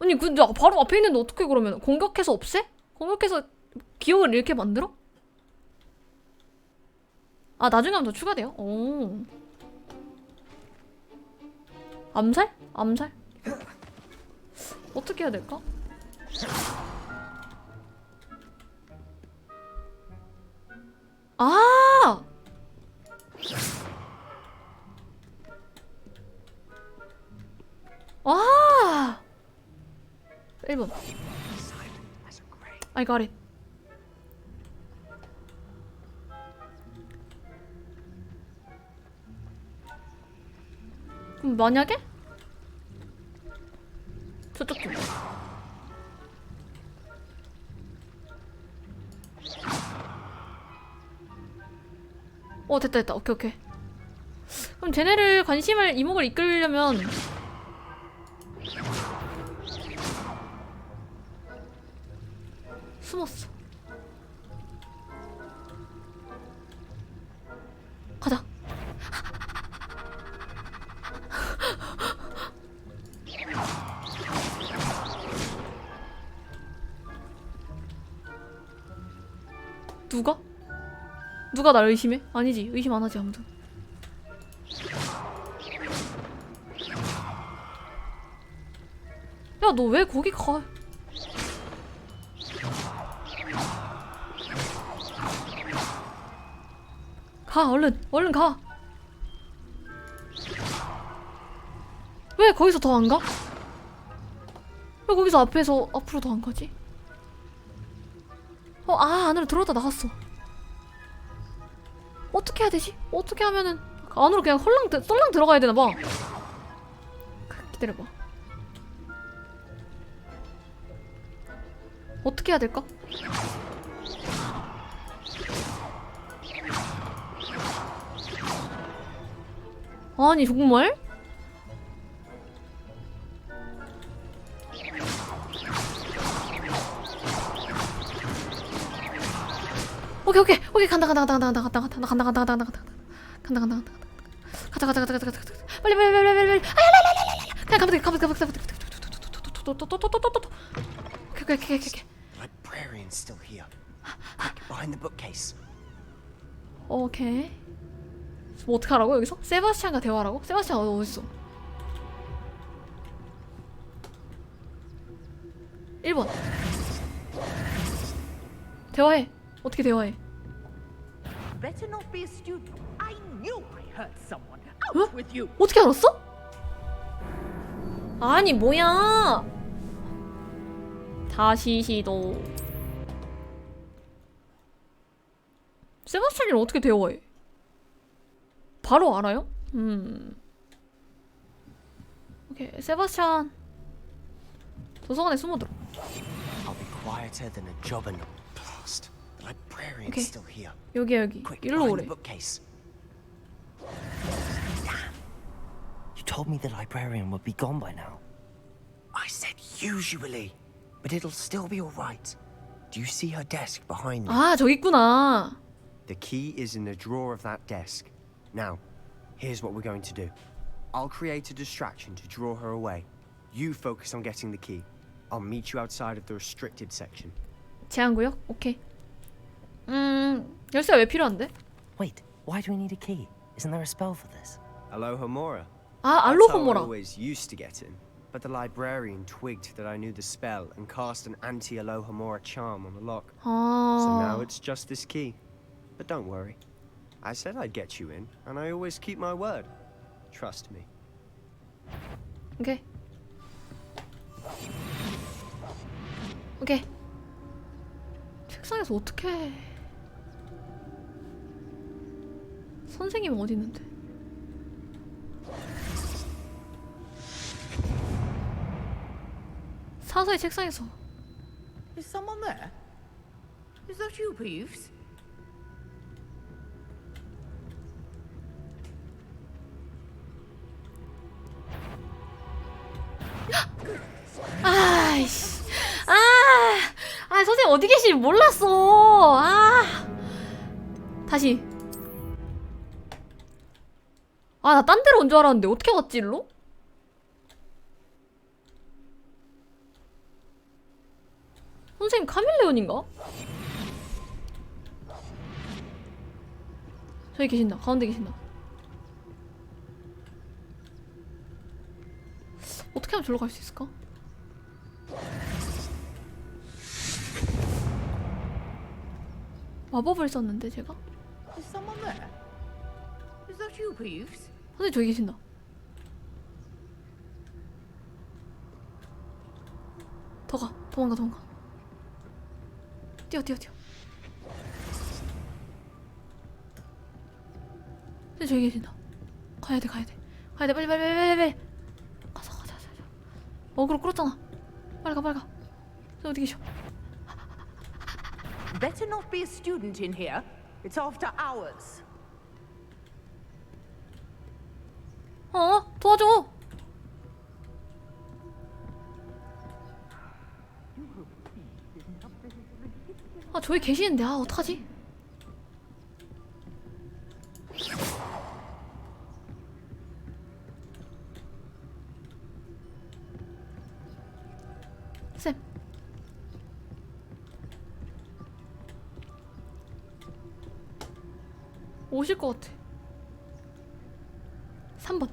Speaker 1: 아니 근데 바로 앞에 있는데 어떻게 그러면? 공격해서 없애? 공격해서 기억을 잃게 만들어? 나중에 하면 더 추가돼요? 오. 암살? 어떻게 해야 될까? 아! 1번. I got it. 그럼 만약에? 저쪽 좀. 됐다 됐다. 오케이 오케이. 그럼 쟤네를 이목을 이끌려면 숨었어. 가자. 누가 날 의심해? 아니지. 의심 안 하지 아무도. 야, 너 왜 거기 가? 가, 얼른 가. 왜 거기서 더 안 가? 왜 거기서 앞으로 더 안 가지? 안으로 들어왔다 나갔어. 어떻게 해야 되지? 어떻게 하면은 안으로 그냥 썰랑 들어가야 되나 봐. 기다려봐. 어떻게 해야 될까? 아니 정말? 오케이 간다 가자 빨리 그냥 가면 돼 오케이
Speaker 3: Librarian's still here. Behind the bookcase.
Speaker 1: 오케이. 뭐 어떻게 하라고 여기서? 세바스찬과 대화하라고? 세바스찬 어딨어? 1번 대화해. 어떻게 대화해?
Speaker 12: Better not be a student. I knew I hurt someone. Out with you.
Speaker 1: 어떻게 알았어? 아니 뭐야? 다시 시도. 세바스찬이랑 어떻게 대화해? 바로 알아요? 오케이, 세바스찬 도서관에 숨어들어.
Speaker 3: I'll be quieter than a job in a blast. The librarian's
Speaker 1: Okay.
Speaker 3: still here.
Speaker 1: 여기
Speaker 3: Quick,
Speaker 1: 일로
Speaker 3: behind
Speaker 1: 오래.
Speaker 3: the bookcase. Damn.
Speaker 9: You told me the librarian would be gone by now.
Speaker 3: I said usually, but it'll still be all right. Do you see her desk behind me?
Speaker 1: 아, 저기 있구나.
Speaker 3: The key is in the drawer of that desk. Now, here's what we're going to do. I'll create a distraction to draw her away. You focus on getting the key. I'll meet you outside of the restricted section.
Speaker 1: 제한구역? 오케이. 열쇠가 왜 필요한데?
Speaker 9: Wait, why do we need a key? Isn't there a spell for this?
Speaker 3: Alohomora.
Speaker 1: 아,
Speaker 3: That's how I
Speaker 1: 알로호모라.
Speaker 3: always used to get in. But the librarian twigged that I knew the spell and cast an anti-Alohomora charm on the lock. So now it's just this key. But don't worry. I said I'd get you in, and I always keep my word. Trust me.
Speaker 1: 오케이. 오케이. 책상에서 어떻게 해? 선생님 어디 있는데? 사서의 책상에서.
Speaker 12: Is someone there? Is that you, Peeves?
Speaker 1: 아이씨. 선생님 어디 계신지 몰랐어. 다시. 나 딴 데로 온 줄 알았는데 어떻게 갔지 일로? 선생님 카밀레온인가? 저기 계신다. 가운데 계신다. 어떻게 하면 저기로 갈 수 있을까? 마법을 썼는데 제가?
Speaker 12: Is someone there? Is that you, Peeves?
Speaker 1: 선생님 저기 계신다. 더 가. 도망가. 뛰어. 선생님 저기 계신다. 가야 돼. 빨리. 가자. 어그로 끌었잖아. 빨리 가. 선생님 어디 계셔?
Speaker 12: Better not be a student in here. It's after hours.
Speaker 1: 도와줘. 아, 저기 계시는데. 아, 어떡하지? 쌤. 오실 것 같아. 3번.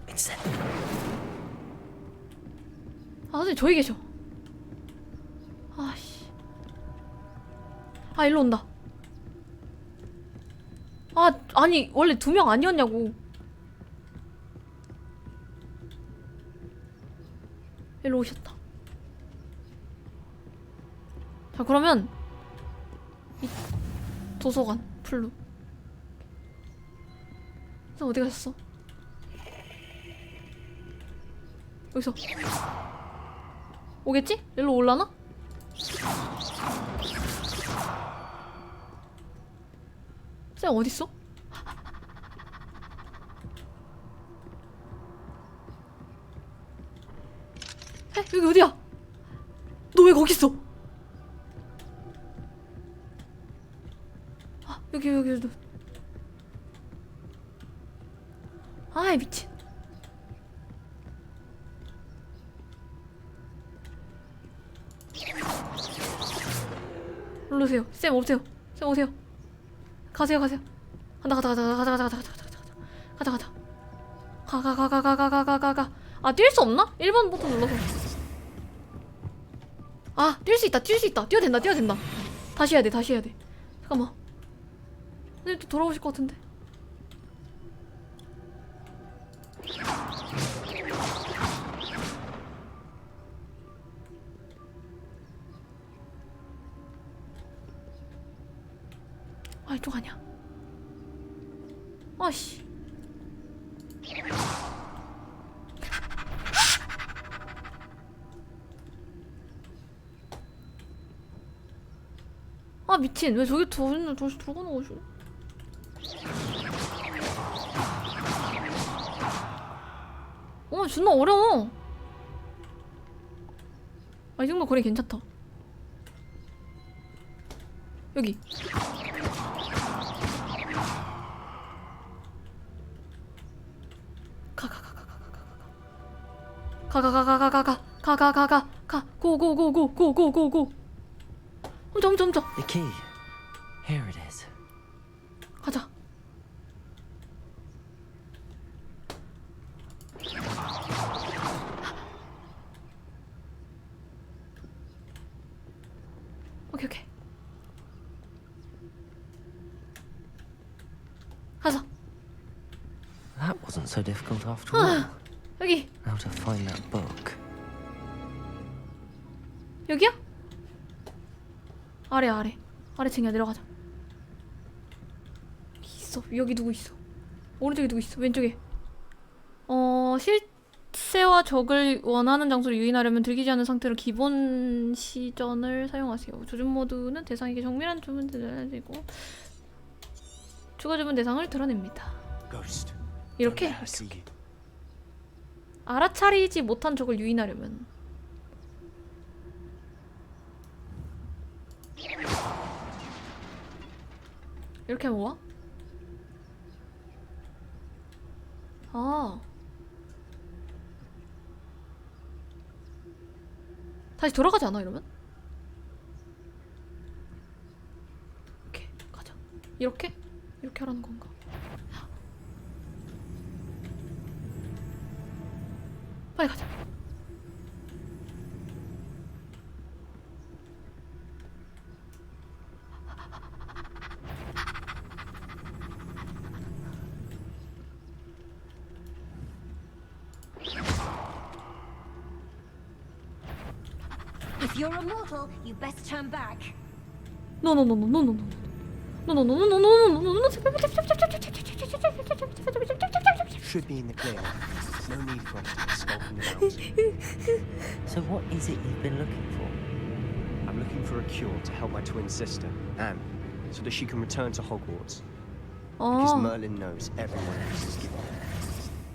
Speaker 1: 아, 선생님 저기 계셔. 아씨. 아, 일로 온다. 아, 아니 원래 2명 아니었냐고. 일로 오셨다. 자, 그러면 이 도서관 풀루. 선생님 어디 가셨어? 여기서 오겠지? 일로 올라나? 쌤 어딨어? 에? 여기 어디야? 너 왜 거기 있어? 아, 여기. 아이, 미친. 일로 오세요. 쌤 오세요. 쌤 오세요. 가세요. 가자. 가. 아, 뛸 수 없나? 1번 버튼 눌러서. 아, 뛸 수 있다. 뛰어된다. 다시 해야 돼. 잠깐만. 근데 또 돌아오실 것 같은데. 아, 이쪽 아니야. 아씨. 아, 미친. 왜 저기 들어가는 거지? 존나 어려워. 아, 이 정도 거리 괜찮다. 여기. 고. 훔쳐.
Speaker 9: The key. Here it is.
Speaker 1: 가자. 오케이. 가자.
Speaker 9: That wasn't so difficult after all.
Speaker 1: 여기.
Speaker 9: How to find that book.
Speaker 1: 여기야? 아래층이야. 내려가자. 있어. 여기 누구 있어? 오른쪽에 누구 있어? 왼쪽에. 실세와 적을 원하는 장소로 유인하려면 들키지 않은 상태로 기본 시전을 사용하세요. 조준 모드는 대상에게 정밀한 주문을 내고 추가 주문 대상을 드러냅니다. 이렇게 알아차리지 못한 적을 유인하려면 이렇게 하면 와? 아, 다시 돌아가지 않아 이러면? 이렇게 가자. 이렇게 하라는 건가? 빨리 가자.
Speaker 21: If you're a mortal, you best turn back.
Speaker 1: No.
Speaker 3: Should be in the clear. No need for us to be skulking around.
Speaker 9: So what is it you've been looking for?
Speaker 3: I'm looking for a cure to help my twin sister, Anne, so that she can return to Hogwarts. Because Merlin knows everyone else is giving her.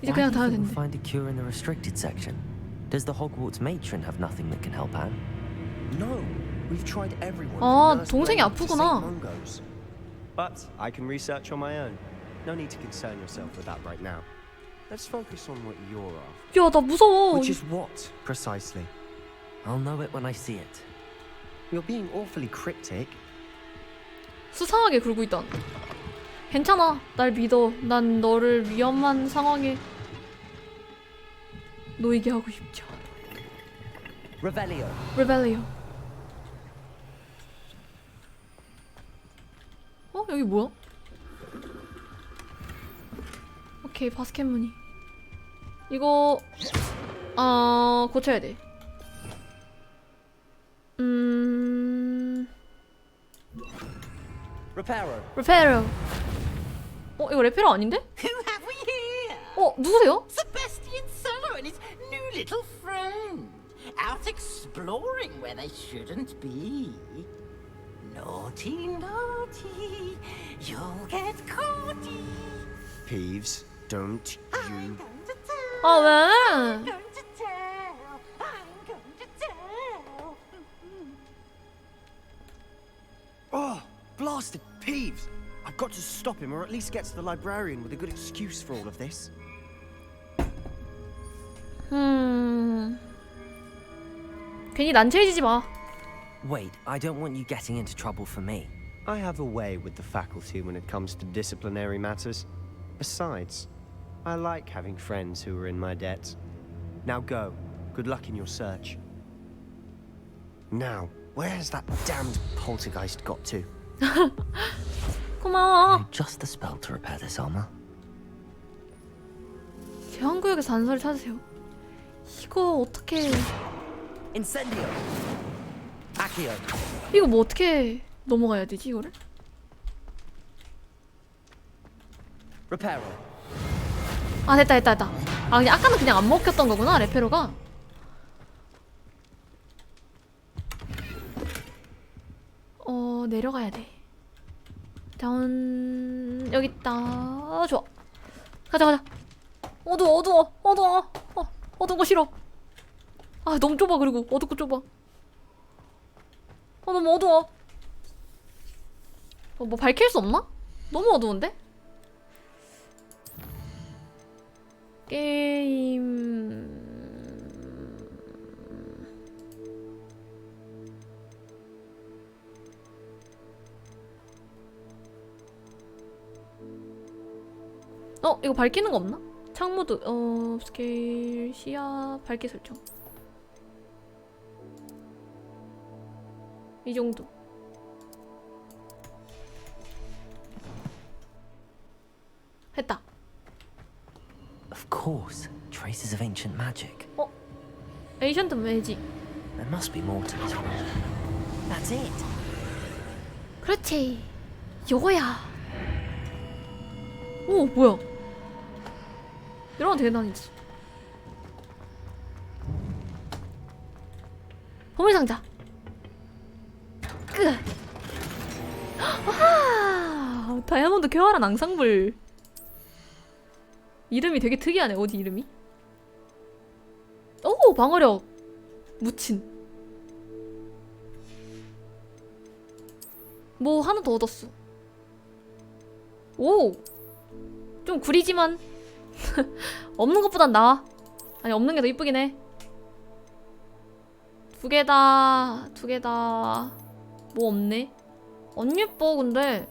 Speaker 1: 이제
Speaker 9: Why
Speaker 1: 그냥
Speaker 9: do you
Speaker 1: 다녀도
Speaker 9: think we'll
Speaker 1: 된대.
Speaker 9: find a cure in the restricted section? Does the Hogwarts matron have nothing that can help Anne?
Speaker 3: No, we've tried everyone.
Speaker 1: 아,
Speaker 3: from Nurse
Speaker 1: 동생이
Speaker 3: Rainbow to
Speaker 1: 아프구나.
Speaker 3: St. Mungo's. But I can research on my own. No need to concern yourself with that right now. Let's focus on what you're after.
Speaker 1: 야, 나 무서워.
Speaker 3: Which is what, precisely?
Speaker 9: I'll know it when I see it.
Speaker 3: You're being awfully cryptic.
Speaker 1: 수상하게 굴고 있다. 괜찮아. 날 믿어. 난 너를 위험한 상황에 놓이게 하고 싶죠.
Speaker 9: Revelio.
Speaker 1: 레벨리오. 어? 여기 뭐야? 오케이, 바스켓 무늬. 이거 고쳐야 돼.
Speaker 9: Reparo.
Speaker 1: 이거 레페로 아닌데?
Speaker 2: Who have we here?
Speaker 1: 누구세요?
Speaker 2: Sebastian Solo and his new little friend. Out exploring where they shouldn't be. Naughty, naughty. You'll get caughty.
Speaker 3: Peeves, don't you...
Speaker 1: 아, 왜?
Speaker 2: I'm going to tell. I'm going to tell.
Speaker 3: Oh, blasted Peeves! I've got to stop him, or at least get to the librarian with a good excuse for all of this.
Speaker 1: 괜히 난처해지지 마.
Speaker 9: Wait, I don't want you getting into trouble for me.
Speaker 3: I have a way with the faculty when it comes to disciplinary matters. Besides, I like having friends who are in my debt. Now go. Good luck in your search. Now, where has that damned poltergeist got to?
Speaker 1: 고마워.
Speaker 9: Just the spell to repair this armor.
Speaker 1: 제왕구역의 단서를 찾으세요. 이거 어떻게?
Speaker 9: Incendio. Accio.
Speaker 1: 이거 뭐 어떻게 넘어가야 되지 이거를?
Speaker 9: Reparo.
Speaker 1: 아, 됐다. 아, 그냥 아까는 그냥 안 먹혔던 거구나, 레페로가. 내려가야 돼. 다운 여기 있다. 좋아. 가자. 어두워. 어두운 거 싫어. 아, 너무 좁아. 그리고 어둡고 좁아. 너무 어두워. 뭐 밝힐 수 없나? 너무 어두운데? 게임... 이거 밝히는 거 없나? 창모드, 스케일, 시야, 밝기 설정. 이 정도. 했다.
Speaker 9: Of course, traces of ancient magic.
Speaker 1: 에이션트 매직.
Speaker 9: There must be more to this world. That's it.
Speaker 1: 그렇지. 요거야. 오, 뭐야? 이런 거 되게 다니지. 보물상자. 와, 다이아몬드 쾌활한 앙상블. 이름이 되게 특이하네. 어디 이름이? 오, 방어력 묻힌. 뭐 하나 더 얻었어. 오, 좀 구리지만 없는 것보단 나아. 아니, 없는 게 더 이쁘긴 해. 두 개다. 뭐 없네? 안 예뻐. 근데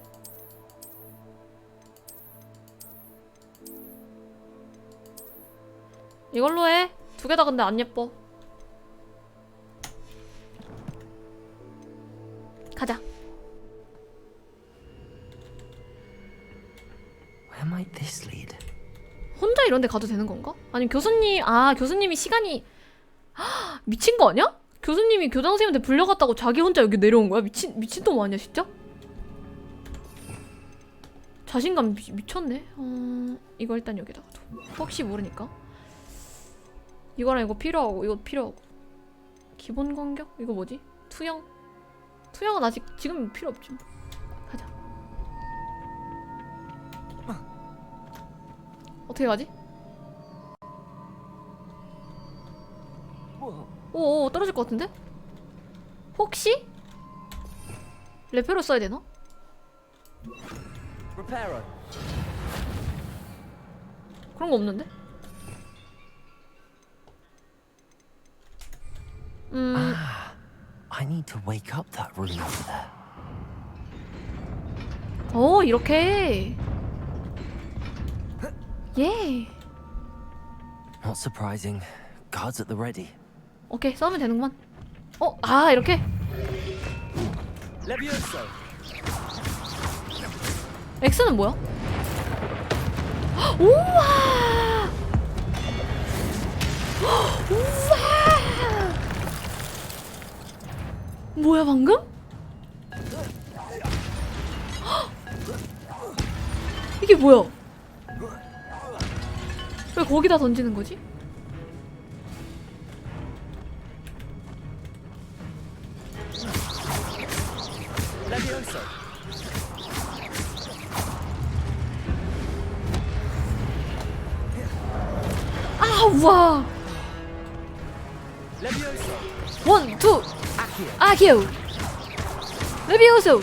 Speaker 1: 이걸로 해. 두 개 다 근데 안 예뻐. 가자.
Speaker 9: Where might this lead?
Speaker 1: 혼자 이런 데 가도 되는 건가? 아니면 교수님이 시간이 미친 거 아니야? 교수님이 교장 선생님한테 불려갔다고 자기 혼자 여기 내려온 거야? 미친놈 아니야 진짜? 자신감 미쳤네. 이거 일단 여기다가 둬. 혹시 모르니까. 이거랑 이거 필요하고 이거 필요하고. 기본 공격? 이거 뭐지? 투영? 투영은 아직 지금 필요 없지. 가자. 어떻게 가지? 오, 떨어질 것 같은데? 혹시? 레페로 써야 되나? 그런 거 없는데?
Speaker 9: I need to wake up that room over there.
Speaker 1: 이렇게. 예.
Speaker 9: Not surprising. Guards at the ready.
Speaker 1: 오케이, 싸우면 되는구만. 이렇게?
Speaker 9: Levioso.
Speaker 1: X는 뭐야? 우와! 우와! 뭐야 방금? 이게 뭐야? 왜 거기다 던지는 거지?
Speaker 9: Levioso.
Speaker 1: 우와!
Speaker 9: Levioso.
Speaker 1: 원, 투! 아키오! 레비오소!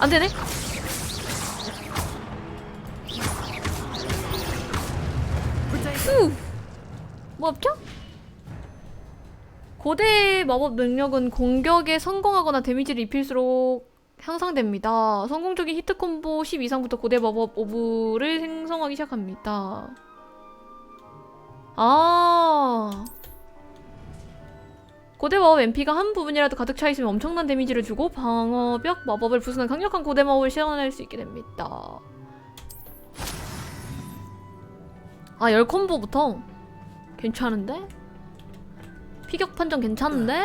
Speaker 1: 안 되네? 뭐 없죠? 고대 마법 능력은 공격에 성공하거나 데미지를 입힐수록 향상됩니다. 성공적인 히트 콤보 10 이상부터 고대 마법 오브를 생성하기 시작합니다. 고대 마법 MP가 한 부분이라도 가득 차 있으면 엄청난 데미지를 주고 방어벽 마법을 부수는 강력한 고대 마법을 시연할 수 있게 됩니다. 10콤보부터? 괜찮은데? 피격 판정 괜찮은데?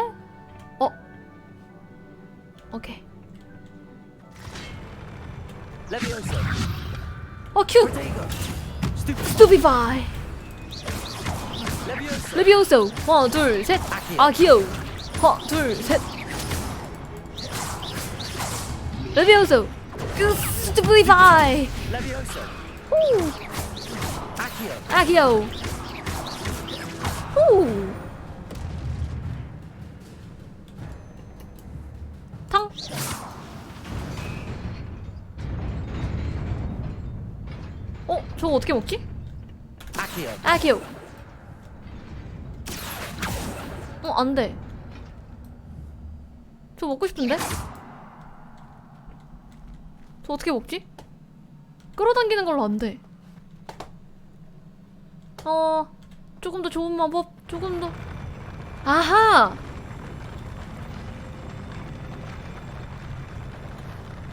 Speaker 1: 오케이. 큐! 스투피파이! 레비오소! 하나, 둘, 셋! 아키오! 하나, 둘, 셋! 레비오소! 스투피파이! 아키오! 후! 탕! 저거 어떻게 먹지? 아키오! 안 돼. 저 먹고 싶은데? 저 어떻게 먹지? 끌어당기는 걸로 안 돼. 조금 더 좋은 마법, 조금 더. 아하!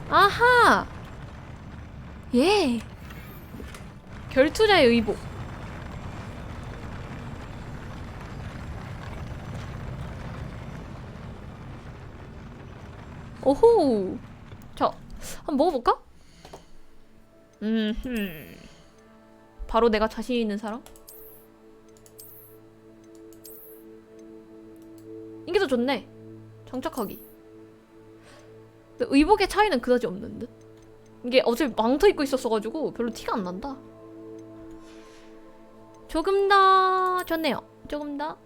Speaker 1: 아하! 예! 결투자의 의복. 오호! 자, 한번 먹어볼까? 바로 내가 자신 있는 사람? 이게 더 좋네. 장착하기. 근데 의복의 차이는 그다지 없는 듯? 이게 어차피 망토 입고 있었어가지고 별로 티가 안 난다. 조금 더 좋네요. 조금 더.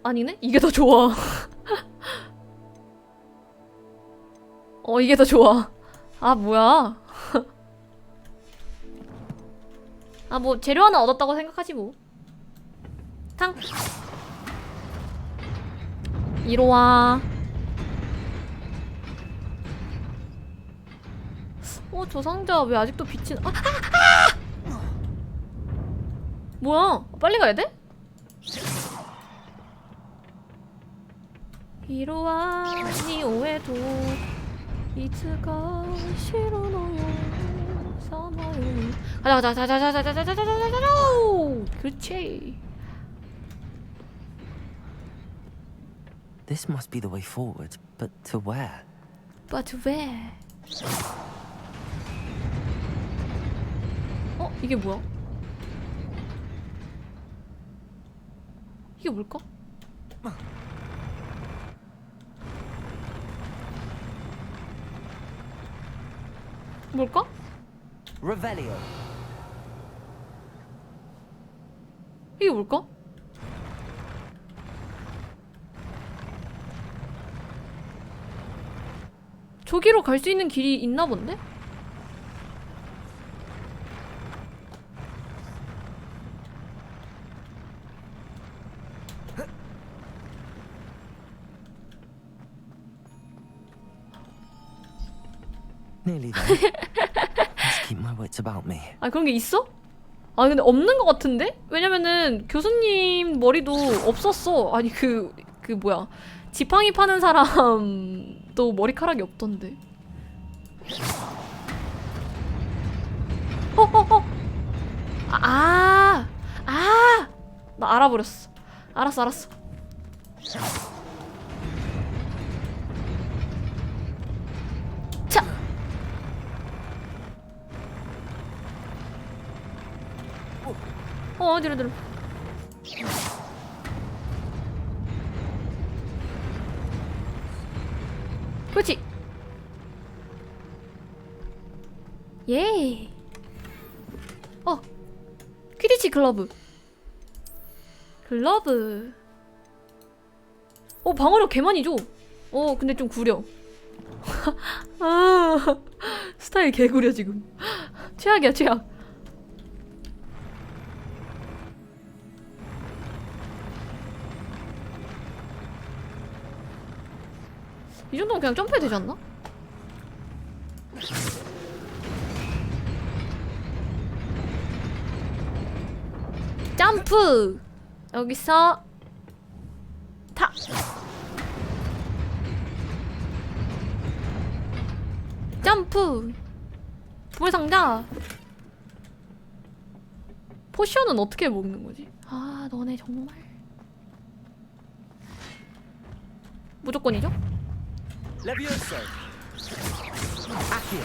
Speaker 1: 아니네? 이게 더 좋아. 이게 더 좋아. 뭐야. 뭐 재료 하나 얻었다고 생각하지 뭐. 탕. 이리와. 저 상자 왜 아직도 빛이 뭐야? 빨리 가야 돼? 이리와 니 오해도 이츠가 싫어요 사나요. 가자. 그렇지.
Speaker 9: This must be the way forward, but to where?
Speaker 1: But where? 이게 뭐야? 이게 뭘까? 뭘까?
Speaker 9: Revelio.
Speaker 1: 이게 뭘까? 저기로 갈 수 있는 길이 있나 본데?
Speaker 9: Nearly there. Let's keep my wits about me.
Speaker 1: 아, 그런 게 있어? 아, 근데 없는 것 같은데? 왜냐면은 교수님 머리도 없었어. 아니 그 뭐야, 지팡이 파는 사람도 머리카락이 없던데. 나 알아버렸어. 알았어. 자. 뒤로. 그렇지. 예. 퀴디치 글러브. 방어력 개 많이 줘. 근데 좀 구려. 스타일 개 구려 지금. 최악이야, 최악. 이 정도면 그냥 점프해도 되지 않나? 점프! 여기서 타! 점프! 보물상자! 포션은 어떻게 먹는 거지? 아, 너네 정말 무조건이죠?
Speaker 9: Levioso. Accio.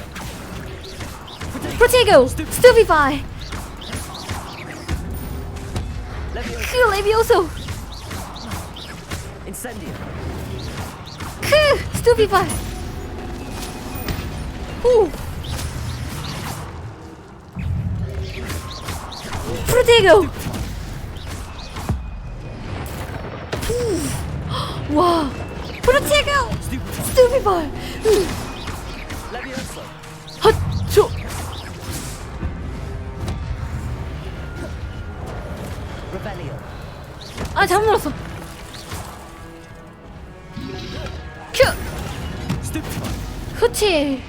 Speaker 1: Protego! Stupefy! Levioso!
Speaker 9: Incendio.
Speaker 1: Stupefy! Protego! 와! Protego! Stupefy!
Speaker 9: Levioso.
Speaker 1: 핫초!
Speaker 9: Rebellion.
Speaker 1: 아, 잘못 눌렀어. 큐! 그치.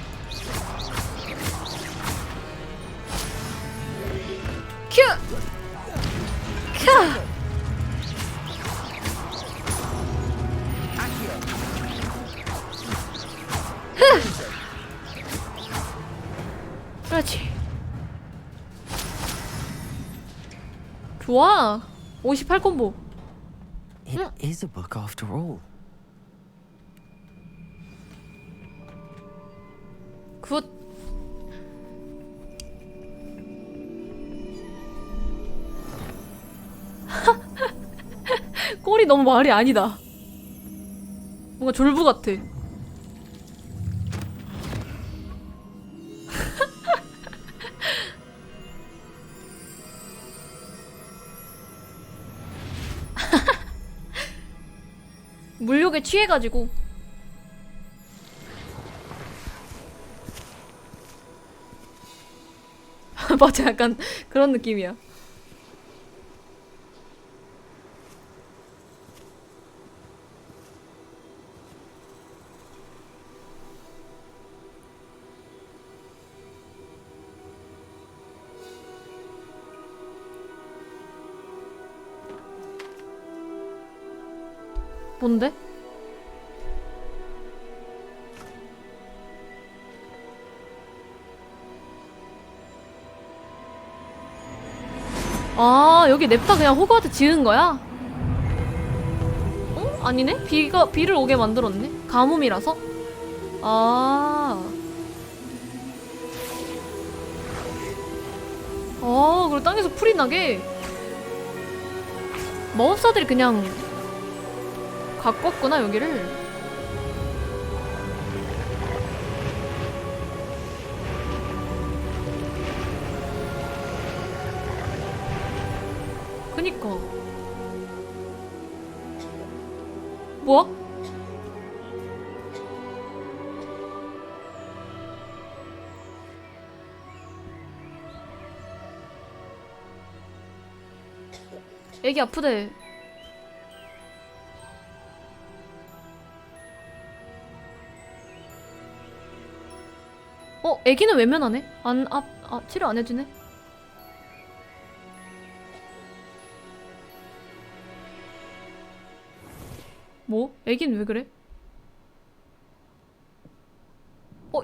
Speaker 1: 큐! 큐! 그렇지. 좋아. 58콤보.
Speaker 9: It is a book after all.
Speaker 1: 굿. 꼴이 너무 말이 아니다. 뭔가 졸부 같아. 물욕에 취해가지고. 맞아, 약간 그런 느낌이야. 뭔데? 아, 여기 냅다 그냥 호그와트 지은 거야? 어? 아니네? 비를 오게 만들었네? 가뭄이라서? 그리고 땅에서 풀이 나게 마법사들이 그냥 갖고 왔구나, 여기를. 그니까. 뭐야? 애기 아프대. 애기는 외면하네? 치료 안 해주네? 뭐? 애기는 왜 그래?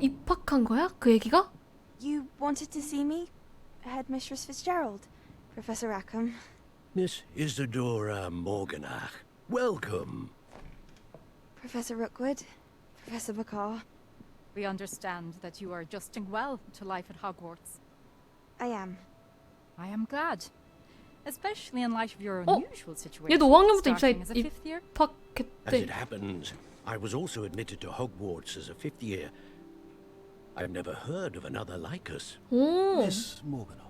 Speaker 1: 입학한 거야? 그 애기가?
Speaker 4: You wanted to see me? Headmistress Fitzgerald, Professor Rackham.
Speaker 7: Miss Isadora Morganach, welcome.
Speaker 4: Professor Rookwood, Professor Bakar.
Speaker 12: We understand that you are adjusting well to life at Hogwarts.
Speaker 4: I am.
Speaker 12: I am glad. Especially in light of your unusual situation.
Speaker 1: 얘도 5학년부터
Speaker 12: starting as a fifth year.
Speaker 7: As it happens, I was also admitted to Hogwarts as a fifth year. I've never heard of another like us.
Speaker 22: Miss Morganach,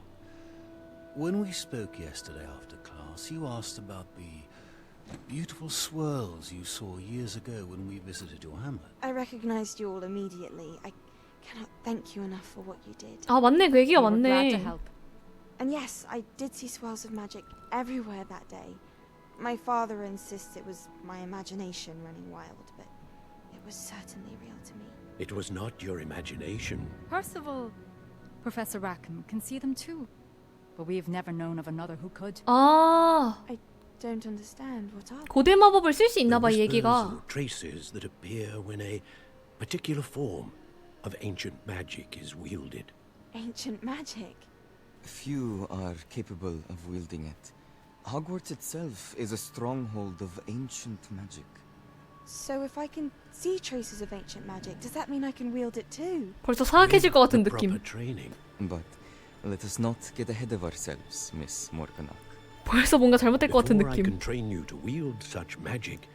Speaker 22: when we spoke yesterday after class, you asked about the beautiful swirls you saw years ago when we visited your hamlet.
Speaker 4: I recognized you all immediately. I cannot thank you enough for what you did.
Speaker 1: 맞네. 그 애기가
Speaker 12: We were glad to
Speaker 1: 맞네.
Speaker 12: help.
Speaker 4: And yes, I did see swirls of magic everywhere that day. My father insists it was my imagination running wild, but it was certainly real to me.
Speaker 7: It was not your imagination.
Speaker 12: Percival, Professor Rackham can see them too. But we've never known of another who could.
Speaker 4: I don't understand. What are
Speaker 1: 고대 마법을 쓸 수 있나 봐, 이
Speaker 7: The
Speaker 1: 애기가.
Speaker 7: whispers or traces that appear when a particular form of ancient magic is wielded.
Speaker 4: ancient magic?
Speaker 23: Few are capable of wielding it. Hogwarts itself is a stronghold of ancient magic.
Speaker 4: So if I can see traces of ancient magic, does that mean I can wield it too?
Speaker 1: 벌써 사악해질 것 같은 느낌.
Speaker 23: But let us not get ahead of ourselves, Miss Morganach.
Speaker 1: 벌써 뭔가 잘못될 것 같은
Speaker 7: Before I
Speaker 1: 느낌.
Speaker 7: can train you to wield such magic,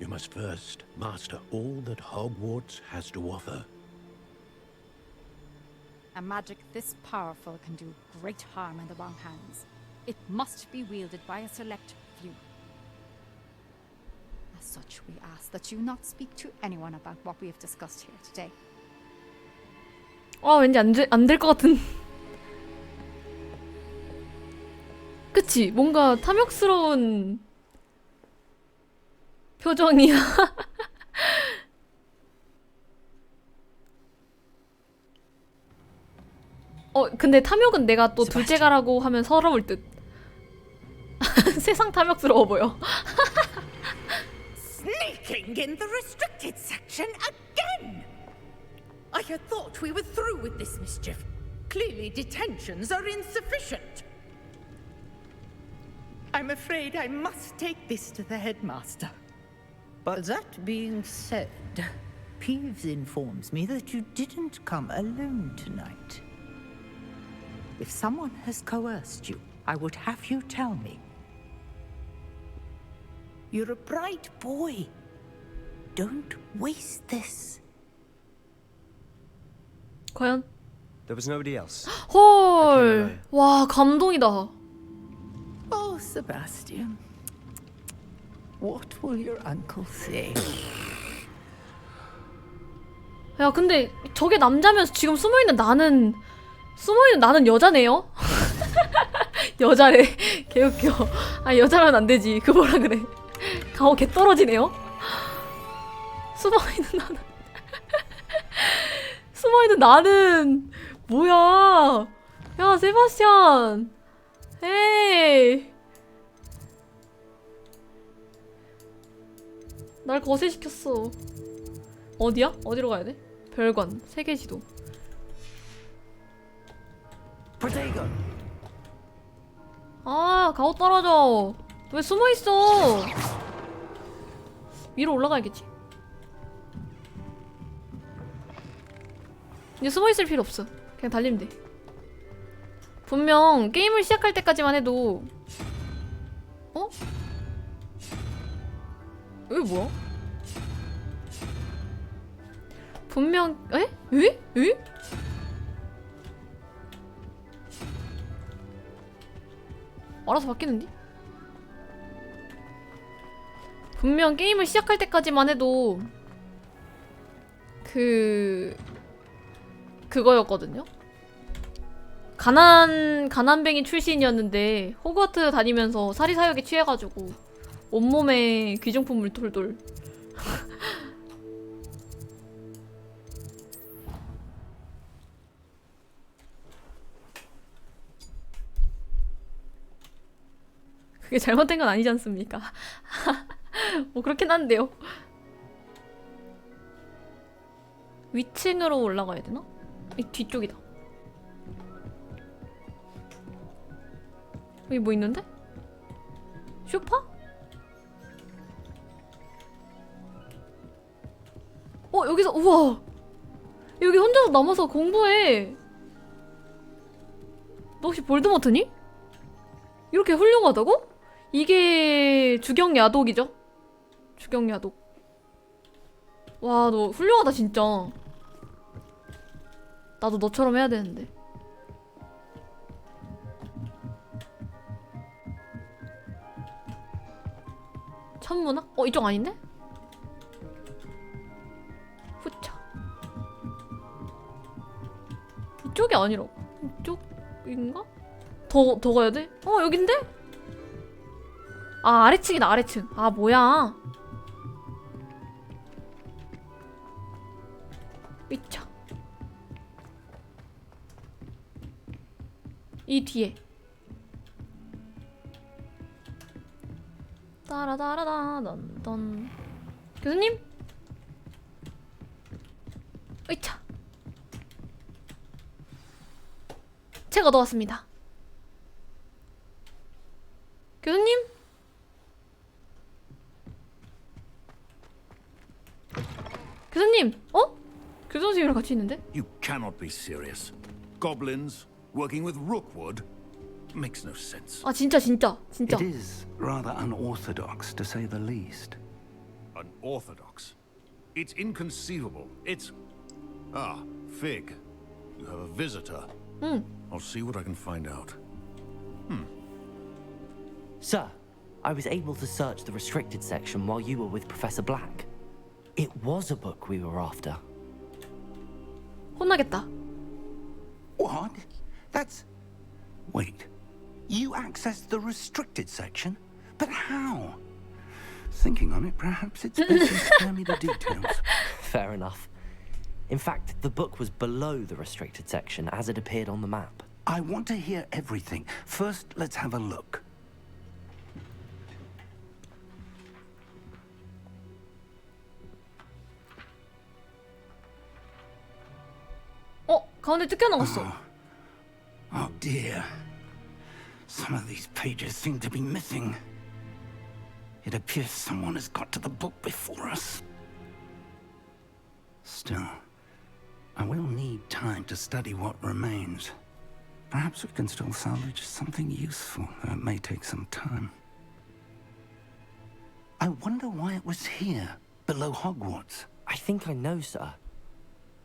Speaker 7: you must first master all that Hogwarts has to offer.
Speaker 12: A magic this powerful can do great harm in the wrong hands. It must be wielded by a select few. As such, we ask that you not speak to anyone about what we have discussed here today.
Speaker 1: 왠지 안 될 것 같은. 그치? 뭔가 탐욕스러운 표정이야. 근데 탐욕은 내가 또 둘째가라고 하면 서러울 듯. 세상 탐욕스러워 보여.
Speaker 12: Sneaking in the restricted section again! I had thought we were through with this mischief. Clearly detentions are insufficient.
Speaker 2: I'm afraid I must take this to the headmaster. But that being said, Peeves informs me that you didn't come alone tonight. If someone has coerced you, I would have you tell me. You're a bright boy. Don't waste this.
Speaker 1: 과연?
Speaker 3: There was nobody else.
Speaker 1: 헐. 와, 감동이다.
Speaker 2: Oh, Sebastian. What will your uncle say?
Speaker 1: 야, 근데 저게 남자면서 지금 숨어있는 나는 여자네요? 여자래. 개웃겨. 여자라면 안 되지. 그 뭐라 그래. 가오 개 떨어지네요? 숨어있는 나는 뭐야. 야, 세바스찬. 에이. 날 거세시켰어. 어디야? 어디로 가야 돼? 별관, 세계지도. 가오 떨어져. 왜 숨어있어? 위로 올라가야겠지? 이제 숨어있을 필요 없어. 그냥 달리면 돼. 분명 게임을 시작할 때까지만 해도 이게 뭐야? 분명 에? 알아서 바뀌는데? 분명 게임을 시작할 때까지만 해도 그거였거든요? 가난뱅이 출신이었는데 호그와트 다니면서 사리사욕에 취해가지고 온몸에 귀중품을 돌돌. 그게 잘못된 건 아니지 않습니까? 뭐 그렇긴 한데요. 위층으로 올라가야 되나? 이 뒤쪽이다. 여기 뭐 있는데? 쇼파? 여기서 우와! 여기 혼자서 남아서 공부해. 너 혹시 볼드모트니? 이렇게 훌륭하다고? 이게 주경야독이죠? 주경야독. 와, 너 훌륭하다 진짜. 나도 너처럼 해야 되는데. 천문학? 이쪽 아닌데? 후차. 이쪽이 아니라 이쪽인가? 더 가야 돼? 여긴데? 아, 아래층이다, 아래층. 아, 뭐야. 위차. 이 뒤에. 따라다라다 넌 교수님? 으이차. 책 얻어왔습니다. 교수님? 교수님! 교수 선생님이랑 같이 있는데?
Speaker 22: You cannot be serious. Goblins working with Rookwood makes no sense.
Speaker 1: 아, 진짜.
Speaker 18: It is rather unorthodox, to say the least.
Speaker 22: Unorthodox. It's inconceivable. It's... Ah, Fig. You have a visitor. I'll see what I can find out.
Speaker 9: Sir, I was able to search the restricted section while you were with Professor Black. It was a book we were after.
Speaker 1: 혼나겠다.
Speaker 18: What? That's... Wait. You accessed the restricted section? But how? Thinking on it, perhaps it's best you spare me the details.
Speaker 9: Fair enough. In fact, the book was below the restricted section as it appeared on the map.
Speaker 18: I want to hear everything. First, let's have a look.
Speaker 1: 가운데 뜯겨나갔어.
Speaker 18: Oh dear. Some of these pages seem to be missing. It appears someone has got to the book before us. Still, I will need time to study what remains. Perhaps we can still salvage something useful, though it may take some time. I wonder why it was here, below Hogwarts.
Speaker 9: I think I know, sir.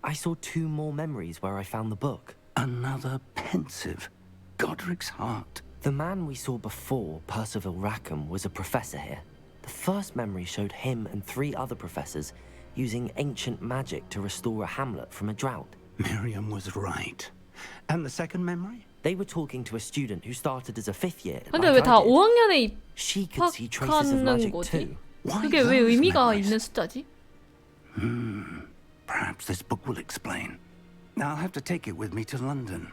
Speaker 9: I saw 2 more memories where I found the book.
Speaker 18: Another pensive. Godric's heart.
Speaker 9: The man we saw before, Percival Rackham, was a professor here. The first memory showed him and 3 other professors using ancient magic to restore a hamlet from a drought.
Speaker 18: Miriam was right. And the second memory?
Speaker 9: They were talking to a student who started as a 5th year.
Speaker 1: 근데 왜 다 5학년에
Speaker 9: She could see traces of
Speaker 1: 입학하는
Speaker 9: magic
Speaker 1: 거지?
Speaker 9: too.
Speaker 1: 그게 왜 의미가 있는 숫자지?
Speaker 18: Perhaps this book will explain. I'll have to take it with me to London.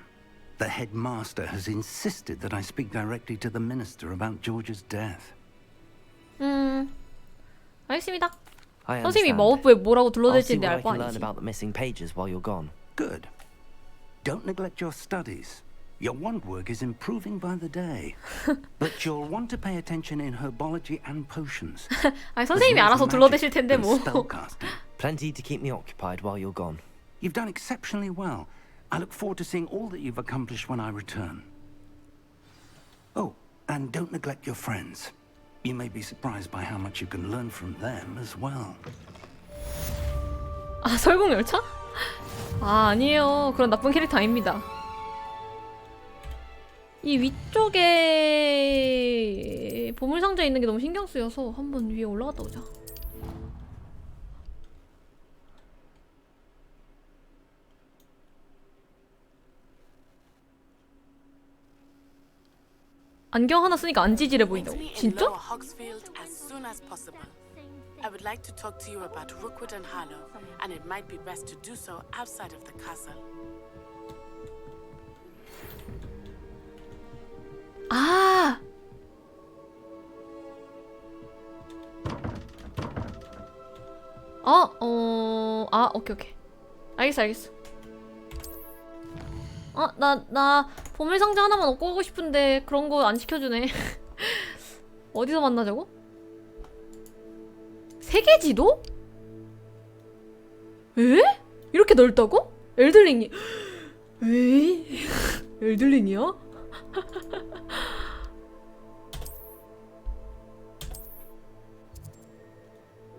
Speaker 18: The headmaster has insisted that I speak directly to the minister about George's death.
Speaker 1: 알겠습니다.
Speaker 9: I
Speaker 1: 선생님이
Speaker 9: understand.
Speaker 1: 마법부에 뭐라고
Speaker 9: I'll see
Speaker 1: 둘러댈지는
Speaker 9: what I
Speaker 1: 알 거
Speaker 9: can learn
Speaker 1: 아니지.
Speaker 9: about the missing pages while you're gone.
Speaker 18: Good. Don't neglect your studies. Your wand work is improving by the day. But you'll want to pay attention in herbology and potions.
Speaker 1: 아니, 선생님이 알아서 둘러대실 텐데 뭐.
Speaker 9: Plenty to keep me occupied while you're gone.
Speaker 18: You've done exceptionally well. I look forward to seeing all that you've accomplished when I return. Oh, and don't neglect your friends. You may be surprised by how much you can learn from them as well.
Speaker 1: 아, 설국열차? 아, 아니에요. 그런 나쁜 캐릭터 아닙니다. 이 위쪽에 보물상자에 있는 게 너무 신경 쓰여서 한번 위에 올라갔다 오자. 안경 하나 쓰니까 안 찌질해 보인다고. 진짜?
Speaker 10: I would like to talk to you about Rookwood and Harlow, and it might be best to do so outside of the castle.
Speaker 1: 아. 오케이, 오케이. 알겠어. 나 보물상자 하나만 얻고 오고 싶은데 그런 거 안 시켜주네. 어디서 만나자고? 세계지도? 에? 이렇게 넓다고? 엘들링이 에이? 엘들링이야?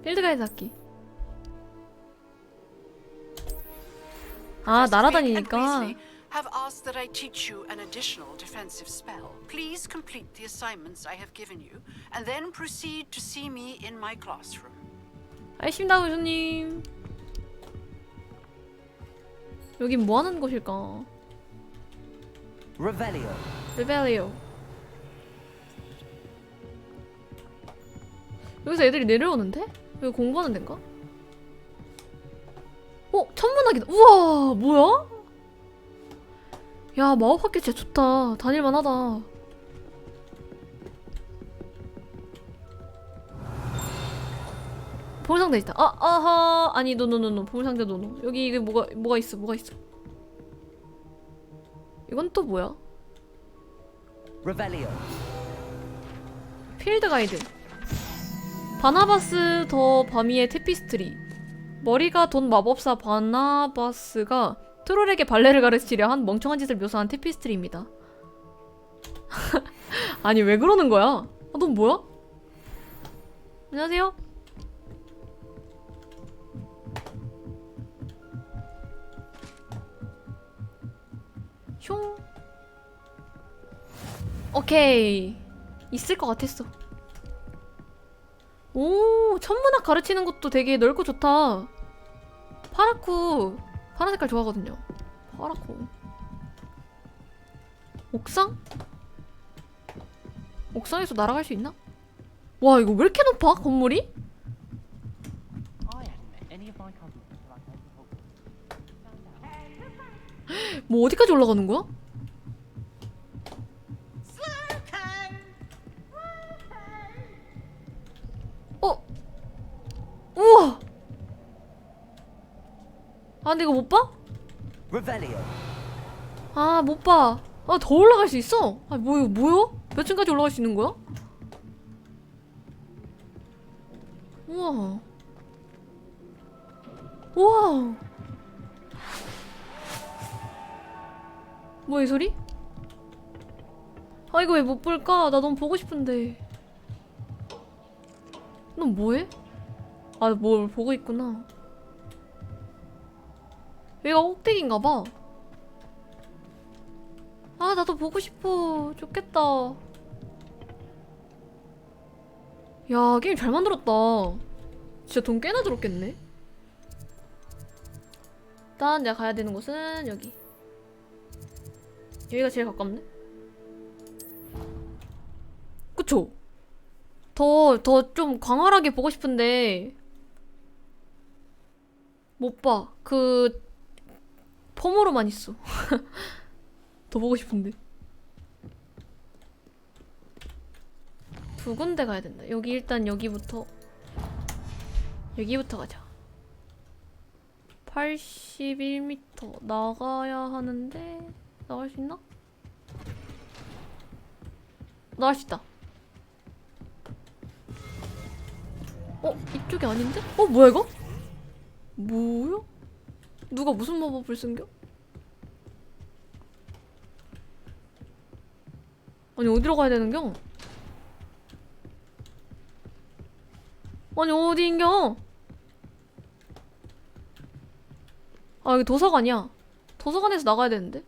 Speaker 1: 필드가이드 학기. 아, 날아다니니까.
Speaker 10: Have asked that I teach you an additional defensive spell. Please complete the assignments I have given you, and then proceed to see me in my classroom.
Speaker 1: 알겠습니다, 교수님. 여긴 뭐 하는 곳일까? 레벨리오. 여기서 애들이 내려오는데? 여기 공부하는 데인가? 천문학이다. 우와, 뭐야? 야, 마법학교 진짜 좋다. 다닐만하다. 보물상자 있다. 아하. 아니, 노노노노. 보물상자 노노. 여기 이게 뭐가 있어. 이건 또 뭐야? 필드 가이드. 바나바스 더 바미의 테피스트리. 머리가 돈 마법사 바나바스가 트롤에게 발레를 가르치려 한 멍청한 짓을 묘사한 테피스트리입니다. 아니, 왜 그러는 거야? 넌 뭐야? 안녕하세요? 흉. 오케이. 있을 것 같았어. 오, 천문학 가르치는 것도 되게 넓고 좋다. 파랗고 파란 색깔 좋아하거든요. 파랗고. 옥상? 옥상에서 날아갈 수 있나? 와, 이거 왜 이렇게 높아? 건물이? 뭐 어디까지 올라가는 거야? 우와! 아, 근데 이거 못 봐? 아, 못 봐. 아, 더 올라갈 수 있어? 아, 뭐야? 몇 층까지 올라갈 수 있는 거야? 우와. 우와. 뭐야, 이 소리? 아, 이거 왜 못 볼까? 나 너무 보고 싶은데. 넌 뭐해? 아, 뭘 보고 있구나. 여기가 꼭대기인가봐. 아, 나도 보고 싶어. 좋겠다. 야, 게임 잘 만들었다. 진짜 돈 꽤나 들었겠네. 일단 내가 가야 되는 곳은 여기. 여기가 제일 가깝네. 그쵸? 더 좀 광활하게 보고 싶은데 못 봐. 그 폼으로만 있어. 더 보고 싶은데. 두 군데 가야 된다. 여기 일단 여기부터 가자. 81m 나가야 하는데 나갈 수 있나? 나갈 수 있다. 이쪽이 아닌데? 뭐야 이거? 뭐야? 누가 무슨 마법을 쓴겨? 아니, 어디로 가야 되는겨? 아니, 어디인겨? 아, 여기 도서관이야. 도서관에서 나가야 되는데?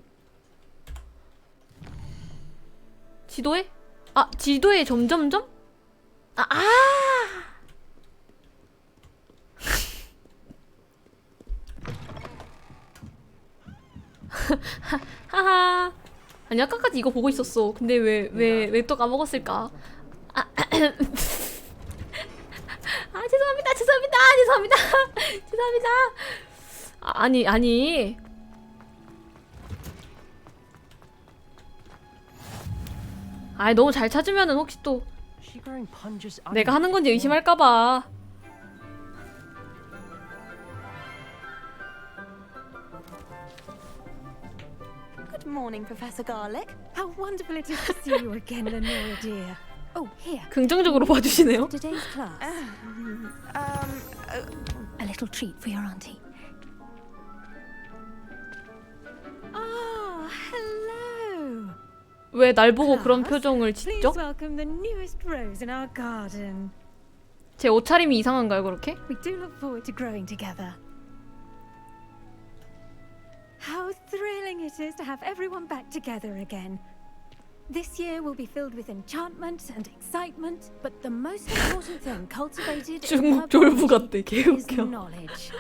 Speaker 1: 지도에? 아, 지도에 점점점? 아! 하하. 아니 아까까지 이거 보고 있었어. 근데 왜 또 까먹었을까? 아, 죄송합니다. 죄송합니다. 아니. 아이 너무 잘 찾으면은 혹시 또 내가 하는 건지 의심할까봐.
Speaker 4: Good morning, Professor Garlic.
Speaker 13: How wonderful it is to see you again, Lenora dear. Oh, here.
Speaker 1: 긍정적으로 봐주시네요.
Speaker 13: Today's class. A little treat for your auntie. Oh, hello.
Speaker 1: 왜 날 보고 그런 표정을 짓죠?
Speaker 13: Please welcome the newest rose in our garden.
Speaker 1: 제 옷차림이 이상한가요, 그렇게?
Speaker 13: We do look forward to growing together. How thrilling it is to have everyone back together again. This year will be filled with enchantment and excitement, but the most important thing cultivated in
Speaker 1: 중국 졸부 같대,
Speaker 13: is
Speaker 1: 개웃겨.
Speaker 13: knowledge.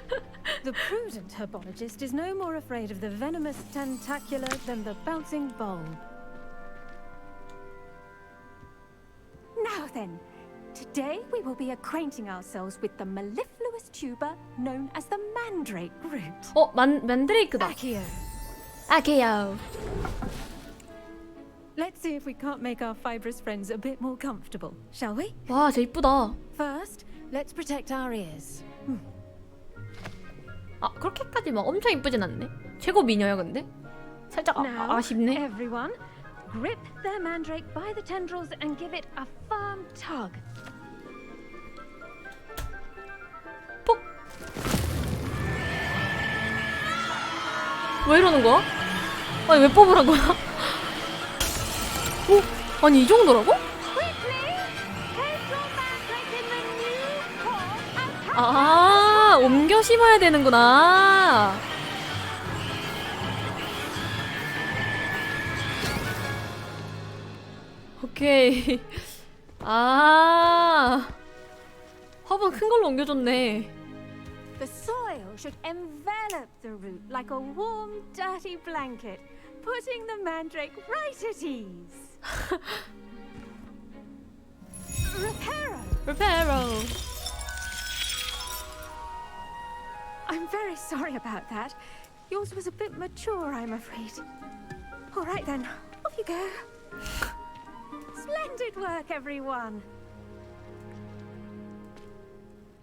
Speaker 13: The prudent herbologist is no more afraid of the venomous tentacular than the bouncing bulb. Now then, today we will be acquainting ourselves with the mellifluous tuber known as the mandrake root.
Speaker 1: 만드레이크다. 아케요.
Speaker 13: Let's see if we can't make our fibrous friends a bit more comfortable, shall we?
Speaker 1: 와, 쟤 이쁘다.
Speaker 13: First, let's protect our ears.
Speaker 1: 아, 그렇게까지 막 엄청 이쁘진 않네. 최고 미녀야 근데? 살짝 아쉽네.
Speaker 13: Everyone, grip their mandrake by the tendrils and give it a firm tug.
Speaker 1: 왜 이러는 거야? 아니 왜 뽑으란 거야? 오? 아니 이 정도라고? 아, 옮겨 심어야 되는구나. 오케이. 아, 화분 큰 걸로 옮겨줬네.
Speaker 13: The soil should envelop the root like a warm, dirty blanket, putting the mandrake right at ease.
Speaker 1: Reparo.
Speaker 13: I'm very sorry about that. Yours was a bit mature, I'm afraid. All right then, off you go. Splendid work, everyone.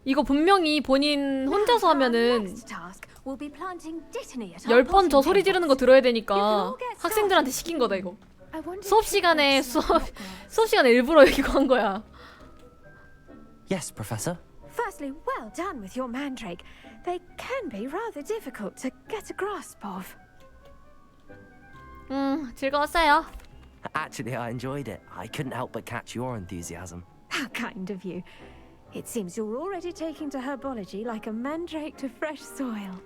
Speaker 1: 이거 분명히 본인 혼자서 하면은 10번 저 소리 지르는 거 들어야 되니까 학생들한테 시킨 거다 이거. 수업 시간에 일부러 이거 한 거야.
Speaker 9: Yes, Professor.
Speaker 13: Firstly, well done with your mandrake. They can be rather difficult to get a grasp of.
Speaker 1: 즐거웠어요.
Speaker 9: Actually, I enjoyed it. I couldn't help but catch your enthusiasm.
Speaker 13: How kind of you. It seems you're already taking to herbology like a mandrake to fresh soil.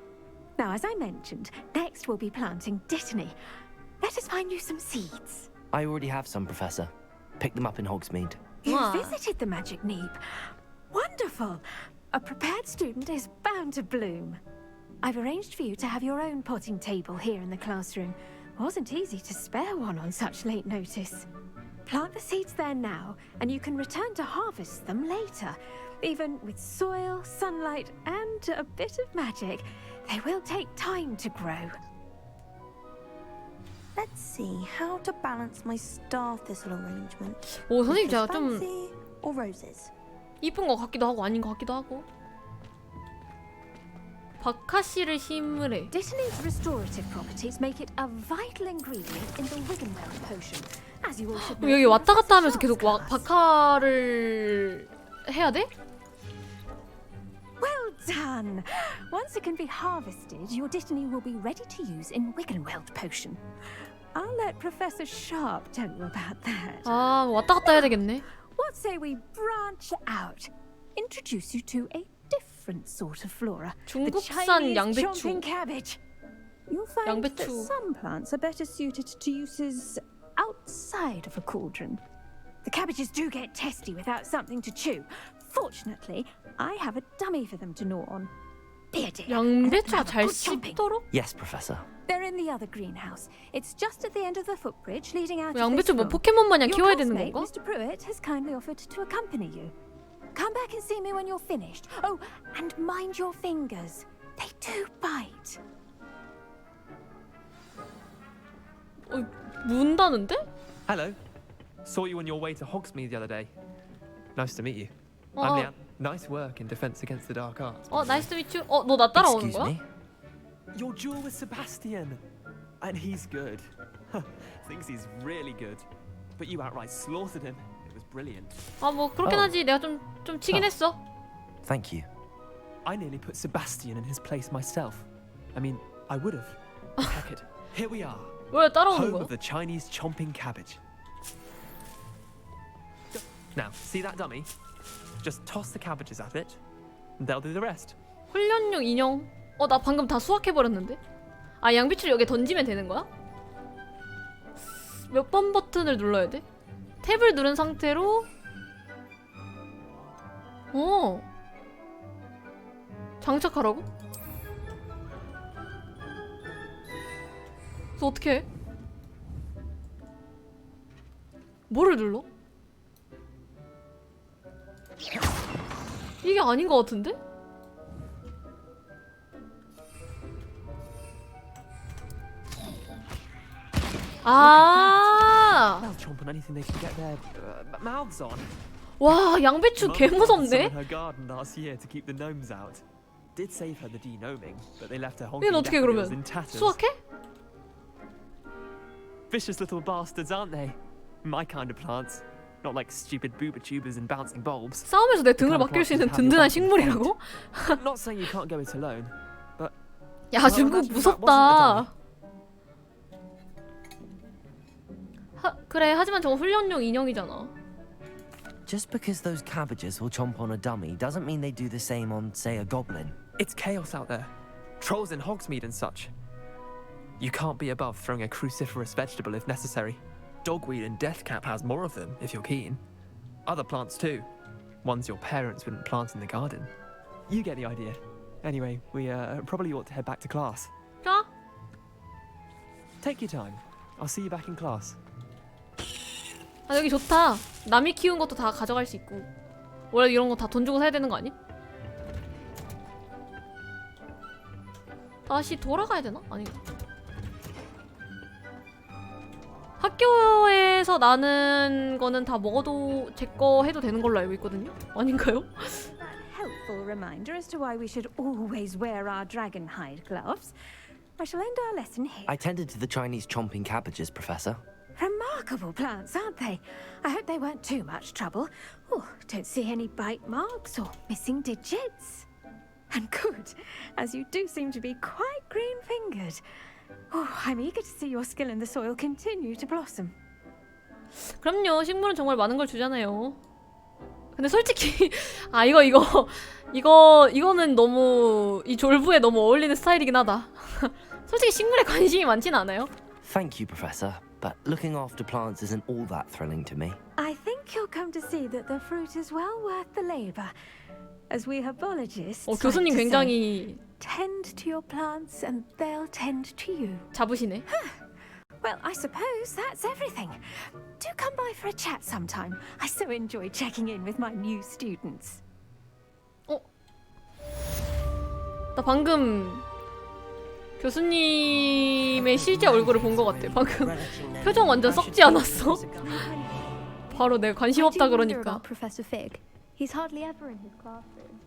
Speaker 13: Now, as I mentioned, next we'll be planting dittany. Let us find you some seeds.
Speaker 9: I already have some, Professor. Picked them up in Hogsmeade.
Speaker 13: You visited the Magic Neep. Wonderful. A prepared student is bound to bloom. I've arranged for you to have your own potting table here in the classroom. Wasn't easy to spare one on such late notice. Plant the seeds there now, and you can return to harvest them later. Even with soil, sunlight, and a bit of magic, they will take time to grow.
Speaker 4: Let's see how to balance my star thistle arrangement.
Speaker 1: 오, 선생님 제가 좀
Speaker 4: Fancy or roses?
Speaker 1: 이쁜 것 같기도 하고 아닌 것 같기도 하고. 박하씨를 심으래.
Speaker 13: Dittany's restorative properties make it a vital ingredient in the Wiggenweld potion. As you all should know.
Speaker 1: 여기 왔다 갔다 하면서 계속 박하를 해야 돼?
Speaker 13: Well done! Once it can be harvested, your dittany will be ready to use in Wiggenweld potion. I'll let Professor Sharp tell you about that.
Speaker 1: 아, 왔다 갔다 해야 되겠네.
Speaker 13: What say we branch out? Introduce you to a different sort of flora.
Speaker 1: 중국산 양배추.
Speaker 13: Chomping cabbage. You'll find that some plants are better suited to uses outside of a cauldron. The cabbages do get testy without something to chew. Fortunately, I have a dummy for them to gnaw on. Here, dear.
Speaker 1: 양배추가
Speaker 13: Have a
Speaker 1: 잘
Speaker 13: good chomping.
Speaker 1: 씹도록?
Speaker 9: Yes, Professor.
Speaker 13: They're in the other greenhouse. It's just at the end of the footbridge leading out of
Speaker 1: 양배추
Speaker 13: this
Speaker 1: 뭐
Speaker 13: room.
Speaker 1: 포켓몬 마냥
Speaker 13: Your
Speaker 1: 키워야 되는
Speaker 13: classmate,
Speaker 1: 건가?
Speaker 13: Mr. Pruitt has kindly offered to accompany you. Come back and see me when you're finished. Oh, and mind your fingers. They do bite.
Speaker 1: 문다는데?
Speaker 14: Hello. Saw you on your way to Hogsmeade the other day. Nice to meet you.
Speaker 1: Oh.
Speaker 14: I'm Leanne. Nice work in Defense Against the Dark Arts.
Speaker 1: 나이스 투 미츠. 너 나 따라오는
Speaker 14: Excuse
Speaker 1: 거야?
Speaker 14: me? Your duel with Sebastian. And he's good. Thinks he's really good. But you outright slaughtered him. It was brilliant.
Speaker 1: 뭐 그렇긴 하지. 내가 좀 치긴 했어.
Speaker 9: Thank you.
Speaker 14: I nearly put Sebastian in his place myself. I mean, I would have. Heck it. Here we are.
Speaker 1: 왜 따라오는
Speaker 14: Home
Speaker 1: 거야?
Speaker 14: of the Chinese chomping cabbage. Now, see that dummy? Just toss the cabbages at it, and they'll do the rest.
Speaker 1: 훈련용 인형. 나 방금 다 수확해버렸는데? 양배추를 여기에 던지면 되는 거야? 몇 번 버튼을 눌러야 돼? 탭을 누른 상태로 장착하라고? 그래서 어떻게 해? 뭐를 눌러? 이게 아닌 것 같은데?
Speaker 14: They'll chomp on anything they can get their mouths on.
Speaker 1: 와, 양배추 개 무섭네.
Speaker 14: Her garden last year to keep the gnomes out. Did save her the denoming, but they left her
Speaker 1: 얘는
Speaker 14: honking
Speaker 1: 어떻게
Speaker 14: daffodils
Speaker 1: 그러면?
Speaker 14: in tatters.
Speaker 1: 수확해?
Speaker 14: Vicious little bastards, aren't they? My kind of plants. Not like stupid booba tubers and bouncing bulbs.
Speaker 1: 싸움에서 내 등을 맡길 수 있는 든든한 식물이라고?
Speaker 14: Not saying you can't go it alone, but
Speaker 1: 야, 중국 무섭다. 그래, 하지만 저거 훈련용 인형이잖아.
Speaker 9: Just because those cabbages will chomp on a dummy doesn't mean they do the same on, say, a goblin.
Speaker 14: It's chaos out there. Trolls in Hogsmeade and such. You can't be above throwing a cruciferous vegetable if necessary. Dogweed and deathcap has more of them, if you're keen. Other plants too. Ones your parents wouldn't plant in the garden. You get the idea. Anyway, we probably ought to head back to class.
Speaker 1: 자.
Speaker 14: Take your time. I'll see you back in class.
Speaker 1: 여기 좋다. 남이 키운 것도 다 가져갈 수 있고. 원래 이런 거 다 돈 주고 사야 되는 거 아니? 다시 돌아가야 되나? 아닌가? 학교에서 나는 거는 다 먹어도 제 거 해도 되는 걸로 알고 있거든요? 아닌가요?
Speaker 13: Helpful reminder as to why we should always wear our dragon hide gloves. I shall end our lesson here.
Speaker 9: I tended to the Chinese chomping cabbages, Professor.
Speaker 13: Remarkable plants, aren't they? I hope they weren't too much trouble. Oh, don't see any bite marks or missing digits. And good, as you do seem to be quite green-fingered. Oh, I'm eager to see your skill in the soil continue to blossom.
Speaker 1: 그럼요. 식물은 정말 많은 걸 주잖아요. 근데 솔직히 이거는 너무 이 졸부에 너무 어울리는 스타일이긴 하다. 솔직히 식물에 관심이 많진 않아요.
Speaker 9: Thank you, Professor, but looking after plants isn't all that thrilling to me.
Speaker 13: I think you'll come to see that the fruit is well worth the labor. As we herbologists like
Speaker 1: 교수님
Speaker 13: to say,
Speaker 1: 굉장히
Speaker 13: tend to your plants and they'll tend to you.
Speaker 1: 잡으시네.
Speaker 13: Well, I suppose that's everything. Do come by for a chat sometime. I so enjoy checking in with my new students.
Speaker 1: 나 방금 교수님의 실제 얼굴을 본 것 같아. 방금 표정 완전 썩지 않았어? 바로 내가 관심 없다 그러니까.
Speaker 6: Professor Fig. He's hardly ever in his classroom.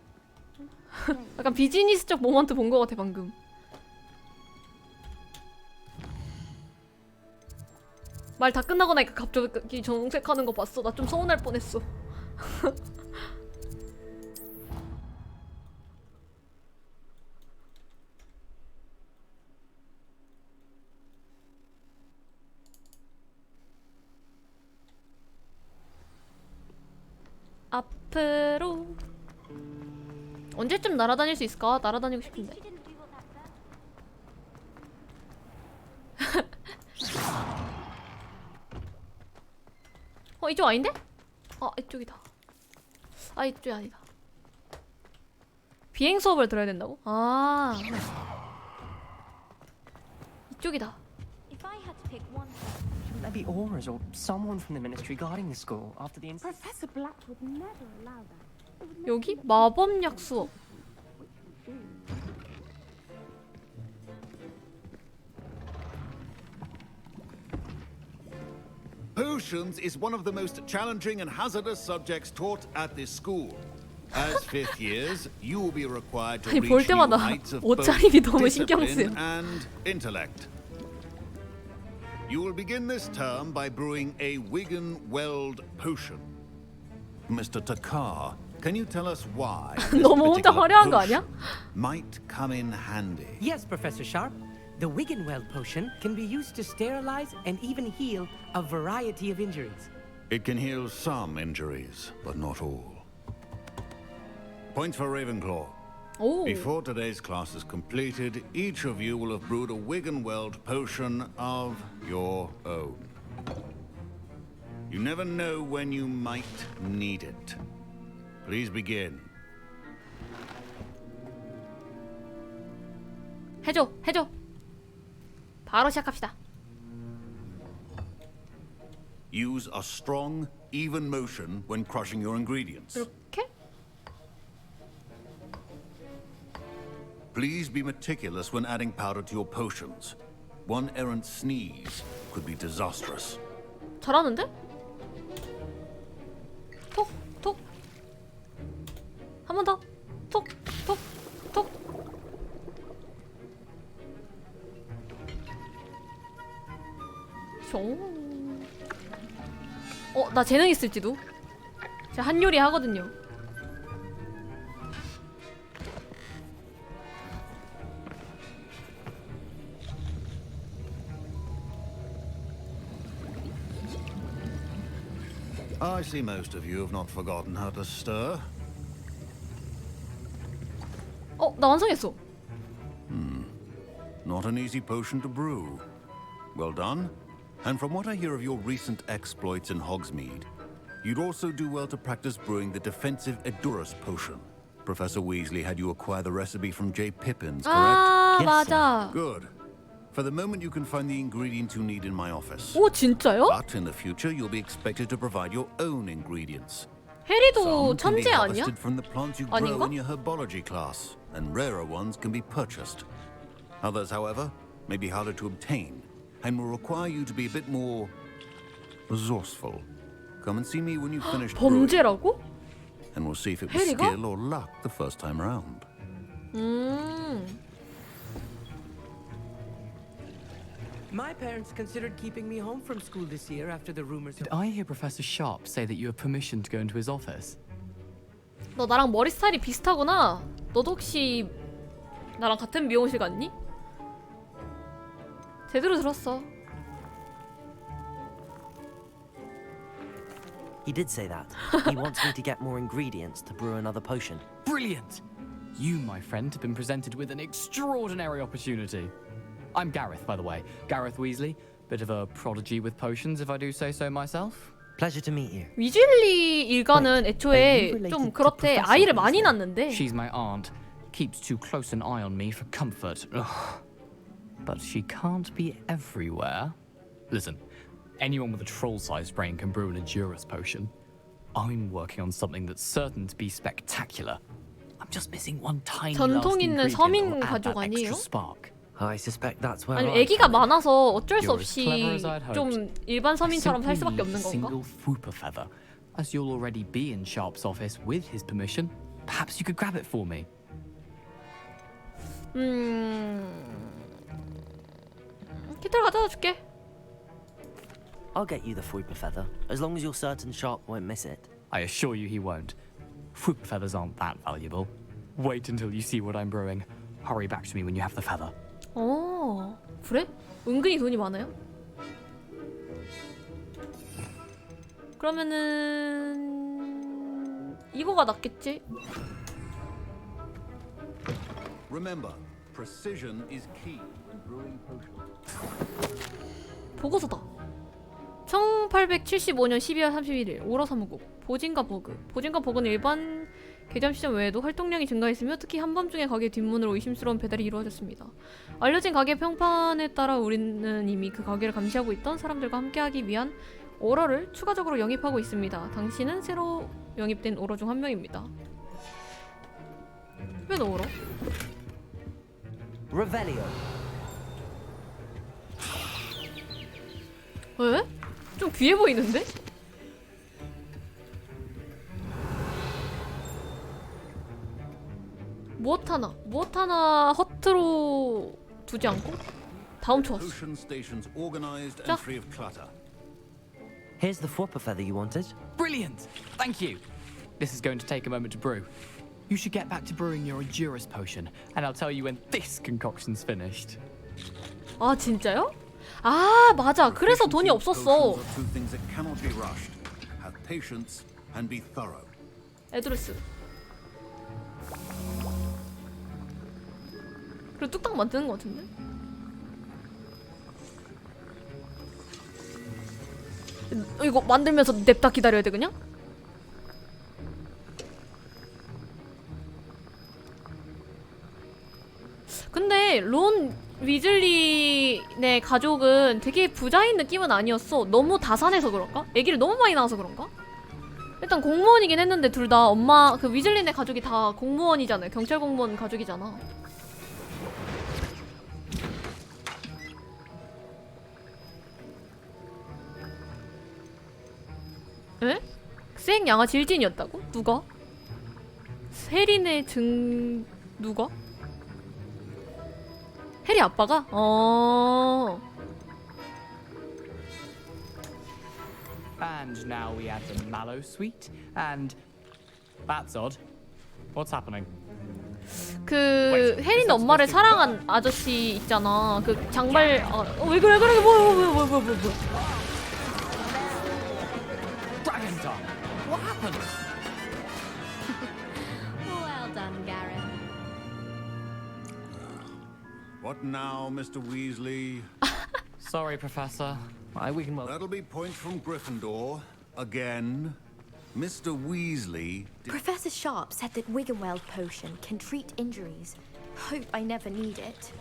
Speaker 1: 약간 비즈니스적 모먼트 본 것 같아 방금. 말 다 끝나고 나니까 갑자기 정색하는 거 봤어. 나 좀 서운할 뻔했어. 앞으로 언제쯤 날아다닐 수 있을까? 날아다니고 싶은데. 이쪽 아닌데? 이쪽이다. 이쪽이 아니다. 비행 수업을 들어야 된다고? 아 이쪽이다.
Speaker 5: Shouldn't there be auras or someone from the ministry guarding the school after the incident?
Speaker 6: Professor Black would never allow that.
Speaker 1: 여기 마법약 수업.
Speaker 15: Potions is one of the most challenging and hazardous subjects taught at this school. As fifth years, you will be required to
Speaker 1: 아니,
Speaker 15: reach
Speaker 1: 볼
Speaker 15: new
Speaker 1: 때마다
Speaker 15: heights of both
Speaker 1: 옷차림이 너무 신경 쓰여.
Speaker 15: discipline and intellect. You will begin this term by brewing a Wiggen-Weld potion. Mr. Takar, can you tell us why this
Speaker 1: 너무 혼자
Speaker 15: particular
Speaker 1: 화려한 거 아니야?
Speaker 15: potion might come in handy?
Speaker 5: Yes, Professor Sharp. The Wiggen-Weld potion can be used to sterilize and even heal a variety of injuries.
Speaker 15: It can heal some injuries, but not all. Points for Ravenclaw.
Speaker 1: Oh.
Speaker 15: Before today's class is completed, each of you will have brewed a Wiggen-Weld potion of your own. You never know when you might need it. Please begin.
Speaker 1: 해줘. 바로 시작합시다.
Speaker 15: Use a strong, even motion when crushing your ingredients.
Speaker 1: 이렇게?
Speaker 15: Please be meticulous when adding powder to your potions. One errant sneeze could be disastrous.
Speaker 1: 잘하는데? 톡. 한 번 더. 톡. 나 재능 있을지도. 제가 한요리 하거든요.
Speaker 15: I see most of you have not forgotten how to stir.
Speaker 1: 나 완성했어.
Speaker 15: Not an easy potion to brew. Well done. And from what I hear of your recent exploits in Hogsmeade, you'd also do well to practice brewing the defensive Edurus potion. Professor Weasley had you acquire the recipe from J. Pippins, correct?
Speaker 1: 아, 맞아.
Speaker 15: Good. For the moment, you can find the ingredients you need in my office.
Speaker 1: 오, 진짜요?
Speaker 15: But in the future, you'll be expected to provide your own ingredients.
Speaker 1: 해리도
Speaker 15: Some can be
Speaker 1: 천재 아니야?
Speaker 15: harvested from the plants you grow
Speaker 1: 아닌가?
Speaker 15: in your herbology class, and rarer ones can be purchased. Others, however, may be harder to obtain, and will require you to be a bit more resourceful. Come and see me when you've finished brewing,
Speaker 1: 범죄라고?
Speaker 15: and we'll see if it was
Speaker 1: 해리가?
Speaker 15: skill or luck the first time round.
Speaker 5: My parents considered keeping me home from school this year after the rumors. Did I hear Professor Sharp say that you have permission to go into his office?
Speaker 1: 너 나랑 머리 스타일이 비슷하구나. 너도 혹시 나랑 같은 미용실 갔니? 제대로 들었어.
Speaker 9: He did say that. He wants me to get more ingredients to brew another potion.
Speaker 16: Brilliant! You, my friend, have been presented with an extraordinary opportunity. I'm Gareth, by the way. Gareth Weasley. Bit of a prodigy with potions, if I do say so myself.
Speaker 9: Pleasure to meet you.
Speaker 1: 위즐리 일가는 애초에 좀 그렇대. 아이를 많이 낳는데.
Speaker 16: She's my aunt. Keeps too close an eye on me for comfort. Ugh. But she can't be everywhere. Listen, anyone with a troll-sized brain can brew an Edurus potion. I'm working on something that's certain to be spectacular. I'm just missing one tiny last
Speaker 1: 전통 있는
Speaker 16: ingredient that
Speaker 1: 서민
Speaker 16: will add
Speaker 1: 가족
Speaker 16: that extra
Speaker 1: 아니에요?
Speaker 16: spark.
Speaker 9: I suspect that's where
Speaker 1: 아니
Speaker 9: I
Speaker 1: 애기가 많아서 어쩔 수
Speaker 16: You're as clever
Speaker 1: 없이
Speaker 16: as I'd hoped.
Speaker 1: 좀 일반 서민처럼 살 수밖에 없는 건가?
Speaker 16: Single Fwooper feather. As you'll already be in Sharp's office with his permission, perhaps you could grab it for me.
Speaker 1: 키트를 가져다 줄게.
Speaker 9: I'll get you the Fwooper feather, as long as you're certain Sharp won't miss it.
Speaker 16: I assure you he won't. Fwooper feathers aren't that valuable. Wait until you see what I'm brewing. Hurry back to me when you have the feather.
Speaker 1: 그래? 은근히 돈이 많아요? 그러면은 이거가 낫겠지?
Speaker 15: Remember, precision is key in brewing potions.
Speaker 1: 보고서다. 1875년 12월 31일 오라 사무국 보진과 버그. 보진과 버그는 일반 개점 시점 외에도 활동량이 증가했으며 특히 한밤중에 가게 뒷문으로 의심스러운 배달이 이루어졌습니다. 알려진 가게 평판에 따라 우리는 이미 그 가게를 감시하고 있던 사람들과 함께하기 위한 오러를 추가적으로 영입하고 있습니다. 당신은 새로 영입된 오러 중 한 명입니다. 왜 오러?
Speaker 9: Revelio.
Speaker 1: 왜? 좀 귀해 보이는데? 무엇 하나 허투루 두지 않고 다음 초왔어.
Speaker 15: Potion stations organized
Speaker 1: 자.
Speaker 15: and free of clutter.
Speaker 9: Here's the flopper feather you wanted.
Speaker 16: Brilliant! Thank you. This is going to take a moment to brew. You should get back to brewing your Endurus potion, and I'll tell you when this concoction's finished.
Speaker 1: 아 진짜요? 아 맞아. 그래서 돈이 없었어.
Speaker 15: Potions are two things that cannot be rushed. Have patience and be thorough.
Speaker 1: 에드루스. 그리고 뚝딱 만드는 것 같은데? 이거 만들면서 냅다 기다려야 돼 그냥? 근데 론 위즐리네 가족은 되게 부자인 느낌은 아니었어. 너무 다산해서 그런가? 애기를 너무 많이 낳아서 그런가? 일단 공무원이긴 했는데 둘 다 엄마 그 위즐리네 가족이 다 공무원이잖아요. 경찰 공무원 가족이잖아. 에? 생 양아 질진이었다고? 누가? 세린의 누가? 해리 아빠가?
Speaker 16: And now we add the mallow sweet, and that's odd. What's happening?
Speaker 1: 그 혜린 엄마를 사랑한 아저씨 있잖아. 그 장발 왜 그래 뭐
Speaker 16: Dragon Tongue! What happened?
Speaker 17: Well done, Gareth.
Speaker 15: What now, Mr. Weasley?
Speaker 16: Sorry, Professor.
Speaker 15: That'll be points from Gryffindor. Again. Mr. Weasley...
Speaker 17: Professor Sharp said that Wiggenweld potion can treat injuries. Hope I never need it.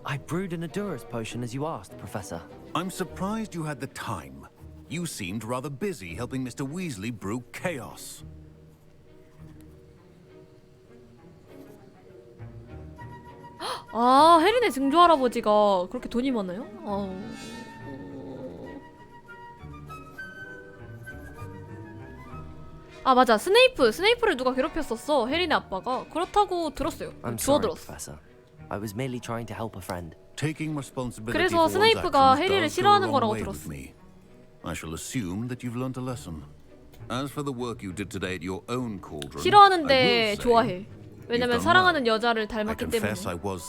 Speaker 9: I brewed an Endurus potion as you asked, Professor.
Speaker 15: I'm surprised you had the time. You seemed rather busy helping Mr. Weasley brew chaos.
Speaker 1: 아, 혜린의 증조 할아버지가 그렇게 돈이 많아요? 아 맞아, 스네이프를 누가 괴롭혔었어. 혜린의 아빠가. 그렇다고 들었어요.
Speaker 9: I'm
Speaker 1: 주워
Speaker 9: sorry,
Speaker 1: 들었어.
Speaker 9: Professor. I was merely trying to help a friend.
Speaker 15: Taking responsibility
Speaker 1: 그래서
Speaker 15: for one's
Speaker 1: 스네이프가
Speaker 15: actions
Speaker 1: 해리를
Speaker 15: does go a
Speaker 1: 싫어하는
Speaker 15: long
Speaker 1: 거라고
Speaker 15: way with
Speaker 1: 들었어.
Speaker 15: me. I shall assume that you've learnt a lesson. As for the work you did today at your own cauldron,
Speaker 1: 싫어하는데
Speaker 15: I will say
Speaker 1: 좋아해. 왜냐면
Speaker 15: you've done
Speaker 1: 사랑하는
Speaker 15: well.
Speaker 1: 여자를
Speaker 15: I
Speaker 1: 닮았기 때문에.
Speaker 15: confess I was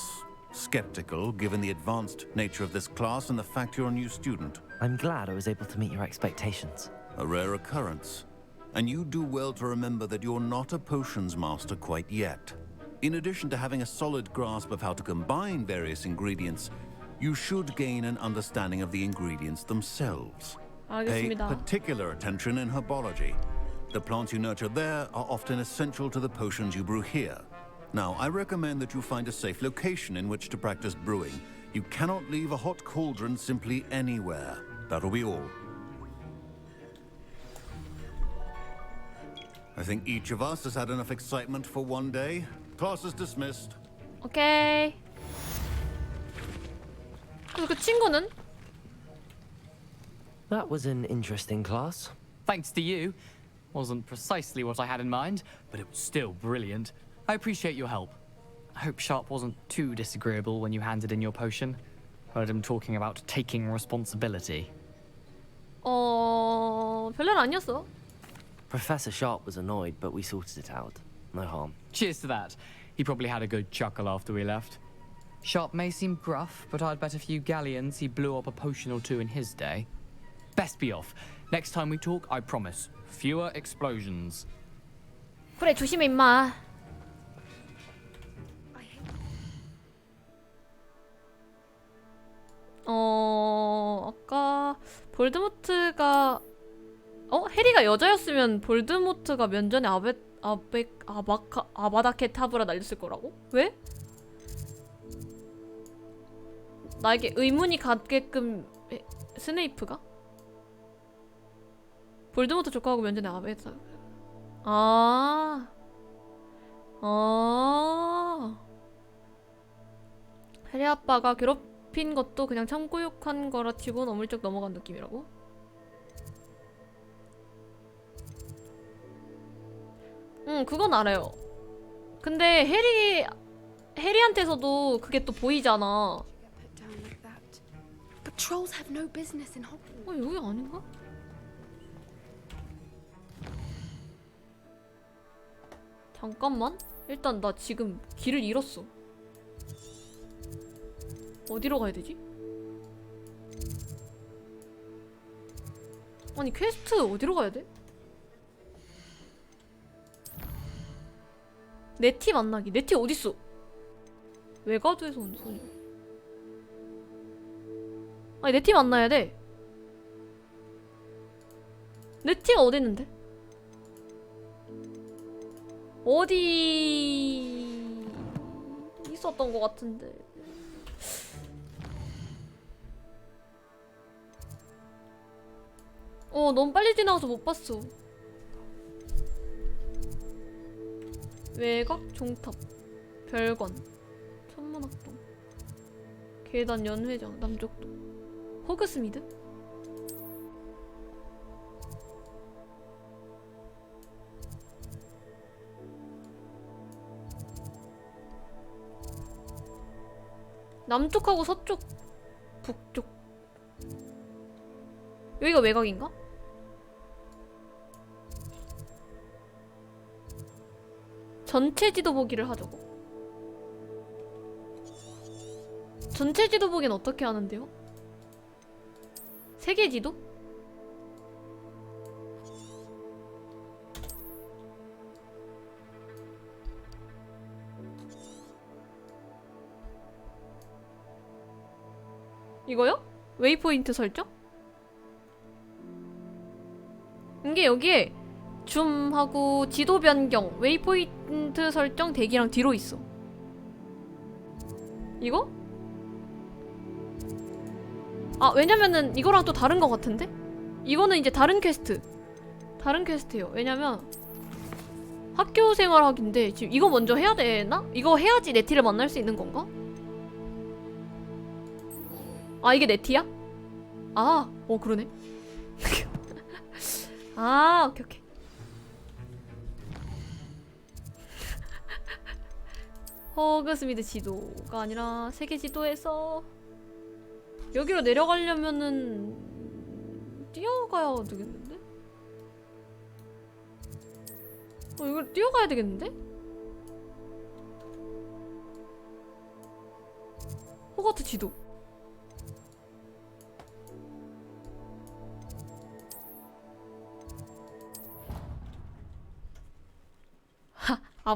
Speaker 15: skeptical given the advanced nature of this class and the fact you're a new student.
Speaker 9: I'm glad I was able to meet your expectations.
Speaker 15: A rare occurrence. And you do well to remember that you're not a potions master quite yet. In addition to having a solid grasp of how to combine various ingredients, you should gain an understanding of the ingredients themselves. Pay
Speaker 1: 알겠습니다.
Speaker 15: particular attention in herbology. The plants you nurture there are often essential to the potions you brew here. Now, I recommend that you find a safe location in which to practice brewing. You cannot leave a hot cauldron simply anywhere. That'll be all. I think each of us has had enough excitement for one day. Class is dismissed.
Speaker 1: 오케이. 그 친구는?
Speaker 9: That was an interesting class.
Speaker 16: Thanks to you. Wasn't precisely what I had in mind, but it was still brilliant. I appreciate your help. I hope Sharp wasn't too disagreeable when you handed in your potion. Heard him talking about taking responsibility.
Speaker 1: 별일 아니었어.
Speaker 9: Professor Sharp was annoyed, but we sorted it out. No harm.
Speaker 16: Cheers to that. He probably had a good chuckle after we left. Sharp may seem gruff, but I'd bet a few galleons he blew up a potion or two in his day. Best be off. Next time we talk, I promise, fewer explosions.
Speaker 1: 그래, 조심해 임마. 아까 볼드모트가 해리 해리가 여자였으면 볼드모트가 면전에 아바다케타브라 날렸을 거라고? 왜? 나에게 의문이 가게끔 스네이프가? 볼드모트 조카하고 면전에 해리 아빠가 괴롭힌 것도 그냥 참고욕한 거라 치고 어물쩍 넘어간 느낌이라고? 그건 알아요. 근데 해리한테서도 그게 또 보이잖아.
Speaker 6: But trolls have no business in Hogwarts.
Speaker 1: 여기 아닌가? 잠깐만. 일단 나 지금 길을 잃었어. 어디로 가야 되지? 아니 퀘스트 어디로 가야 돼? 네티 만나기. 네티 어딨어? 외가도에서 온 소리. 아니 네티 만나야 돼. 네티가 어딨는데? 어디 있었던 것 같은데. 너무 빨리 지나가서 못 봤어. 외곽 종탑 별관 천문학동 계단 연회장 남쪽도 호그스미드? 남쪽하고 서쪽 북쪽 여기가 외곽인가? 전체 지도 보기를 하자고. 전체 지도 보기는 어떻게 하는데요? 세계 지도? 이거요? 웨이포인트 설정? 이게 여기에 줌하고 지도 변경, 웨이포인트 설정 대기랑 뒤로 있어. 이거? 왜냐면은 이거랑 또 다른 것 같은데? 이거는 이제 다른 퀘스트. 다른 퀘스트예요. 왜냐면 학교 생활학인데 지금 이거 먼저 해야 되나? 이거 해야지 네티를 만날 수 있는 건가? 이게 네티야? 그러네. 오케이. 호그스미드 지도가 아니라 세계 지도에서 여기로 내려가려면은 뛰어가야 되겠는데? 이걸 뛰어가야 되겠는데? 호그와트 지도.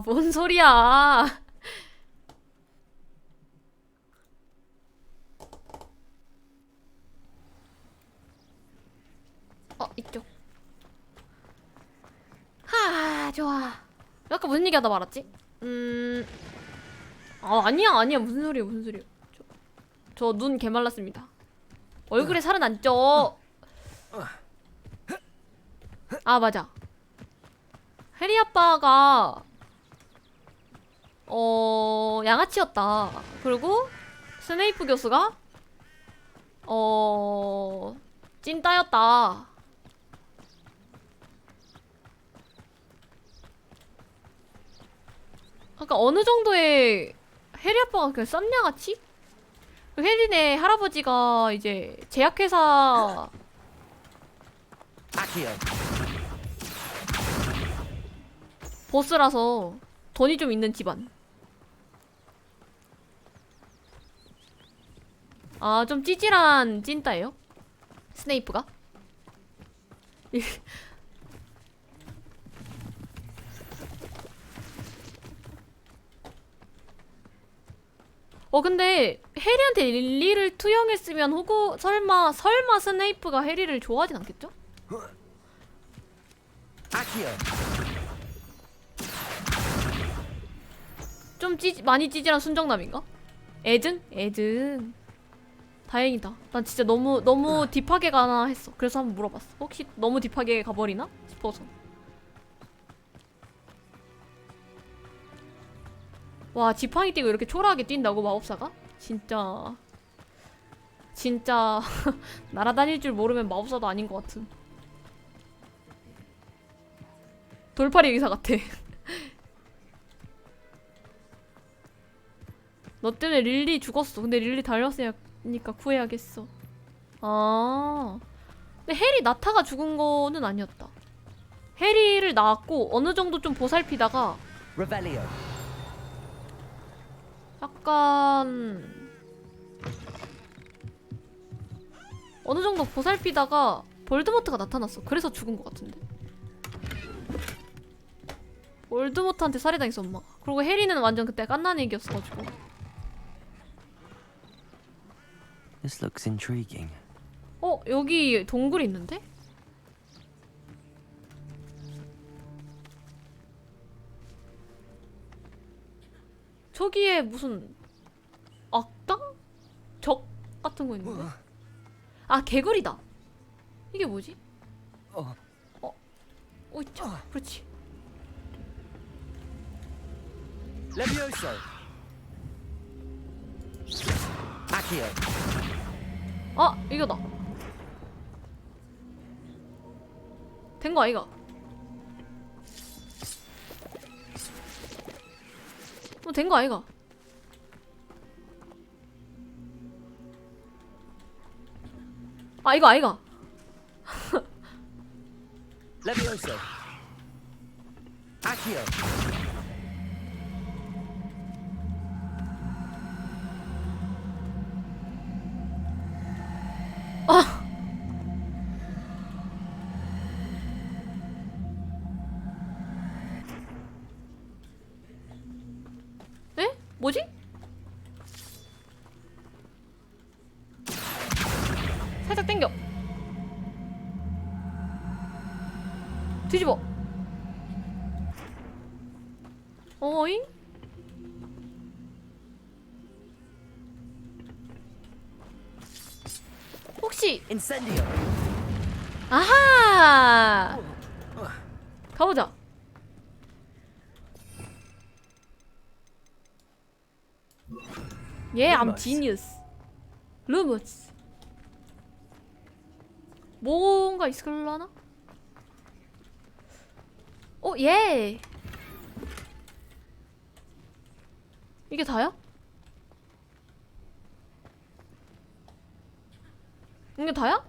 Speaker 1: 뭔 소리야. 이쪽. 좋아. 아까 무슨 얘기하다 말았지? 아니야. 무슨 소리야. 저 눈 개말랐습니다. 얼굴에 살은 안 쪄. 맞아. 해리 아빠가 양아치였다. 그리고 스네이프 교수가 찐따였다. 그러니까 어느 정도의 해리 아빠가 그냥 썬양아치? 해리네 할아버지가 이제 제약회사 보스라서 돈이 좀 있는 집안. 좀 찌질한 찐따예요? 스네이프가? 근데 해리한테 릴리를 투영했으면 설마 스네이프가 해리를 좋아하진 않겠죠? 좀 많이 찌질한 순정남인가? 애증? 애증. 다행이다. 난 진짜 너무 딥하게 가나 했어. 그래서 한번 물어봤어. 혹시 너무 딥하게 가버리나? 싶어서. 와, 지팡이 뛰고 이렇게 초라하게 뛴다고, 마법사가? 진짜 날아다닐 줄 모르면 마법사도 아닌 것 같은. 돌팔이 의사 같아. 너 때문에 릴리 죽었어. 근데 릴리 달렸으니까 구해야겠어. 아, 근데 해리 나타가 죽은 거는 아니었다. 해리를 낳았고 어느 정도 좀 보살피다가 약간 어느 정도 보살피다가 볼드모트가 나타났어. 그래서 죽은 것 같은데. 볼드모트한테 살해당했어, 엄마가. 그리고 해리는 완전 그때 깐난애기였어가지고.
Speaker 9: This looks intriguing.
Speaker 1: 여기 동굴이 있는데? 저기에 무슨 악당? 적 같은 거 있는데? 아, 개구리다. 이게 뭐지? 있자. 그렇지.
Speaker 9: 레비오소. 아키오.
Speaker 1: 이거다. 된 거 아이가? 된 거 아이가? 이거 아이가?
Speaker 9: 레비오소. 아키오.
Speaker 1: 에? 뭐지? 살짝 당겨. 뒤집어. 어잉? 혹시
Speaker 9: 인센디오.
Speaker 1: 아하! 가보자. I'm genius. 루머스. 뭔가 있을라나? 예. 이게 다야? 이게 다야?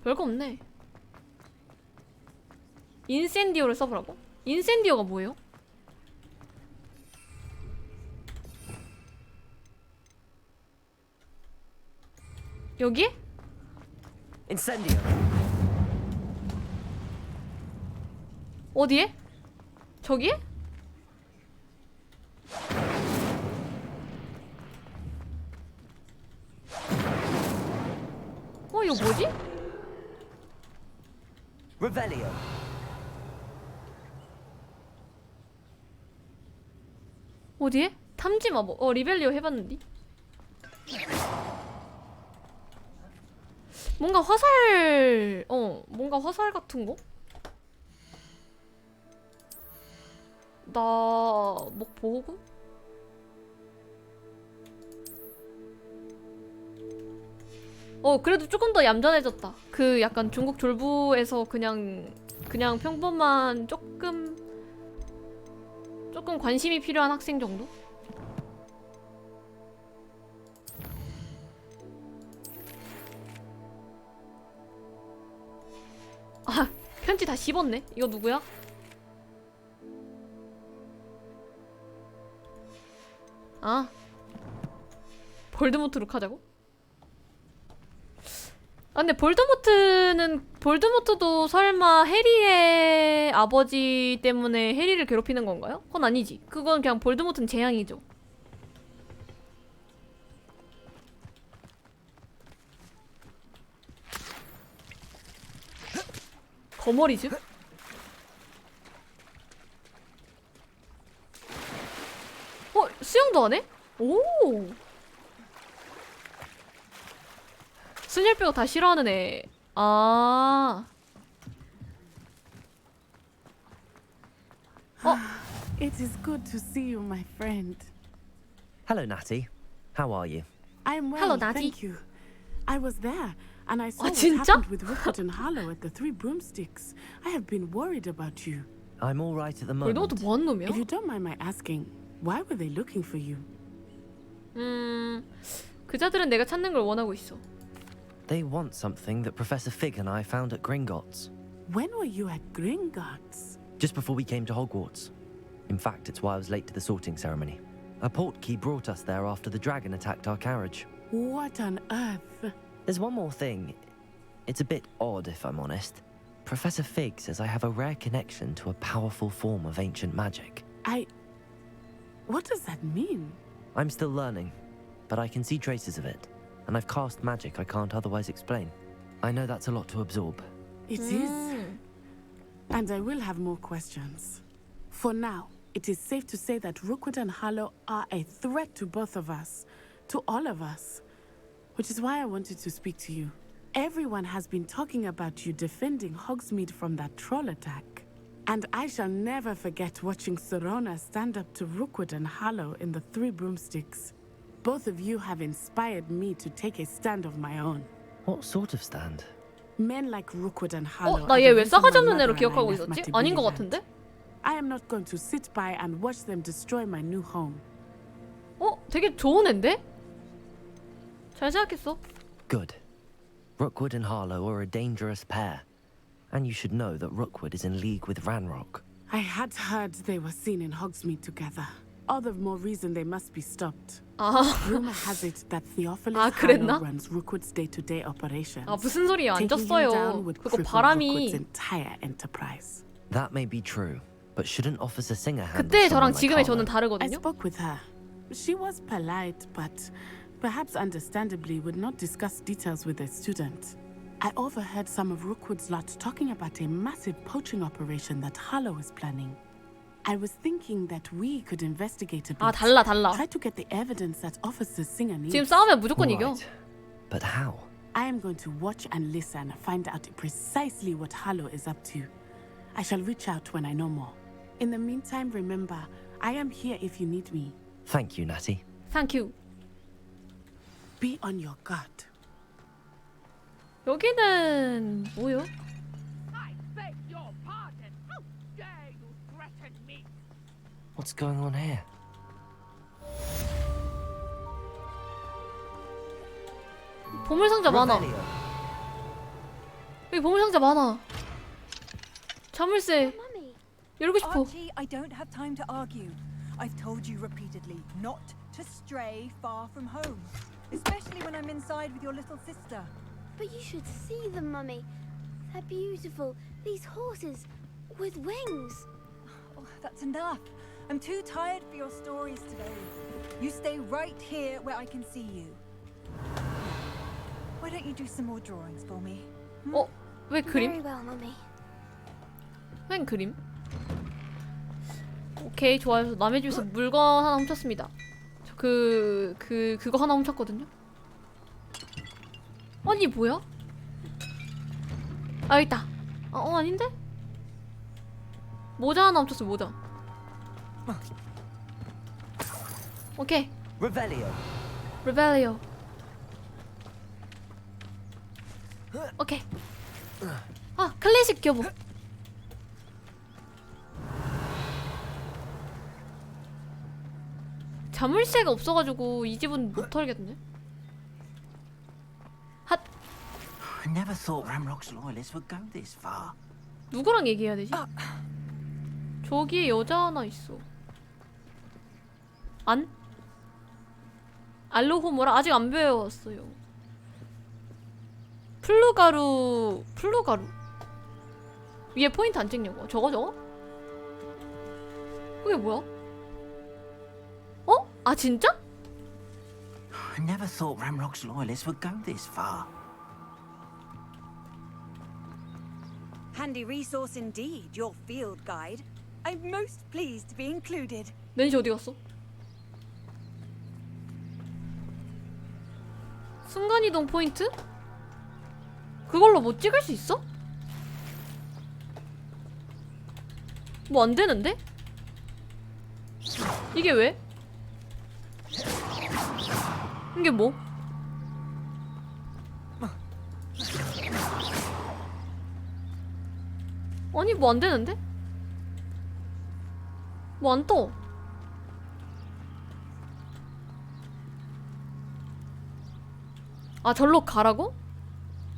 Speaker 1: 별거 없네. 인센디오를 써보라고? 인센디오가 뭐예요? 여기에?
Speaker 9: 인센디오.
Speaker 1: 어디에? 저기에? 이거 뭐지?
Speaker 9: 레벨리오.
Speaker 1: 어디에? 탐지 마법. 리벨리오 해봤는데. 뭔가 화살. 뭔가 화살 같은 거? 나 목 보호구? 그래도 조금 더 얌전해졌다. 그 약간 중국 졸부에서 그냥 평범한 조금 관심이 필요한 학생 정도? 편지 다 씹었네. 이거 누구야? 볼드모트 룩 하자고? 근데 볼드모트도 설마 해리의 아버지 때문에 해리를 괴롭히는 건가요? 그건 아니지. 그건 그냥 볼드모트는 재앙이죠. 거머리집? 수영도 안 해? 오. 순열 빼고 다 싫어하는 애. 아.
Speaker 11: It is good to see you, my friend.
Speaker 9: Hello, Natty. How are you?
Speaker 11: I'm well,
Speaker 1: Hello, Natty.
Speaker 11: thank you. I was there, and I saw what
Speaker 1: 진짜?
Speaker 11: happened with Rookwood and Harlow at the Three Broomsticks. I have been worried about you.
Speaker 9: I'm all right at the moment.
Speaker 1: 너도 뭐 하는 놈이야?
Speaker 11: If you don't mind my asking, why were they looking for you?
Speaker 1: 그자들은 내가 찾는 걸 원하고 있어.
Speaker 9: They want something that Professor Fig and I found at Gringotts.
Speaker 11: When were you at Gringotts?
Speaker 9: Just before we came to Hogwarts. In fact, it's why I was late to the sorting ceremony. A portkey brought us there after the dragon attacked our carriage.
Speaker 11: What on earth?
Speaker 9: There's one more thing. It's a bit odd, if I'm honest. Professor Fig says I have a rare connection to a powerful form of ancient magic.
Speaker 11: What does that mean?
Speaker 9: I'm still learning, but I can see traces of it, and I've cast magic I can't otherwise explain. I know that's a lot to absorb.
Speaker 11: It is. And I will have more questions. For now, it is safe to say that Rookwood and Harlow are a threat to both of us, to all of us. Which is why I wanted to speak to you. Everyone has been talking about you defending Hogsmeade from that troll attack. And I shall never forget watching Serona stand up to Rookwood and Harlow in the Three Broomsticks. Both of you have inspired me to take a stand of my own.
Speaker 9: What sort of stand?
Speaker 11: Men like Rookwood and Harlow.
Speaker 1: 나 얘 왜 싸가지 없는 애로 기억하고 있었지? 아닌 것 같은데?
Speaker 11: I am not going to sit by and watch them destroy my new home.
Speaker 1: 되게 좋은 앤데? 잘 생각했어.
Speaker 9: Good. Rookwood and Harlow are a dangerous pair. And you should know that Rookwood is in league with Ranrock.
Speaker 11: I had heard they were seen in Hogsmeade together. All the more reason they must be stopped. Rumor has it that Theophilus Harlow runs Rookwood's day-to-day operations.
Speaker 1: 무슨 소리야? 안
Speaker 11: Taking him down
Speaker 1: 졌어요.
Speaker 11: would
Speaker 1: 그거
Speaker 11: cripple Rookwood's
Speaker 1: 바람이.
Speaker 11: entire enterprise.
Speaker 9: That may be true, but shouldn't Officer Singer handle
Speaker 1: 그때
Speaker 9: someone
Speaker 1: 저랑
Speaker 9: like
Speaker 1: 지금의
Speaker 9: Harlow?
Speaker 1: 저는 다르거든요.
Speaker 11: I spoke with her. She was polite, but perhaps understandably would not discuss details with a student. I overheard some of Rookwood's lot talking about a massive poaching operation that Harlow is planning. I was thinking that we could investigate a bit.
Speaker 1: 달라.
Speaker 11: Try to get the evidence that Officer Singer needs.
Speaker 1: 지금 싸우면 무조건 이겨.
Speaker 9: But how?
Speaker 11: I am going to watch and listen, find out precisely what Harlow is up to. I shall reach out when I know more. In the meantime, remember, I am here if you need me.
Speaker 9: Thank you, Natty.
Speaker 1: Thank you.
Speaker 11: Be on your guard.
Speaker 1: 여기는 뭐요?
Speaker 9: What's going on here?
Speaker 1: 보물상자 많아. 여기 보물상자 많아. 자물쇠. 열고 싶어.
Speaker 19: Archie, I don't have time to argue. I've told you repeatedly not to stray far from home, especially when I'm inside with your little sister.
Speaker 6: But you should see them, Mummy. They're beautiful. These horses with wings.
Speaker 19: Oh, that's enough. I'm too tired for your stories today. You stay right here where I can see you. Why don't you do some more drawings for me?
Speaker 1: 왜 그림?
Speaker 6: Very well, Mummy.
Speaker 1: 웬 그림? 오케이, 좋아요. 남의 집에서 물건 하나 훔쳤습니다. 저 그거 하나 훔쳤거든요. 아니 뭐야? 아, 여기 있다. 아닌데? 모자 하나 훔쳤어. 모자. 오케이. Revelio. 오케이. 클래식 교복. 자물쇠가 없어가지고 이 집은 못 털겠네.
Speaker 2: I never thought Ramrock's loyalists would go this far.
Speaker 1: 누구랑 얘기해야 되지? 저기에 여자 하나 있어. 알로호모라 아직 안 배웠어요. 플루가루 위에 포인트 안 찍냐고. 저거? 그게 뭐야? 진짜?
Speaker 2: I never thought Ramrock's loyalists would go this far.
Speaker 19: Handy resource indeed, your field guide. I'm most pleased to be included.
Speaker 1: 낸시 어디 갔어? 순간이동 포인트? 그걸로 뭐 찍을 수 있어? 뭐 안 되는데? 이게 왜? 이게 뭐? 아니 뭐 안 되는데? 뭐 안 떠? 아 절로 가라고?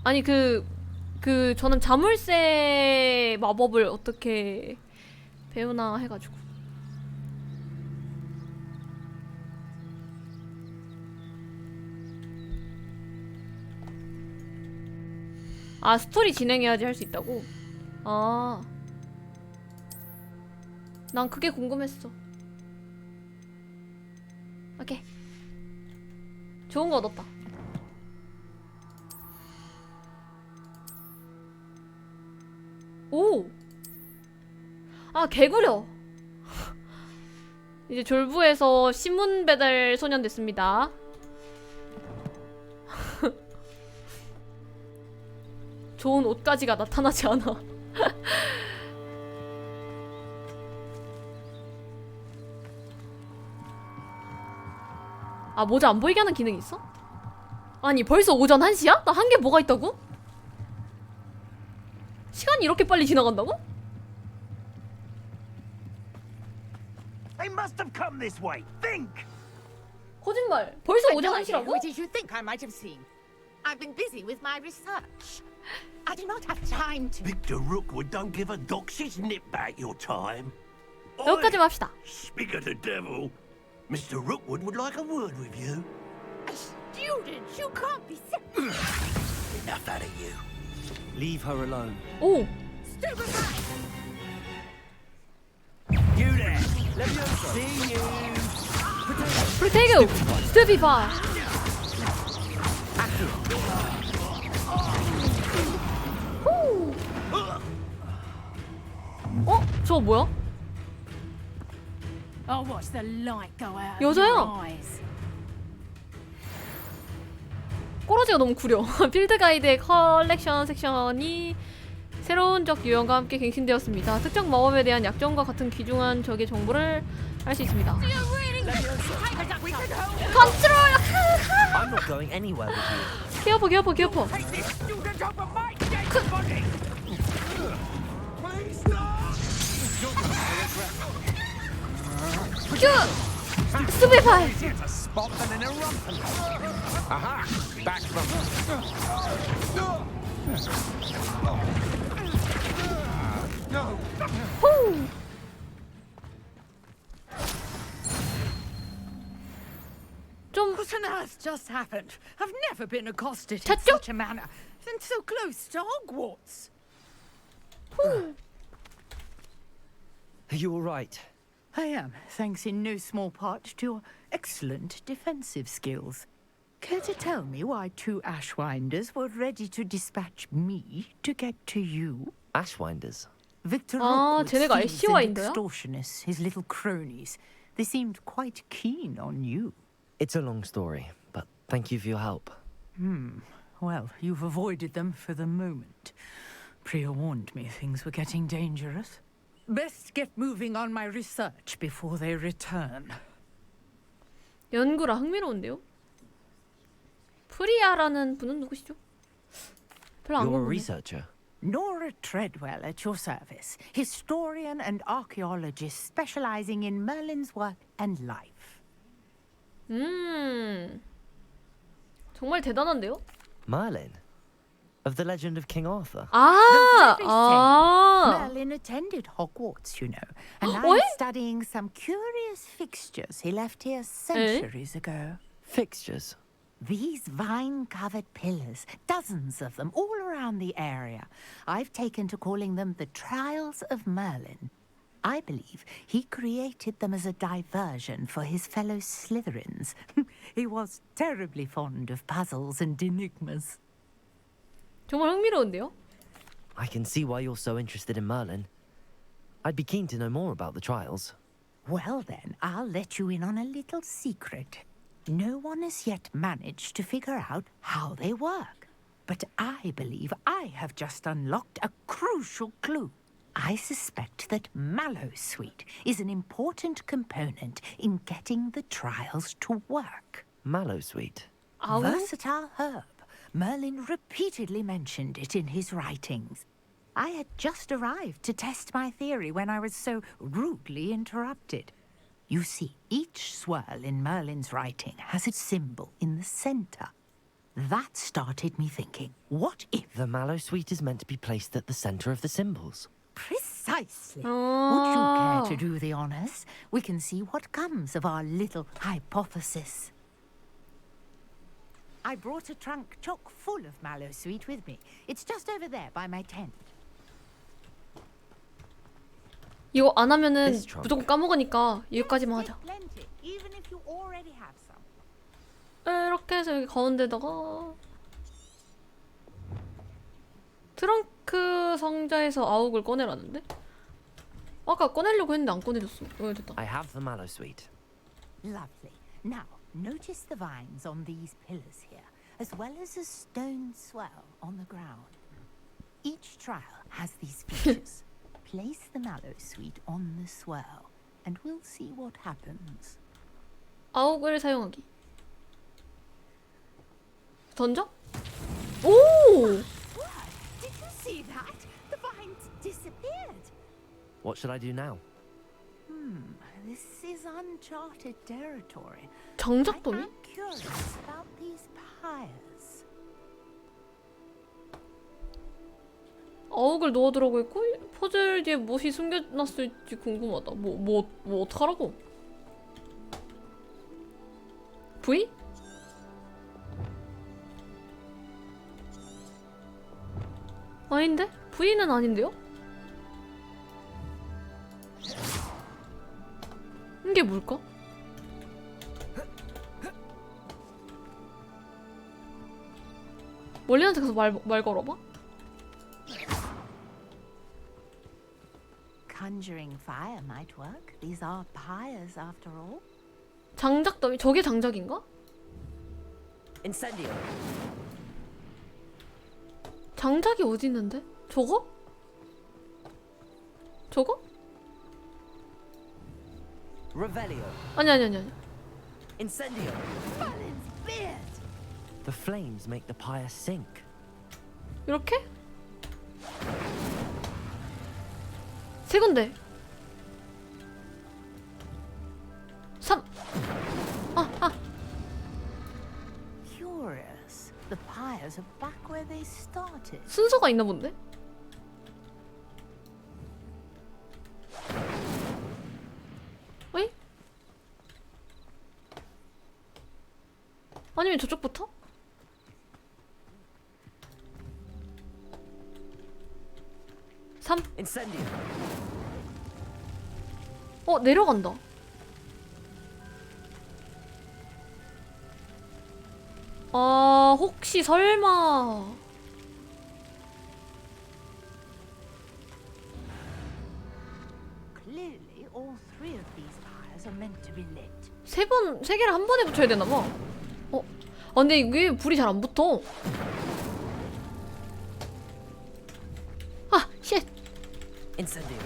Speaker 1: 아니 저는 자물쇠 마법을 어떻게 배우나 해가지고. 아 스토리 진행해야지 할 수 있다고? 아 난 그게 궁금했어. 오케이 좋은 거 얻었다. 오! 아 개구려! 이제 졸부에서 신문 배달 소년 됐습니다. 좋은 옷가지가 나타나지 않아. 아 모자 안 보이게 하는 기능이 있어? 아니 벌써 오전 1시야? 나 한 게 뭐가 있다고? 시간이 이렇게 빨리 지나간다고?
Speaker 8: They must have come this way. Think.
Speaker 1: 거짓말. 벌써 오전
Speaker 12: No idea
Speaker 1: 1시라고?
Speaker 12: who it is you think I might have seen. I've been busy with my research. I do not have time to.
Speaker 8: Victor Rookwood don't give a doxy's nip back your time.
Speaker 1: 여기까지만 합시다.
Speaker 8: Speak of the devil. Mr. Rookwood would like a word with you.
Speaker 12: A student, you can't be serious.
Speaker 8: Enough out of you.
Speaker 3: Leave her alone.
Speaker 1: 오!
Speaker 12: Stupefy!
Speaker 8: You there. Let me see you.
Speaker 1: 프리테이크! 스테피파이! 후! 어? 저거 뭐야?
Speaker 12: I'll watch the light go out of
Speaker 1: 여자야.
Speaker 12: your eyes.
Speaker 1: 꼬라지가 너무 구려. 필드 가이드의 컬렉션 섹션이 새로운 적 유형과 함께 갱신되었습니다. 특정 마법에 대한 약점과 같은 귀중한 적의 정보를 알 수 있습니다. 컨트롤!
Speaker 9: I'm not going anywhere with you.
Speaker 1: 기어포 기어포 기어포. 큐! 스피파이!
Speaker 8: Aha! Back from.
Speaker 1: 후! 좀
Speaker 12: What on earth just happened? I've never been accosted in
Speaker 1: 찼죠?
Speaker 12: such a manner, and so close to Hogwarts.
Speaker 9: Are you all right?
Speaker 12: I am, thanks in no small part to your excellent defensive skills. Care to tell me why 2 Ashwinders were ready to dispatch me to get to you?
Speaker 9: Ashwinders.
Speaker 12: Victor
Speaker 1: 아,
Speaker 12: Rookwood's
Speaker 1: 쟤네가
Speaker 12: thieves and
Speaker 1: 애쉬와인더야?
Speaker 12: extortionists, his little cronies. They seemed quite keen on you.
Speaker 9: It's a long story, but thank you for your help.
Speaker 12: Well, you've avoided them for the moment. Priya warned me things were getting dangerous. Best get moving on my research before they return.
Speaker 1: 연구라 흥미로운데요? 프리아라는 분은 누구시죠? 별로 안
Speaker 9: You're a
Speaker 1: 궁금해.
Speaker 9: researcher.
Speaker 12: Nora Treadwell at your service, historian and archaeologist specializing in Merlin's work and life.
Speaker 1: 정말 대단한데요?
Speaker 9: Merlin? Of the legend of King Arthur?
Speaker 1: 아!
Speaker 12: The very
Speaker 1: 아!
Speaker 12: same. Merlin attended Hogwarts, you know, and I'm
Speaker 1: What?
Speaker 12: studying some curious fixtures he left here centuries ago.
Speaker 9: Fixtures?
Speaker 12: These vine-covered pillars, dozens of them, all around the area. I've taken to calling them the Trials of Merlin. I believe he created them as a diversion for his fellow Slytherins. He was terribly fond of puzzles and enigmas.
Speaker 1: 정말 흥미로운데요?
Speaker 9: I can see why you're so interested in Merlin. I'd be keen to know more about the trials.
Speaker 12: Well then, I'll let you in on a little secret. No one has yet managed to figure out how they work. But I believe I have just unlocked a crucial clue. I suspect that Mallowsweet is an important component in getting the trials to work.
Speaker 9: Mallowsweet?
Speaker 12: Versatile herb. Merlin repeatedly mentioned it in his writings. I had just arrived to test my theory when I was so rudely interrupted. You see, each swirl in Merlin's writing has a symbol in the center. That started me thinking, what if...
Speaker 9: The Mallowsweet is meant to be placed at the center of the symbols.
Speaker 12: Precisely.
Speaker 1: Oh.
Speaker 12: Would you care to do the honors? We can see what comes of our little hypothesis. I brought a trunk chock full of Mallowsweet with me. It's just over there by my tent.
Speaker 1: 이거 안 하면은 무조건 까먹으니까 여기까지만 하자.
Speaker 12: Plenty, even if you already have some.
Speaker 1: 이렇게 해서 여기 가운데다가 트렁크 상자에서 아욱을 꺼내라는데? 아까 꺼내려고 했는데 안 꺼내줬어. 됐다.
Speaker 9: I have the Mallowsweet.
Speaker 12: Lovely. Now, notice the vines on these pillars here, as well as a stone swell on the ground. Each trial has these features. Place the Mallowsweet on the swirl, and we'll see what happens.
Speaker 1: 아욱을 사용하기. 던져? 오!
Speaker 12: Did you see that? The vines disappeared.
Speaker 9: What should I do now?
Speaker 12: This is uncharted territory.
Speaker 1: 장작돌이?
Speaker 12: I'm curious about these pyres.
Speaker 1: 아욱을 넣어두라고 했고 퍼즐 뒤에 무엇이 숨겨놨을지 궁금하다. 뭐 어떡하라고? V? 아닌데? V는 아닌데요? 이게 뭘까? 멀리한테 가서 말 걸어봐?
Speaker 12: Conjuring fire might work. These are pyres after all.
Speaker 1: 장작 더미? 저게 장작인가?
Speaker 9: Incendio.
Speaker 1: 장작이 어디 있는데? 저거? 저거?
Speaker 9: Revelio.
Speaker 1: 아니.
Speaker 9: Incendio.
Speaker 12: Merlin's beard.
Speaker 9: The flames make the pyre sink.
Speaker 1: 이렇게? 세 군데. 3.
Speaker 12: Curious. The pyres are back where they started.
Speaker 1: 순서가 있나 본데? 어이? 아니면 저쪽부터?
Speaker 9: Incendio.
Speaker 1: 내려간다. 혹시 설마.
Speaker 12: Clearly, all three of these pyres are meant to be lit.
Speaker 1: 세 개를 한 번에 붙여야 되나 봐. 근데 이게 불이 잘 안 붙어. 쉣.
Speaker 9: Incendio.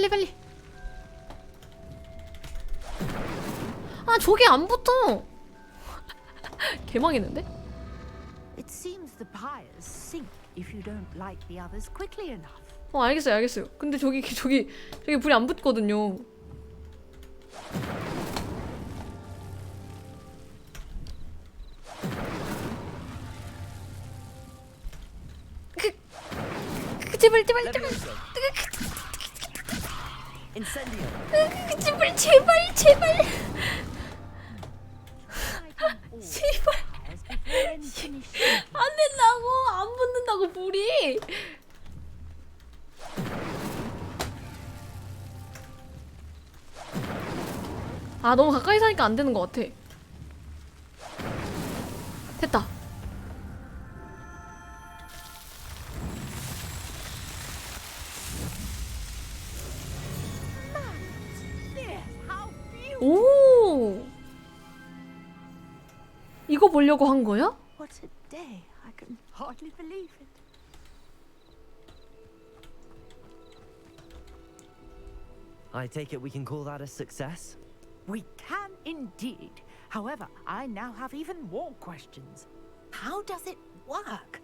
Speaker 1: 빨리. 저게 안 붙어. 개망했는데?
Speaker 12: It seems the pyres sink if you don't light the others quickly enough.
Speaker 1: 알겠어요. 근데 저기 불이 안 붙거든요. 제발.
Speaker 9: Incendio.
Speaker 1: 제발. 안 된다고. 안 붙는다고 불이. 너무 가까이 사니까 안 되는 것 같아. 됐다. 오! 이거 보려고 한 거야?
Speaker 12: What a day. I can hardly believe it.
Speaker 9: I take it we can call that a success?
Speaker 12: We can indeed. However, I now have even more questions. How does it work?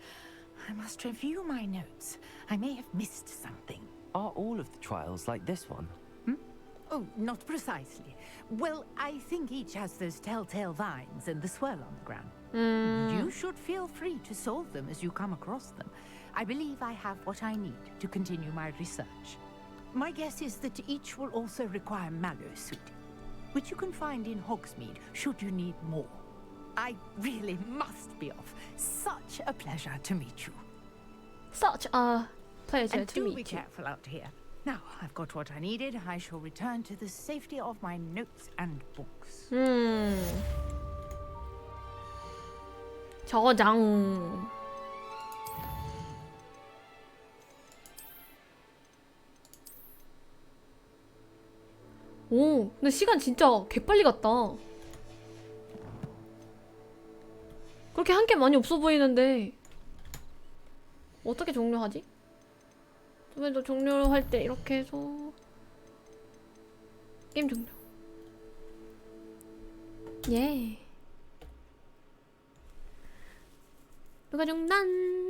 Speaker 12: I must review my notes. I may have missed something.
Speaker 9: Are all of the trials like this one?
Speaker 12: Oh, not precisely. Well, I think each has those telltale vines and the swirl on the ground. You should feel free to solve them as you come across them. I believe I have what I need to continue my research. My guess is that each will also require mallow sweet, which you can find in Hogsmeade should you need more. I really must be off. Such a pleasure to meet you.
Speaker 1: Such a pleasure
Speaker 12: And
Speaker 1: to
Speaker 12: do be
Speaker 1: meet you.
Speaker 12: careful out here. Now, I've got what I needed. I shall return to the safety of my notes and books.
Speaker 1: 저장. 오, 근데 시간 진짜 개빨리 갔다. 그렇게 한 게 많이 없어 보이는데 어떻게 종료하지? 좀더 종료할 때 이렇게 해서 게임 종료. 예. 누가 중단?